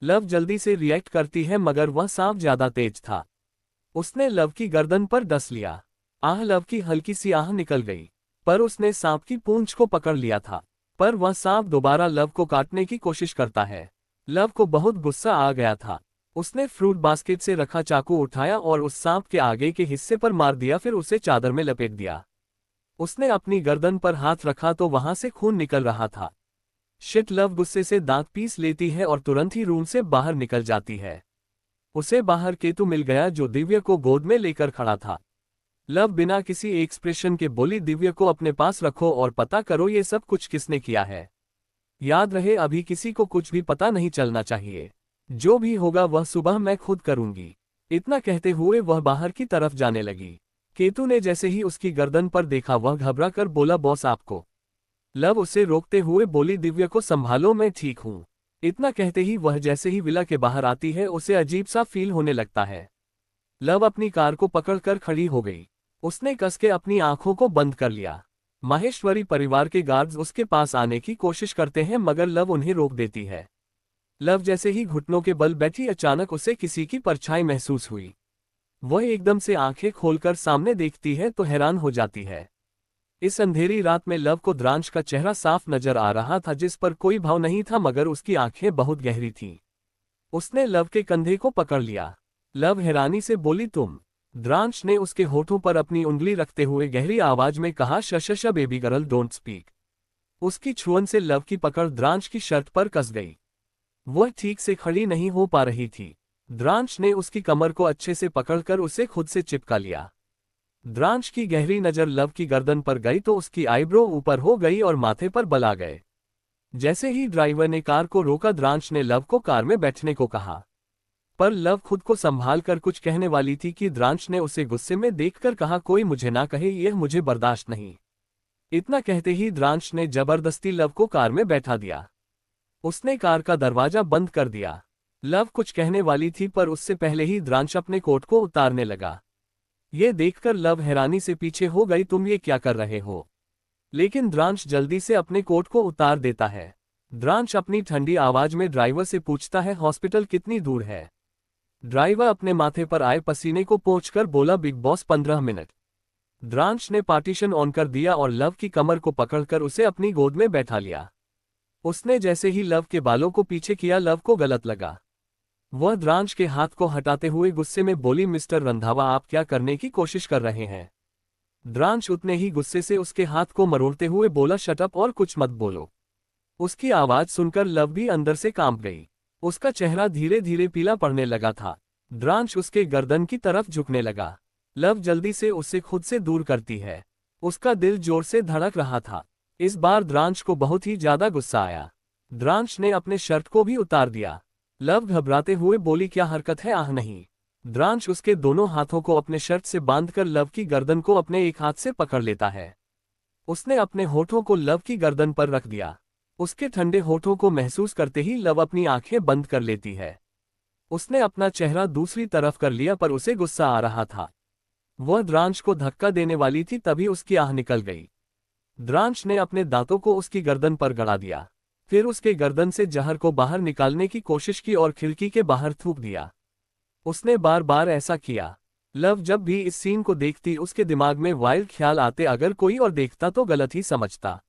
लव जल्दी से रिएक्ट करती है मगर वह सांप ज्यादा तेज था। उसने लव की गर्दन पर डस लिया। लव की हल्की सी आह निकल गई, पर उसने सांप की पूंछ को पकड़ लिया था। पर वह सांप दोबारा लव को काटने की कोशिश करता है। लव को बहुत गुस्सा आ गया था। उसने फ्रूट बास्केट से रखा चाकू उठाया और उस सांप के आगे के हिस्से पर मार दिया, फिर उसे चादर में लपेट दिया। उसने अपनी गर्दन पर हाथ रखा तो वहां से खून निकल रहा था। शिट, लव गुस्से से दांत पीस लेती है और तुरंत ही रूम से बाहर निकल जाती है। उसे बाहर केतु मिल गया जो दिव्य को गोद में लेकर खड़ा था। लव बिना किसी एक्सप्रेशन के बोली, दिव्य को अपने पास रखो और पता करो ये सब कुछ किसने किया है। याद रहे, अभी किसी को कुछ भी पता नहीं चलना चाहिए। जो भी होगा वह सुबह मैं खुद करूंगी। इतना कहते हुए वह बाहर की तरफ जाने लगी। केतु ने जैसे ही उसकी गर्दन पर देखा वह घबरा कर बोला, बॉस आपको। लव उसे रोकते हुए बोली, दिव्य को संभालो, मैं ठीक हूं। इतना कहते ही वह जैसे ही विला के बाहर आती है उसे अजीब सा फील होने लगता है। लव अपनी कार को पकड़कर खड़ी हो गई। उसने कस के अपनी आंखों को बंद कर लिया। माहेश्वरी परिवार के गार्ड्स उसके पास आने की कोशिश करते हैं मगर लव उन्हें रोक देती है। लव जैसे ही घुटनों के बल बैठी, अचानक उसे किसी की परछाई महसूस हुई। वह एकदम से आंखें खोलकर सामने देखती है तो हैरान हो जाती है। इस अंधेरी रात में लव को द्रांश का चेहरा साफ नजर आ रहा था, जिस पर कोई भाव नहीं था मगर उसकी आंखें बहुत गहरी थीं। उसने लव के कंधे को पकड़ लिया। लव हैरानी से बोली, तुम। द्रांश ने उसके होठों पर अपनी उंगली रखते हुए गहरी आवाज में कहा, शशश बेबी गर्ल डोंट स्पीक। उसकी छुअन से लव की पकड़ द्रांश की शर्ट पर कस गई। वह ठीक से खड़ी नहीं हो पा रही थी। द्रांश ने उसकी कमर को अच्छे से पकड़कर उसे खुद से चिपका लिया। द्रांश की गहरी नजर लव की गर्दन पर गई तो उसकी आईब्रो ऊपर हो गई और माथे पर बल आ गए। जैसे ही ड्राइवर ने कार को रोका, द्रांश ने लव को कार में बैठने को कहा, पर लव खुद को संभाल कर कुछ कहने वाली थी कि द्रांश ने उसे गुस्से में देखकर कहा, कोई मुझे ना कहे, यह मुझे बर्दाश्त नहीं। इतना कहते ही द्रांश ने जबरदस्ती लव को कार में बैठा दिया। उसने कार का दरवाजा बंद कर दिया। लव कुछ कहने वाली थी पर उससे पहले ही द्रांश अपने कोट को उतारने लगा। ये देखकर लव हैरानी से पीछे हो गई, तुम ये क्या कर रहे हो? लेकिन द्रांश जल्दी से अपने कोट को उतार देता है। द्रांश अपनी ठंडी आवाज में ड्राइवर से पूछता है, हॉस्पिटल कितनी दूर है? ड्राइवर अपने माथे पर आए पसीने को पोंछकर बोला, बिग बॉस 15 मिनट। द्रांश ने पार्टीशन ऑन कर दिया और लव की कमर को पकड़कर उसे अपनी गोद में बैठा लिया। उसने जैसे ही लव के बालों को पीछे किया, लव को गलत लगा। वह द्रांश के हाथ को हटाते हुए गुस्से में बोली, मिस्टर रंधावा आप क्या करने की कोशिश कर रहे हैं? द्रांश उतने ही गुस्से से उसके हाथ को मरोड़ते हुए बोला, शट अप और कुछ मत बोलो। उसकी आवाज सुनकर लव भी अंदर से कांप गई। उसका चेहरा धीरे धीरे पीला पड़ने लगा था। द्रांश उसके गर्दन की तरफ झुकने लगा। लव जल्दी से उसे खुद से दूर करती है। उसका दिल जोर से धड़क रहा था। इस बार द्रांश को बहुत ही ज्यादा गुस्सा आया। द्रांश ने अपने शर्ट को भी उतार दिया। लव घबराते हुए बोली, क्या हरकत है? आह नहीं। द्रांश उसके दोनों हाथों को अपने शर्ट से बांधकर लव की गर्दन को अपने एक हाथ से पकड़ लेता है। उसने अपने होठों को लव की गर्दन पर रख दिया। उसके ठंडे होठों को महसूस करते ही लव अपनी आंखें बंद कर लेती है। उसने अपना चेहरा दूसरी तरफ कर लिया पर उसे गुस्सा आ रहा था। वह द्रांश को धक्का देने वाली थी, तभी उसकी आह निकल गई। द्रांश ने अपने दांतों को उसकी गर्दन पर गड़ा दिया। फिर उसके गर्दन से जहर को बाहर निकालने की कोशिश की और खिड़की के बाहर थूक दिया। उसने बार बार ऐसा किया। लव जब भी इस सीन को देखती उसके दिमाग में वाइल्ड ख्याल आते, अगर कोई और देखता तो गलत ही समझता।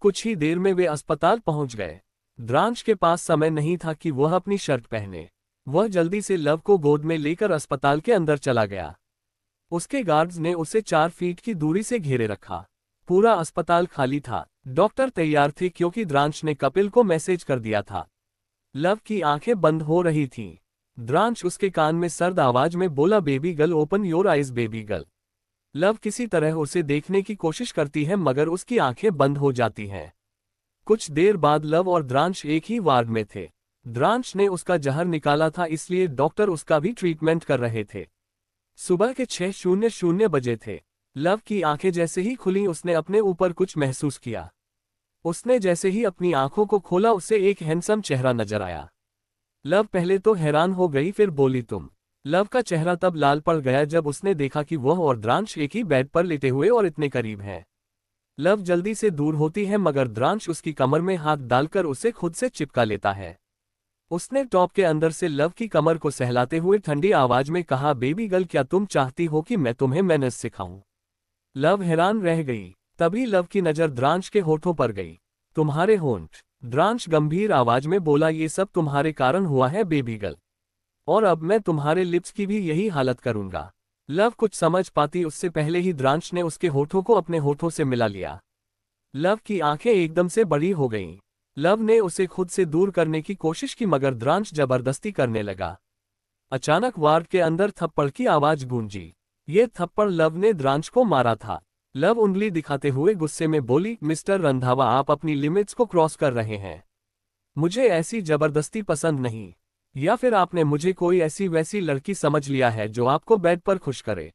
कुछ ही देर में वे अस्पताल पहुंच गए। द्रांश के पास समय नहीं था कि वह अपनी शर्ट पहने। वह जल्दी से लव को गोद में लेकर अस्पताल के अंदर चला गया। उसके गार्ड्स ने उसे 4 फीट की दूरी से घेरे रखा। पूरा अस्पताल खाली था। डॉक्टर तैयार थे क्योंकि द्रांश ने कपिल को मैसेज कर दिया था। लव की आंखें बंद हो रही थीं। द्रांश उसके कान में सर्द आवाज में बोला, baby girl open your eyes baby girl. Love किसी तरह उसे देखने की कोशिश करती है मगर उसकी आंखें बंद हो जाती हैं। कुछ देर बाद लव और द्रांश एक ही वार्ड में थे। द्रांश ने उसका जहर निकाला था, इसलिए डॉक्टर उसका भी ट्रीटमेंट कर रहे थे। सुबह के 6:00 बजे थे। लव की आंखें जैसे ही खुली उसने अपने ऊपर कुछ महसूस किया। उसने जैसे ही अपनी आंखों को खोला उसे एक हैंडसम चेहरा नजर आया। लव पहले तो हैरान हो गई, फिर बोली, तुम। लव का चेहरा तब लाल पड़ गया जब उसने देखा कि वह और द्रांश एक ही बेड पर लेटे हुए और इतने करीब हैं। लव जल्दी से दूर होती है मगर द्रांश उसकी कमर में हाथ डालकर उसे खुद से चिपका लेता है। उसने टॉप के अंदर से लव की कमर को सहलाते हुए ठंडी आवाज में कहा, बेबी गर्ल क्या तुम चाहती हो कि मैं तुम्हें मैनर्स सिखाऊं? लव हैरान रह गई। तभी लव की नजर द्रांश के होठों पर गई। तुम्हारे होंठ। द्रांश गंभीर आवाज में बोला, ये सब तुम्हारे कारण हुआ है बेबी गर्ल, और अब मैं तुम्हारे लिप्स की भी यही हालत करूंगा। लव कुछ समझ पाती उससे पहले ही द्रांश ने उसके होठों को अपने होठों से मिला लिया। लव की आंखें एकदम से बड़ी हो गईं। लव ने उसे खुद से दूर करने की कोशिश की मगर द्रांश जबरदस्ती करने लगा। अचानक वार्ड के अंदर थप्पड़ की आवाज गूंजी। ये थप्पड़ लव ने द्रांश को मारा था। लव उंगली दिखाते हुए गुस्से में बोली, मिस्टर रंधावा आप अपनी लिमिट्स को क्रॉस कर रहे हैं। मुझे ऐसी जबरदस्ती पसंद नहीं। या फिर आपने मुझे कोई ऐसी वैसी लड़की समझ लिया है जो आपको बेड पर खुश करे?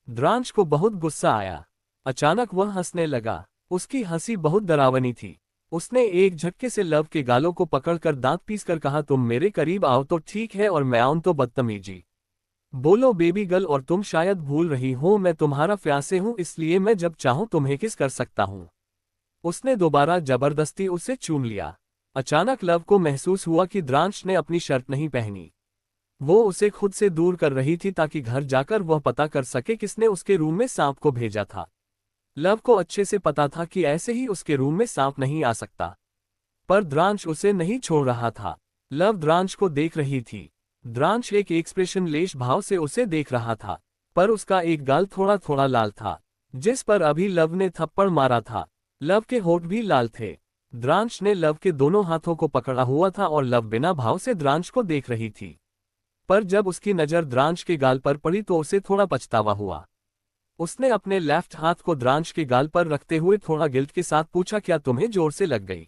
द्रांश को बहुत गुस्सा आया। अचानक वह हंसने लगा। उसकी हंसी बहुत डरावनी थी। उसने एक झटके से लव के गालों को पकड़कर दांत पीसकर कहा, तुम मेरे करीब आओ तो ठीक है और मैं आऊं तो बदतमीजी। बोलो बेबी गर्ल, और तुम शायद भूल रही हो मैं तुम्हारा फ्यासे हूं, इसलिए मैं जब चाहूं तुम्हें किस कर सकता हूं। उसने दोबारा जबरदस्ती उसे चूम लिया। अचानक लव को महसूस हुआ कि द्रांश ने अपनी शर्त नहीं पहनी। वो उसे खुद से दूर कर रही थी ताकि घर जाकर वह पता कर सके किसने उसके रूम में सांप को भेजा था। लव को अच्छे से पता था कि ऐसे ही उसके रूम में सांप नहीं आ सकता, पर द्रांश उसे नहीं छोड़ रहा था। लव द्रांश को देख रही थी। द्रांश एक एक्सप्रेशन लेश भाव से उसे देख रहा था, पर उसका एक गाल थोड़ा थोड़ा लाल था, जिस पर अभी लव ने थप्पड़ मारा था। लव के होठ भी लाल थे। द्रांश ने लव के दोनों हाथों को पकड़ा हुआ था और लव बिना भाव से द्रांश को देख रही थी, पर जब उसकी नजर द्रांश के गाल पर पड़ी तो उसे थोड़ा पछतावा हुआ। उसने अपने लेफ्ट हाथ को द्रांश के गाल पर रखते हुए थोड़ा गिल्ट के साथ पूछा, क्या तुम्हें जोर से लग गई?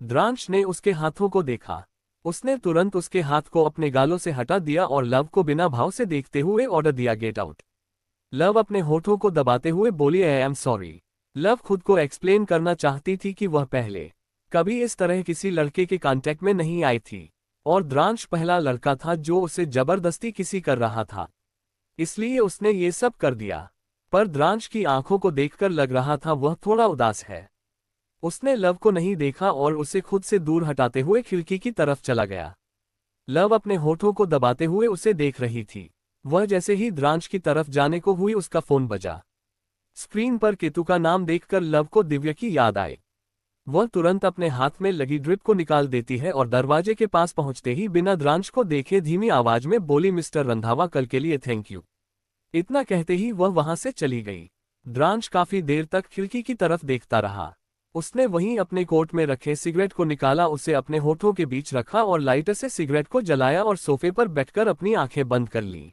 द्रांश ने उसके हाथों को देखा। उसने तुरंत उसके हाथ को अपने गालों से हटा दिया और लव को बिना भाव से देखते हुए ऑर्डर दिया, गेट आउट। लव अपने होठों को दबाते हुए बोली, आई एम सॉरी। लव खुद को एक्सप्लेन करना चाहती थी कि वह पहले कभी इस तरह किसी लड़के के कांटेक्ट में नहीं आई थी, और द्रांश पहला लड़का था जो उसे जबरदस्ती किसी कर रहा था, इसलिए उसने ये सब कर दिया। पर द्रांश की आंखों को देखकर लग रहा था वह थोड़ा उदास है। उसने लव को नहीं देखा और उसे खुद से दूर हटाते हुए खिड़की की तरफ चला गया। लव अपने होठों को दबाते हुए उसे देख रही थी। वह जैसे ही द्रांश की तरफ जाने को हुई उसका फोन बजा। स्क्रीन पर केतु का नाम देखकर लव को दिव्या की याद आई। वह तुरंत अपने हाथ में लगी ड्रिप को निकाल देती है और दरवाजे के पास पहुंचते ही बिना द्रांश को देखे धीमी आवाज में बोली, मिस्टर रंधावा कल के लिए थैंक यू। इतना कहते ही वह वहां से चली गई। द्रांश काफी देर तक खिड़की की तरफ देखता रहा। उसने वहीं अपने कोट में रखे सिगरेट को निकाला, उसे अपने होठों के बीच रखा और लाइटर से सिगरेट को जलाया और सोफे पर बैठकर अपनी आंखें बंद कर लीं।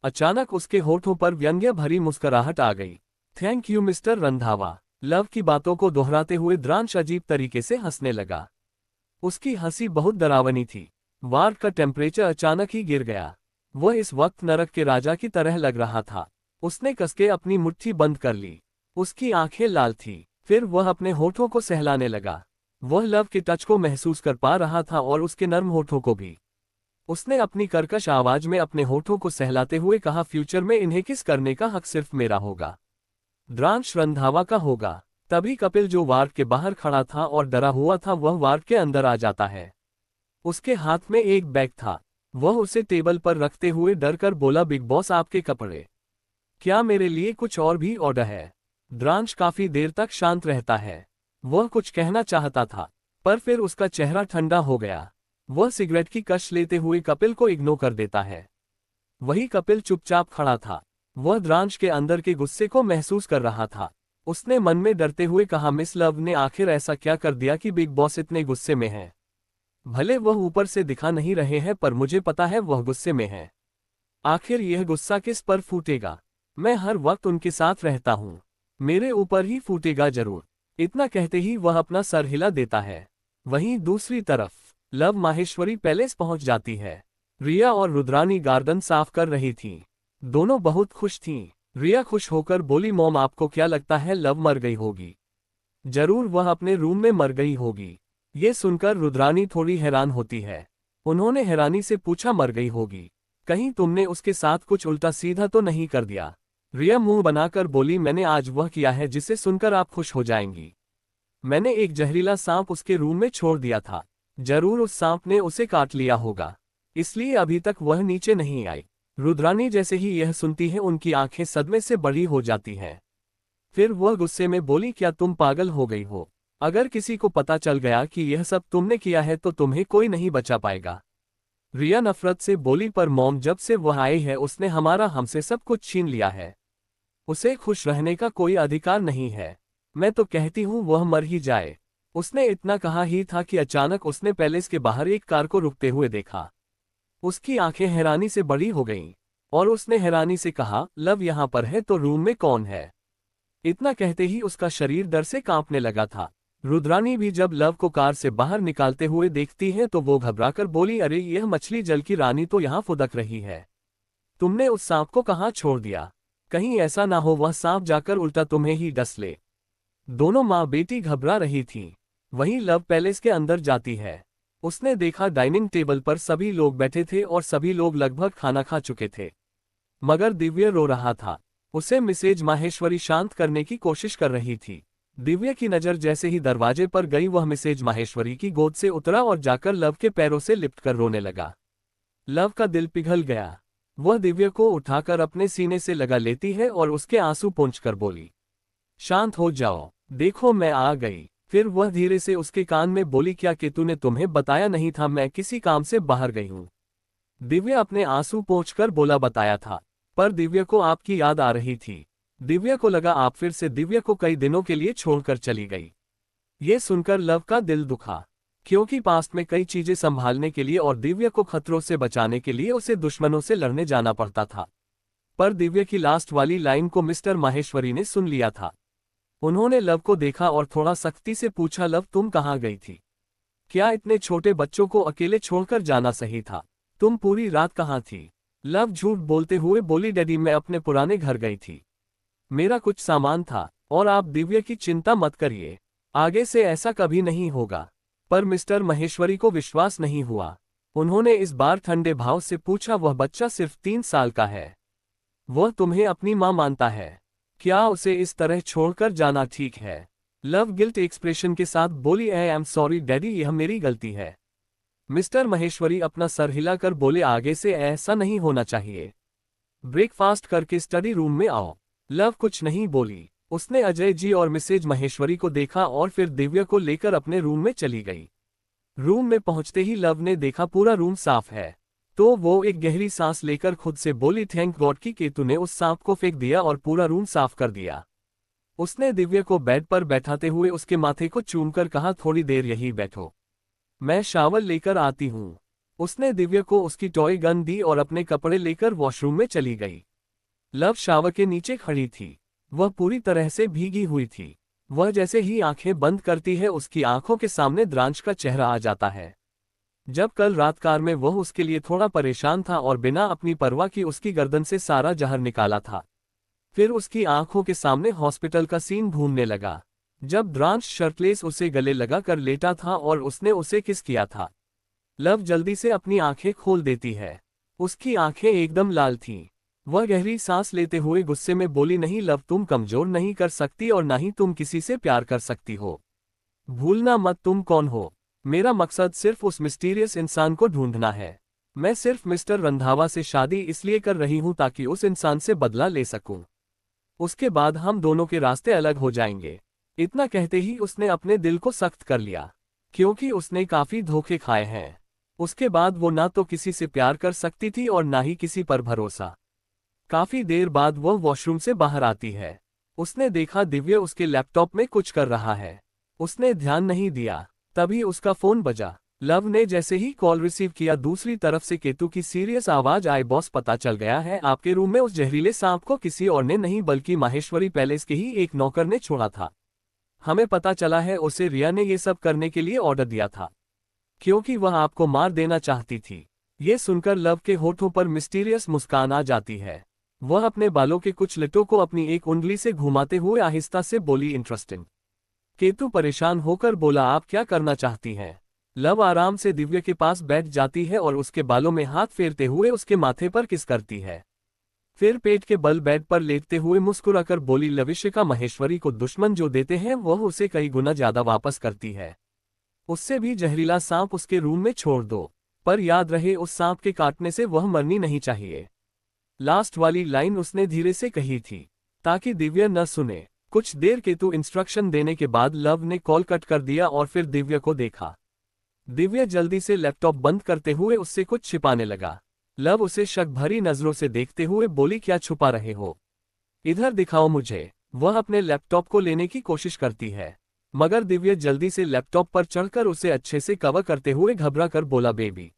अचानक उसके होठों पर व्यंग्य भरी मुस्कुराहट आ गई। Thank you mister Randhawa. Love की बातों को दोहराते हुए द्रांश अजीब तरीके से हंसने लगा। उसकी हंसी बहुत डरावनी थी। वार्ड का टेम्परेचर अचानक ही गिर गया। वह इस वक्त नरक के राजा की तरह लग रहा था। उसने कसके अपनी मुट्ठी बंद कर ली। उसकी आंखें लाल थीं। फिर वह अपने होठों को सहलाने लगा। वह लव के टच को महसूस कर पा रहा था और उसके नर्म होठों को भी। उसने अपनी कर्कश आवाज में अपने होठों को सहलाते हुए कहा, फ्यूचर में इन्हें किस करने का हक सिर्फ मेरा होगा, द्रांश रंधावा का होगा। तभी कपिल जो वार्ड के बाहर खड़ा था और डरा हुआ था वह वार्ड के अंदर आ जाता है। उसके हाथ में एक बैग था। वह उसे टेबल पर रखते हुए डर कर बोला, बिग बॉस आपके कपड़े। क्या मेरे लिए कुछ और भी ऑर्डर है? द्रांश काफी देर तक शांत रहता है। वह कुछ कहना चाहता था, पर फिर उसका चेहरा ठंडा हो गया। वह सिगरेट की कश लेते हुए कपिल को इग्नोर कर देता है। वही कपिल चुपचाप खड़ा था। वह द्रांश के अंदर के गुस्से को महसूस कर रहा था। उसने मन में डरते हुए कहा, मिस लव ने आखिर ऐसा क्या कर दिया कि बिग बॉस इतने गुस्से में है? भले वह ऊपर से दिखा नहीं रहे हैं पर मुझे पता है वह गुस्से में है। आखिर यह गुस्सा किस पर फूटेगा? मैं हर वक्त उनके साथ रहता हूँ, मेरे ऊपर ही फूटेगा जरूर। इतना कहते ही वह अपना सर हिला देता है। वहीं दूसरी तरफ लव माहेश्वरी पैलेस पहुंच जाती है। रिया और रुद्रानी गार्डन साफ कर रही थीं। दोनों बहुत खुश थीं। रिया खुश होकर बोली, मॉम आपको क्या लगता है लव मर गई होगी? जरूर वह अपने रूम में मर गई होगी। ये सुनकर रुद्रानी थोड़ी हैरान होती है। उन्होंने हैरानी से पूछा, मर गई होगी? कहीं तुमने उसके साथ कुछ उल्टा सीधा तो नहीं कर दिया? रिया मुंह बनाकर बोली, मैंने आज वह किया है जिसे सुनकर आप खुश हो जाएंगी। मैंने एक जहरीला सांप उसके रूम में छोड़ दिया था। जरूर उस सांप ने उसे काट लिया होगा, इसलिए अभी तक वह नीचे नहीं आई। रुद्रानी जैसे ही यह सुनती है उनकी आंखें सदमे से बड़ी हो जाती हैं। फिर वह गुस्से में बोली, क्या तुम पागल हो गई हो? अगर किसी को पता चल गया कि यह सब तुमने किया है तो तुम्हें कोई नहीं बचा पाएगा। रिया नफरत से बोली, पर मॉम, जब से वह आई है उसने हमसे सब कुछ छीन लिया है। उसे खुश रहने का कोई अधिकार नहीं है। मैं तो कहती हूँ वह मर ही जाए। उसने इतना कहा ही था कि अचानक उसने पैलेस के बाहर एक कार को रुकते हुए देखा। उसकी आंखें हैरानी से बड़ी हो गईं और उसने हैरानी से कहा, लव यहाँ पर है तो रूम में कौन है? इतना कहते ही उसका शरीर डर से कांपने लगा था। रुद्रानी भी जब लव को कार से बाहर निकालते हुए देखती है तो वो घबराकर बोली, अरे यह मछली जल की रानी तो यहाँ फुदक रही है। तुमने उस सांप को कहाँ छोड़ दिया? कहीं ऐसा ना हो वह सांप जाकर उल्टा तुम्हें ही डस ले। दोनों माँ बेटी घबरा रही थीं। वहीं लव पैलेस के अंदर जाती है। उसने देखा डाइनिंग टेबल पर सभी लोग बैठे थे और सभी लोग लगभग खाना खा चुके थे, मगर दिव्य रो रहा था। उसे मिसेज माहेश्वरी शांत करने की कोशिश कर रही थी। दिव्य की नज़र जैसे ही दरवाजे पर गई वह मिसेज माहेश्वरी की गोद से उतरा और जाकर लव के पैरों से लिपटकर रोने लगा। लव का दिल पिघल गया। वह दिव्य को उठाकर अपने सीने से लगा लेती है और उसके आंसू पोंछकर बोली, शांत हो जाओ, देखो मैं आ गई। फिर वह धीरे से उसके कान में बोली, क्या केतु ने तुम्हें बताया नहीं था मैं किसी काम से बाहर गई हूँ? दिव्य अपने आंसू पोंछकर बोला, बताया था, पर दिव्य को आपकी याद आ रही थी। दिव्य को लगा आप फिर से दिव्य को कई दिनों के लिए छोड़कर चली गई। ये सुनकर लव का दिल दुखा, क्योंकि पास्ट में कई चीजें संभालने के लिए और दिव्य को खतरों से बचाने के लिए उसे दुश्मनों से लड़ने जाना पड़ता था। पर दिव्य की लास्ट वाली लाइन को मिस्टर माहेश्वरी ने सुन लिया था। उन्होंने लव को देखा और थोड़ा सख्ती से पूछा, लव तुम कहाँ गई थी? क्या इतने छोटे बच्चों को अकेले छोड़कर जाना सही था? तुम पूरी रात कहाँ थी? लव झूठ बोलते हुए बोली, डैडी मैं अपने पुराने घर गई थी, मेरा कुछ सामान था और आप दिव्य की चिंता मत करिए, आगे से ऐसा कभी नहीं होगा। पर मिस्टर महेश्वरी को विश्वास नहीं हुआ। उन्होंने इस बार ठंडे भाव से पूछा, वह बच्चा सिर्फ 3 साल का है, वह तुम्हें अपनी मां मानता है, क्या उसे इस तरह छोड़कर जाना ठीक है? लव गिल्ट एक्सप्रेशन के साथ बोली, आई एम सॉरी डैडी, यह मेरी गलती है। मिस्टर महेश्वरी अपना सर हिलाकर बोले, आगे से ऐसा नहीं होना चाहिए। ब्रेकफास्ट करके स्टडी रूम में आओ। लव कुछ नहीं बोली। उसने अजय जी और मिसेज महेश्वरी को देखा और फिर दिव्य को लेकर अपने रूम में चली गई। रूम में पहुंचते ही लव ने देखा पूरा रूम साफ है, तो वो एक गहरी सांस लेकर खुद से बोली, थैंक गॉड कि केतु ने उस सांप को फेंक दिया और पूरा रूम साफ कर दिया। उसने दिव्य को बेड पर बैठाते हुए उसके माथे को चूमकर कहा, थोड़ी देर यहीं बैठो, मैं शावर लेकर आती हूँ। उसने दिव्य को उसकी टॉय गन दी और अपने कपड़े लेकर वॉशरूम में चली गई। लव शावर के नीचे खड़ी थी। वह पूरी तरह से भीगी हुई थी। वह जैसे ही आंखें बंद करती है उसकी आंखों के सामने द्रांश का चेहरा आ जाता है। जब कल रात कार में वह उसके लिए थोड़ा परेशान था और बिना अपनी परवाह की उसकी गर्दन से सारा जहर निकाला था, फिर उसकी आंखों के सामने हॉस्पिटल का सीन घूमने लगा, जब द्रांश शर्टलेस उसे गले लगा कर लेटा था और उसने उसे किस किया था। लव जल्दी से अपनी आंखें खोल देती है। उसकी आंखें एकदम लाल थीं। वह गहरी सांस लेते हुए गुस्से में बोली, नहीं लव, तुम कमजोर नहीं कर सकती और ना ही तुम किसी से प्यार कर सकती हो। भूलना मत तुम कौन हो। मेरा मकसद सिर्फ उस मिस्टीरियस इंसान को ढूंढना है। मैं सिर्फ मिस्टर रंधावा से शादी इसलिए कर रही हूं ताकि उस इंसान से बदला ले सकूं। उसके बाद हम दोनों के रास्ते अलग हो जाएंगे। इतना कहते ही उसने अपने दिल को सख्त कर लिया, क्योंकि उसने काफी धोखे खाए हैं। उसके बाद वो ना तो किसी से प्यार कर सकती थी और ना ही किसी पर भरोसा। काफी देर बाद वह वॉशरूम से बाहर आती है। उसने देखा दिव्य उसके लैपटॉप में कुछ कर रहा है। उसने ध्यान नहीं दिया, तभी उसका फोन बजा। लव ने जैसे ही कॉल रिसीव किया, दूसरी तरफ से केतु की सीरियस आवाज आई, बॉस पता चल गया है, आपके रूम में उस जहरीले सांप को किसी और ने नहीं बल्कि माहेश्वरी पैलेस के ही एक नौकर ने छोड़ा था। हमें पता चला है उसे रिया ने ये सब करने के लिए ऑर्डर दिया था, क्योंकि वह आपको मार देना चाहती थी। ये सुनकर लव के होठों पर मिस्टीरियस मुस्कान आ जाती है। वह अपने बालों के कुछ लटों को अपनी एक उंगली से घुमाते हुए आहिस्ता से बोली, इंटरेस्टिंग। केतु परेशान होकर बोला, आप क्या करना चाहती हैं? लव आराम से दिव्या के पास बैठ जाती है और उसके बालों में हाथ फेरते हुए उसके माथे पर किस करती है। फिर पेट के बल बेड पर लेटते हुए मुस्कुराकर बोली, लविशिका महेश्वरी को दुश्मन जो देते हैं वह उसे कई गुना ज्यादा वापस करती है। उससे भी जहरीला सांप उसके रूम में छोड़ दो, पर याद रहे उस सांप के काटने से वह मरनी नहीं चाहिए। लास्ट वाली लाइन उसने धीरे से कही थी ताकि दिव्या न सुने। कुछ देर के तू इंस्ट्रक्शन देने के बाद लव ने कॉल कट कर दिया और फिर दिव्या को देखा। दिव्या जल्दी से लैपटॉप बंद करते हुए उससे कुछ छिपाने लगा। लव उसे शक भरी नजरों से देखते हुए बोली, क्या छुपा रहे हो, इधर दिखाओ मुझे। वह अपने लैपटॉप को लेने की कोशिश करती है, मगर दिव्या जल्दी से लैपटॉप पर चढ़कर उसे अच्छे से कवर करते हुए घबरा कर बोला, बेबी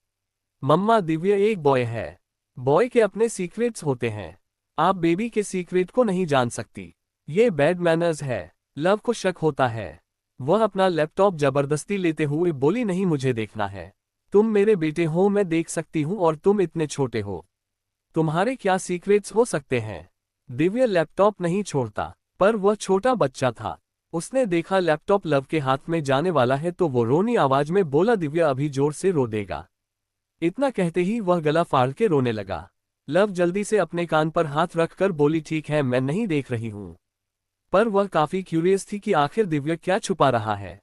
मम्मा, दिव्या एक बॉय है। बॉय के अपने सीक्रेट्स होते हैं, आप बेबी के सीक्रेट को नहीं जान सकती, ये बैड मैनर्स है। लव को शक होता है। वह अपना लैपटॉप जबरदस्ती लेते हुए बोली, नहीं मुझे देखना है, तुम मेरे बेटे हो, मैं देख सकती हूँ, और तुम इतने छोटे हो, तुम्हारे क्या सीक्रेट्स हो सकते हैं। दिव्या लैपटॉप नहीं छोड़ता, पर वह छोटा बच्चा था। उसने देखा लैपटॉप लव के हाथ में जाने वाला है तो वो रोनी आवाज में बोला, दिव्या अभी जोर से रो देगा। इतना कहते ही वह गला फाड़ के रोने लगा। लव जल्दी से अपने कान पर हाथ रखकर बोली, ठीक है मैं नहीं देख रही हूँ। पर वह काफी क्यूरियस थी कि आखिर दिव्या क्या छुपा रहा है।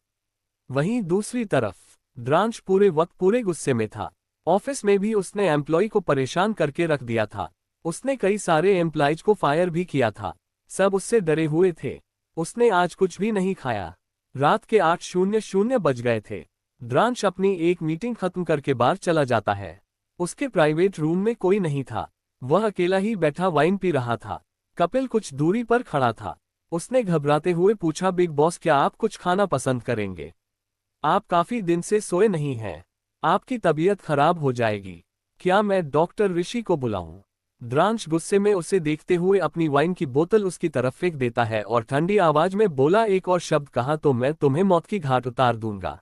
वहीं दूसरी तरफ द्रांश पूरे वक्त पूरे गुस्से में था। ऑफिस में भी उसने एम्प्लॉय को परेशान करके रख दिया था। उसने कई सारे एम्प्लॉयज को फायर भी किया था, सब उससे डरे हुए थे। उसने आज कुछ भी नहीं खाया। रात के 8:00 बज गए थे। द्रांश अपनी एक मीटिंग खत्म करके बाहर चला जाता है। उसके प्राइवेट रूम में कोई नहीं था, वह अकेला ही बैठा वाइन पी रहा था। कपिल कुछ दूरी पर खड़ा था। उसने घबराते हुए पूछा, बिग बॉस क्या आप कुछ खाना पसंद करेंगे? आप काफी दिन से सोए नहीं हैं, आपकी तबीयत खराब हो जाएगी, क्या मैं डॉक्टर ऋषि को बुलाऊं? द्रांश गुस्से में उसे देखते हुए अपनी वाइन की बोतल उसकी तरफ फेंक देता है और ठंडी आवाज में बोला, एक और शब्द कहा तो मैं तुम्हें मौत की घाट उतार दूंगा।